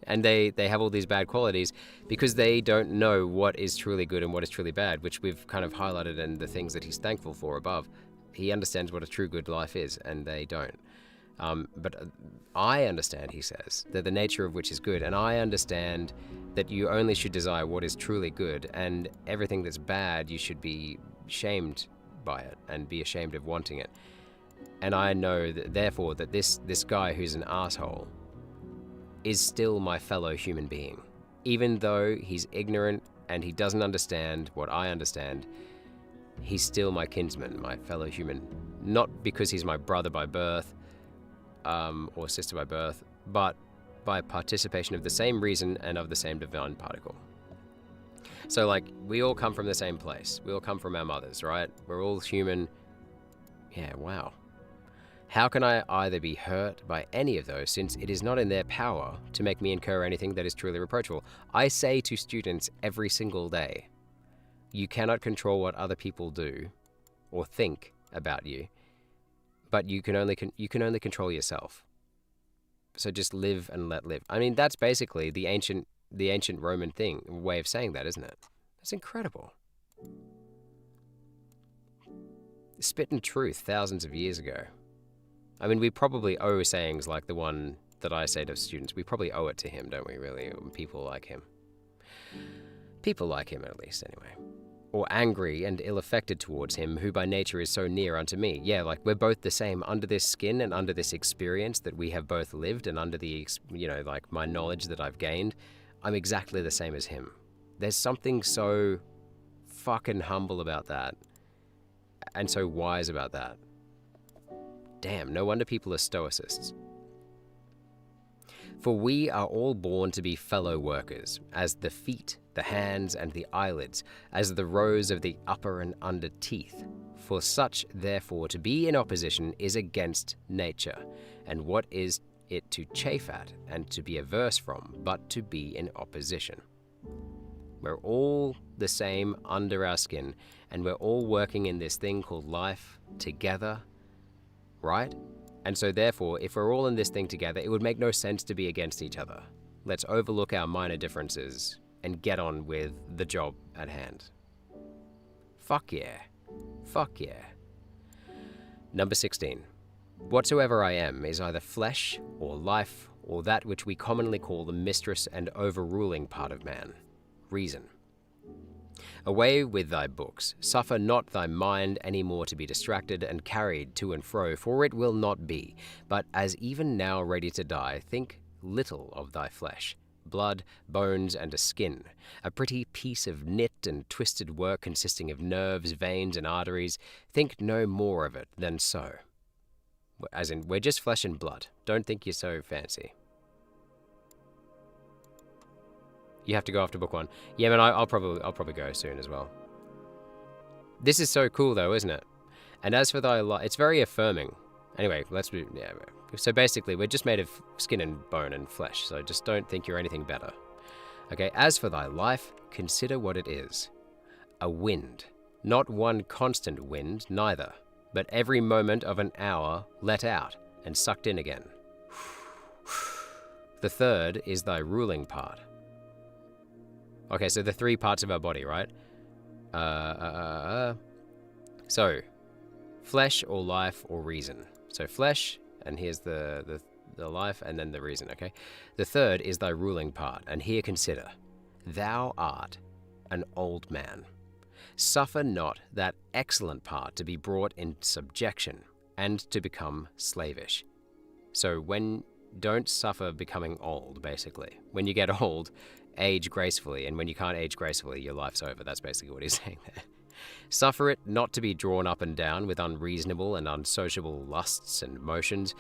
and they have all these bad qualities because they don't know what is truly good and what is truly bad, which we've kind of highlighted in the things that he's thankful for above. He understands what a true good life is, and they don't. But I understand, he says, that the nature of which is good, and I understand that you only should desire what is truly good, and everything that's bad, you should be shamed by it and be ashamed of wanting it. And I know that, therefore, that this guy who's an asshole is still my fellow human being. Even though he's ignorant and he doesn't understand what I understand, he's still my kinsman, my fellow human. Not because he's my brother by birth, or sister by birth, but by participation of the same reason and of the same divine particle. So, like, we all come from the same place. We all come from our mothers, right? We're all human. Yeah, wow. How can I either be hurt by any of those, since it is not in their power to make me incur anything that is truly reproachful? I say to students every single day, you cannot control what other people do or think about you, but you can only control yourself. So just live and let live. I mean, that's basically the ancient Roman way of saying that, isn't it? That's incredible. Spitting truth thousands of years ago. I mean, we probably owe sayings like the one that I say to students. We probably owe it to him, don't we, really? People like him. People like him, at least, anyway. Or angry and ill-affected towards him, who by nature is so near unto me. Yeah, like, we're both the same under this skin and under this experience that we have both lived, and under the, like, my knowledge that I've gained. I'm exactly the same as him. There's something so fucking humble about that, and so wise about that. Damn, no wonder people are stoicists. For we are all born to be fellow workers, as the feet, the hands, and the eyelids, as the rows of the upper and under teeth. For such, therefore, to be in opposition is against nature, and what is it to chafe at, and to be averse from, but to be in opposition? We're all the same under our skin, and we're all working in this thing called life together, right? And so therefore, if we're all in this thing together, it would make no sense to be against each other. Let's overlook our minor differences and get on with the job at hand. Fuck yeah. Fuck yeah. Number 16. Whatsoever I am is either flesh or life or that which we commonly call the mistress and overruling part of man, reason. Away with thy books, suffer not thy mind any more to be distracted and carried to and fro, for it will not be, but as even now ready to die, think little of thy flesh, blood, bones, and a skin. A pretty piece of knit and twisted work consisting of nerves, veins, and arteries. Think no more of it than so. As in, we're just flesh and blood. Don't think you're so fancy. You have to go after book 1. Yeah, man, I'll probably go soon as well. This is so cool, though, isn't it? And as for thy life, it's very affirming. Anyway, yeah. So basically, we're just made of skin and bone and flesh, so just don't think you're anything better. Okay, as for thy life, consider what it is. A wind. Not one constant wind, neither, but every moment of an hour let out and sucked in again. The third is thy ruling part. Okay, so the 3 parts of our body, right? So, flesh or life or reason. So flesh, and here's the life, and then the reason, okay? The third is thy ruling part, and here consider. Thou art an old man. Suffer not that excellent part to be brought in subjection, and to become slavish. So don't suffer becoming old, basically. When you get old, age gracefully, and when you can't age gracefully, your life's over. That's basically what he's saying there. Suffer it not to be drawn up and down with unreasonable and unsociable lusts and motions,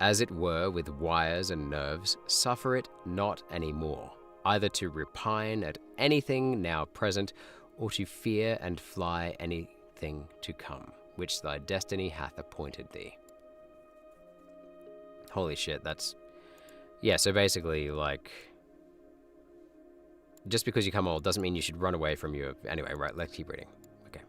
as it were with wires and nerves. Suffer it not any more, either to repine at anything now present, or to fear and fly anything to come, which thy destiny hath appointed thee. Holy shit, that's... Yeah, so basically, like... Just because you come old doesn't mean you should run away from your... Anyway, right, let's keep reading. Okay.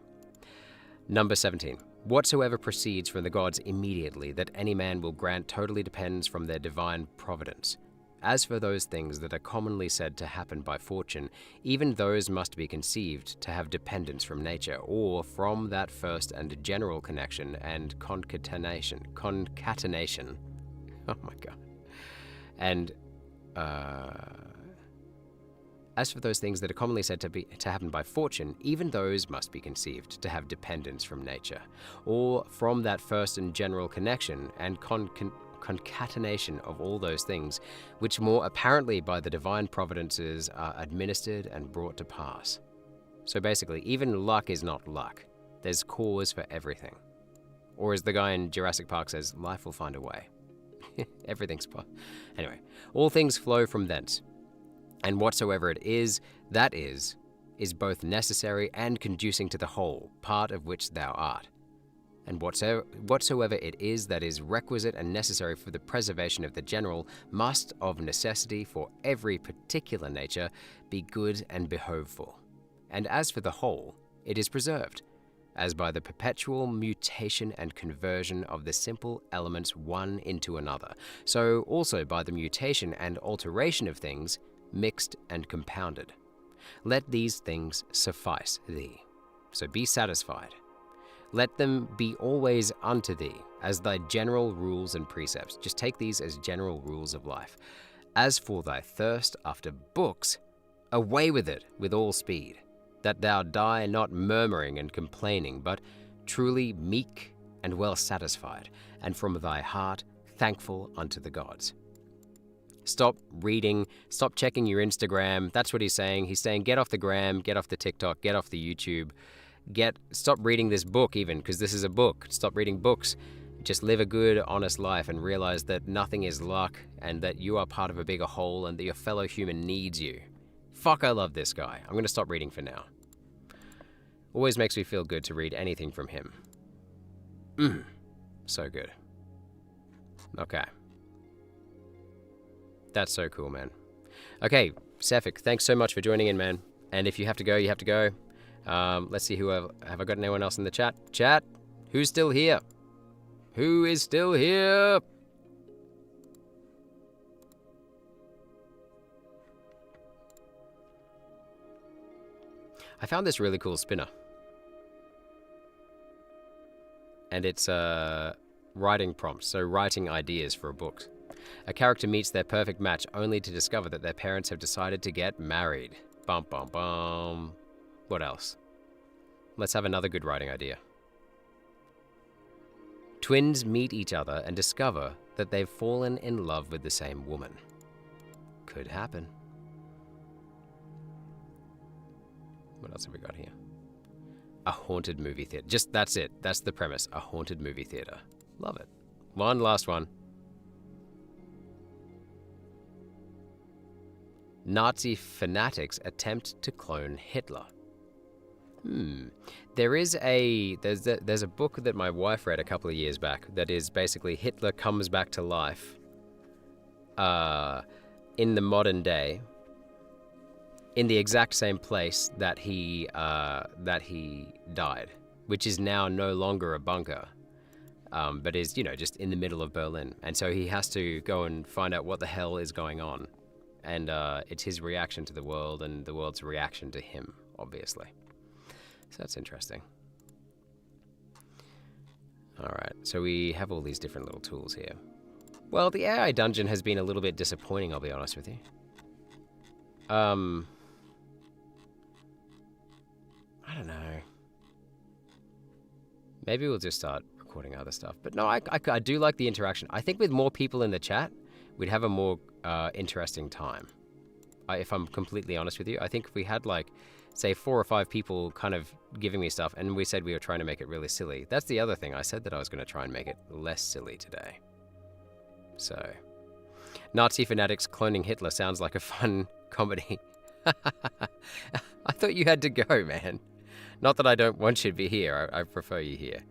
Number 17. Whatsoever proceeds from the gods immediately that any man will grant totally depends from their divine providence. As for those things that are commonly said to happen by fortune, even those must be conceived to have dependence from nature, or from that first and general connection and concatenation. Oh my god. And, as for those things that are commonly said to happen by fortune, even those must be conceived to have dependence from nature, or from that first and general connection and concatenation of all those things, which more apparently by the divine providences are administered and brought to pass. So basically, even luck is not luck. There's cause for everything. Or as the guy in Jurassic Park says, life will find a way. Everything's possible. Anyway, all things flow from thence. And whatsoever it is, that is both necessary and conducing to the whole, part of which thou art. And whatsoever it is that is requisite and necessary for the preservation of the general, must of necessity for every particular nature be good and behoveful. And as for the whole, it is preserved, as by the perpetual mutation and conversion of the simple elements one into another, so also by the mutation and alteration of things, mixed and compounded. Let these things suffice thee. So be satisfied. Let them be always unto thee, as thy general rules and precepts. Just take these as general rules of life. As for thy thirst after books, away with it with all speed, that thou die not murmuring and complaining, but truly meek and well satisfied, and from thy heart thankful unto the gods. Stop reading, stop checking your Instagram. That's what he's saying. He's saying get off the gram, get off the TikTok, get off the YouTube. Stop reading this book even, because this is a book. Stop reading books. Just live a good, honest life and realize that nothing is luck and that you are part of a bigger whole and that your fellow human needs you. Fuck, I love this guy. I'm going to stop reading for now. Always makes me feel good to read anything from him. So good. Okay. That's so cool, man. Okay, Sefik, thanks so much for joining in, man. And if you have to go, you have to go. Let's see have I got anyone else in the chat? Chat, who's still here? Who is still here? I found this really cool spinner. And it's writing prompts, so writing ideas for a book. A character meets their perfect match only to discover that their parents have decided to get married. Bum bum bum. What else? Let's have another good writing idea. Twins meet each other and discover that they've fallen in love with the same woman. Could happen. What else have we got here? A haunted movie theater. Just, that's it. That's the premise. A haunted movie theater. Love it. One last one. Nazi fanatics attempt to clone Hitler. There's a book that my wife read a couple of years back that is basically Hitler comes back to life in the modern day, in the exact same place that he died, which is now no longer a bunker, but is, you know, just in the middle of Berlin. And so he has to go and find out what the hell is going on. And it's his reaction to the world and the world's reaction to him, obviously. So that's interesting. All right, so we have all these different little tools here. Well, the AI dungeon has been a little bit disappointing, I'll be honest with you. I don't know. Maybe we'll just start recording other stuff. But no, I do like the interaction. I think with more people in the chat, we'd have a more interesting time. If I'm completely honest with you, I think if we had like, say 4 or 5 people kind of giving me stuff and we said we were trying to make it really silly. That's the other thing. I said that I was going to try and make it less silly today. So, Nazi fanatics cloning Hitler sounds like a fun comedy. I thought you had to go, man. Not that I don't want you to be here. I prefer you here.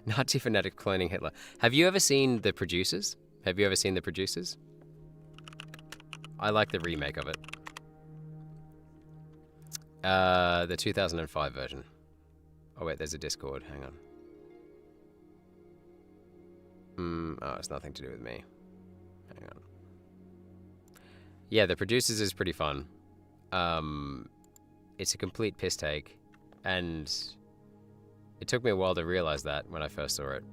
Nazi fanatic cloning Hitler. Have you ever seen The Producers? Have you ever seen The Producers? I like the remake of it. The 2005 version. Oh wait, there's a Discord. Hang on. Oh, it's nothing to do with me. Hang on. Yeah, The Producers is pretty fun. It's a complete piss take, and it took me a while to realize that when I first saw it.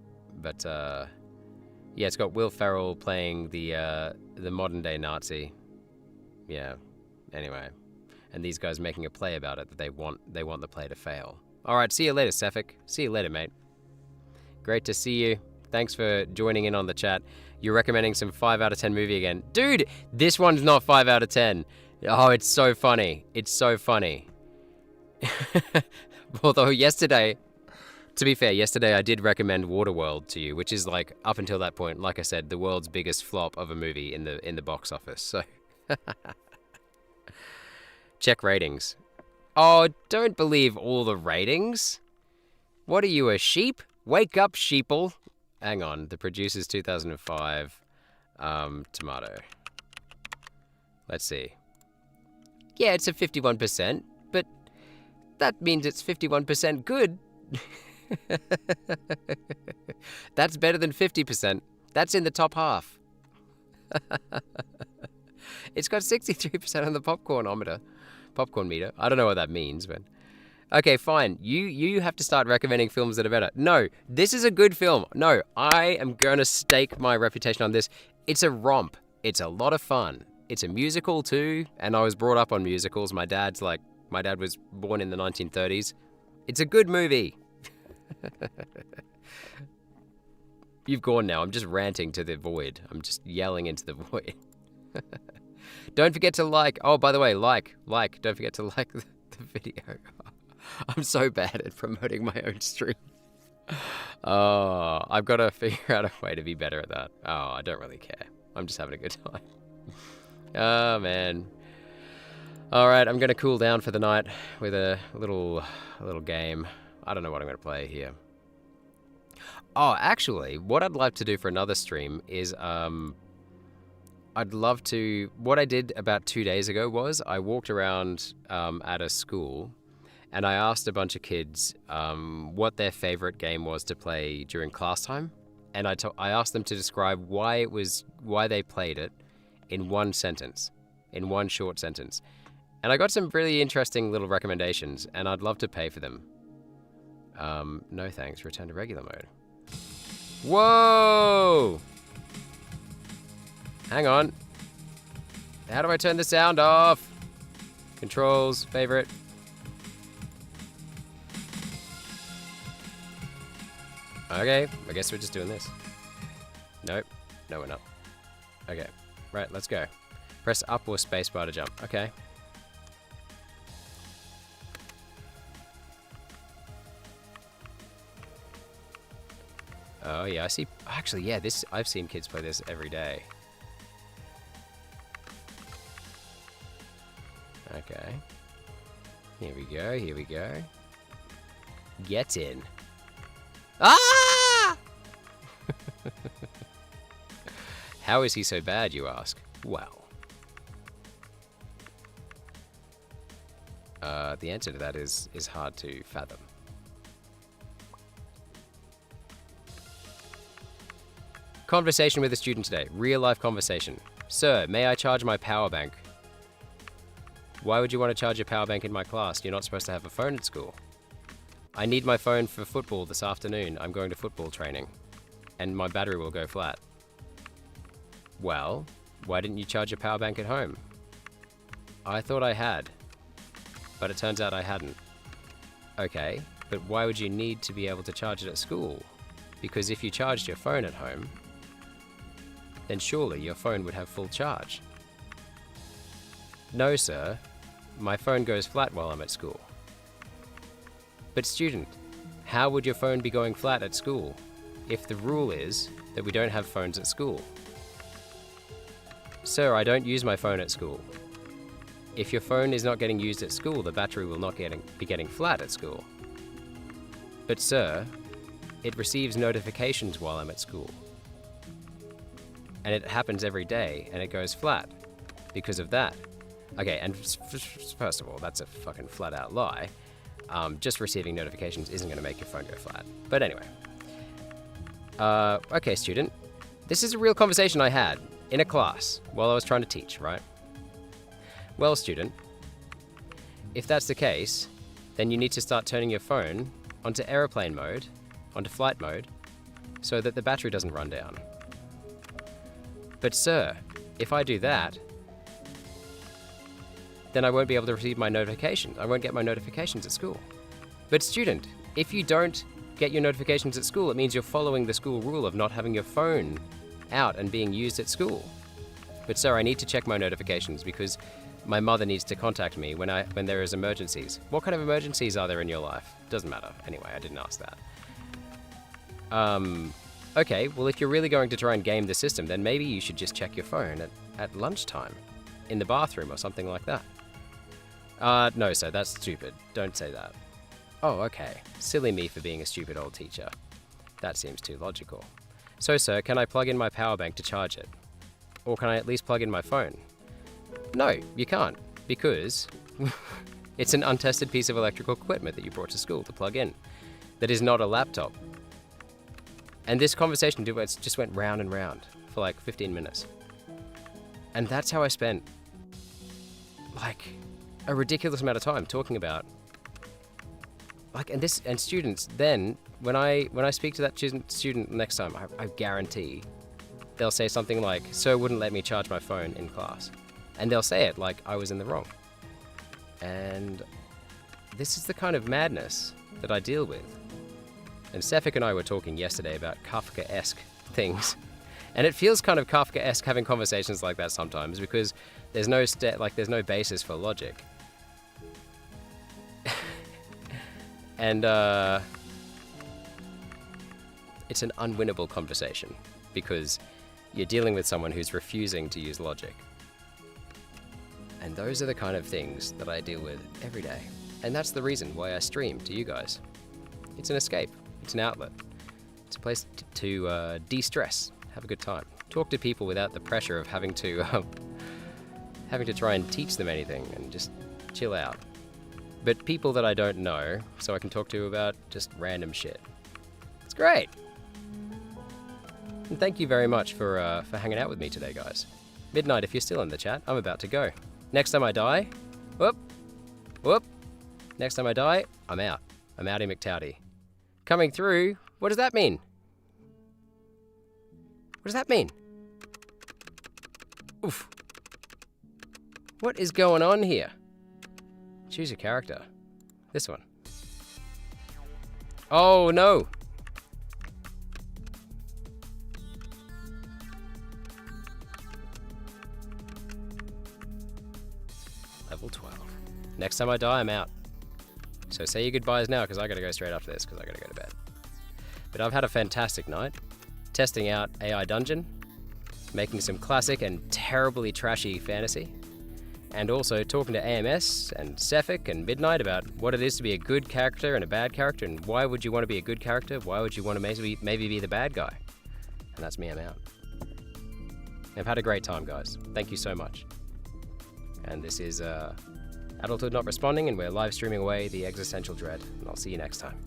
But yeah, it's got Will Ferrell playing the modern day Nazi. Yeah. Anyway, and these guys making a play about it that they want the play to fail. All right, see you later, Sefik. See you later, mate. Great to see you. Thanks for joining in on the chat. You're recommending some 5 out of 10 movie again. Dude, this one's not 5 out of 10. Oh, it's so funny. It's so funny. Although yesterday, to be fair, yesterday I did recommend Waterworld to you, which is like, up until that point, like I said, the world's biggest flop of a movie in the box office. So check ratings. Oh, don't believe all the ratings. What are you, a sheep? Wake up, sheeple. Hang on, The Producers 2005 tomato. Let's see. Yeah, it's a 51%, but that means it's 51% good. That's better than 50%. That's in the top half. It's got 63% on the popcorn meter. I don't know what that means, but okay, fine. You have to start recommending films that are better. No, this is a good film. No, I am going to stake my reputation on this. It's a romp. It's a lot of fun. It's a musical too, and I was brought up on musicals. My dad was born in the 1930s. It's a good movie. You've gone now. I'm just ranting to the void. I'm just yelling into the void. Don't forget to like. Oh, by the way, like. Don't forget to like the video. I'm so bad at promoting my own stream. Oh, I've got to figure out a way to be better at that. Oh, I don't really care. I'm just having a good time. Oh, man. All right, I'm going to cool down for the night with a little game. I don't know what I'm going to play here. Oh, actually, what I'd like to do for another stream is I'd love to... What I did about 2 days ago was I walked around at a school and I asked a bunch of kids what their favorite game was to play during class time. And I asked them to describe why they played it in one sentence, in one short sentence. And I got some really interesting little recommendations, and I'd love to pay for them. No thanks, return to regular mode. Whoa! Hang on. How do I turn the sound off? Controls, favorite. Okay, I guess we're just doing this. Nope. No, we're not. Okay, right, let's go. Press up or spacebar to jump. Okay. Oh yeah, I see. Actually, yeah, I've seen kids play this every day. Okay. Here we go, here we go. Get in. Ah! How is he so bad, you ask? Well. The answer to that is hard to fathom. Conversation with a student today. Real life conversation. Sir, may I charge my power bank? Why would you want to charge your power bank in my class? You're not supposed to have a phone at school. I need my phone for football this afternoon. I'm going to football training. And my battery will go flat. Well, why didn't you charge your power bank at home? I thought I had. But it turns out I hadn't. Okay, but why would you need to be able to charge it at school? Because if you charged your phone at home, then surely your phone would have full charge. No, sir. My phone goes flat while I'm at school. But student, how would your phone be going flat at school if the rule is that we don't have phones at school? Sir, I don't use my phone at school. If your phone is not getting used at school, the battery will not be getting flat at school. But sir, it receives notifications while I'm at school. And it happens every day, and it goes flat because of that. Okay, and first of all, that's a fucking flat out lie. Just receiving notifications isn't going to make your phone go flat. But anyway. Okay, student. This is a real conversation I had in a class while I was trying to teach, right? Well, student, if that's the case, then you need to start turning your phone onto airplane mode, onto flight mode, so that the battery doesn't run down. But sir, if I do that, then I won't be able to receive my notifications. I won't get my notifications at school. But student, if you don't get your notifications at school, it means you're following the school rule of not having your phone out and being used at school. But sir, I need to check my notifications because my mother needs to contact me when there is emergencies. What kind of emergencies are there in your life? Doesn't matter. Anyway, I didn't ask that. Okay, well, if you're really going to try and game the system, then maybe you should just check your phone at lunchtime, in the bathroom or something like that. No, sir, that's stupid. Don't say that. Oh, okay. Silly me for being a stupid old teacher. That seems too logical. So, sir, can I plug in my power bank to charge it? Or can I at least plug in my phone? No, you can't, because it's an untested piece of electrical equipment that you brought to school to plug in. That is not a laptop. And this conversation just went round and round for like 15 minutes. And that's how I spent like a ridiculous amount of time talking about and students then when I speak to that student next time, I guarantee they'll say something like, "Sir wouldn't let me charge my phone in class." And they'll say it like I was in the wrong. And this is the kind of madness that I deal with. And Sefik and I were talking yesterday about Kafka-esque things. And it feels kind of Kafka-esque having conversations like that sometimes because there's no there's no basis for logic. And it's an unwinnable conversation because you're dealing with someone who's refusing to use logic. And those are the kind of things that I deal with every day. And that's the reason why I stream to you guys. It's an escape. It's an outlet. It's a place to de-stress, have a good time, talk to people without the pressure of having to try and teach them anything and just chill out. But people that I don't know, so I can talk to about just random shit. It's great. And thank you very much for hanging out with me today, guys. Midnight, if you're still in the chat, I'm about to go. Next time I die, whoop. Next time I die, I'm out. I'm outie McTouty. Coming through, what does that mean? What does that mean? Oof. What is going on here? Choose a character. This one. Oh no! Level 12. Next time I die, I'm out. So say your goodbyes now, because I gotta go straight after this, because I gotta go to bed. But I've had a fantastic night, testing out AI Dungeon, making some classic and terribly trashy fantasy, and also talking to AMS and Cephik and Midnight about what it is to be a good character and a bad character, and why would you want to be a good character, why would you want to maybe be the bad guy. And that's me, I'm out. I've had a great time, guys. Thank you so much. And this is Adulthood Not Responding, and we're live streaming away the Existential Dread, and I'll see you next time.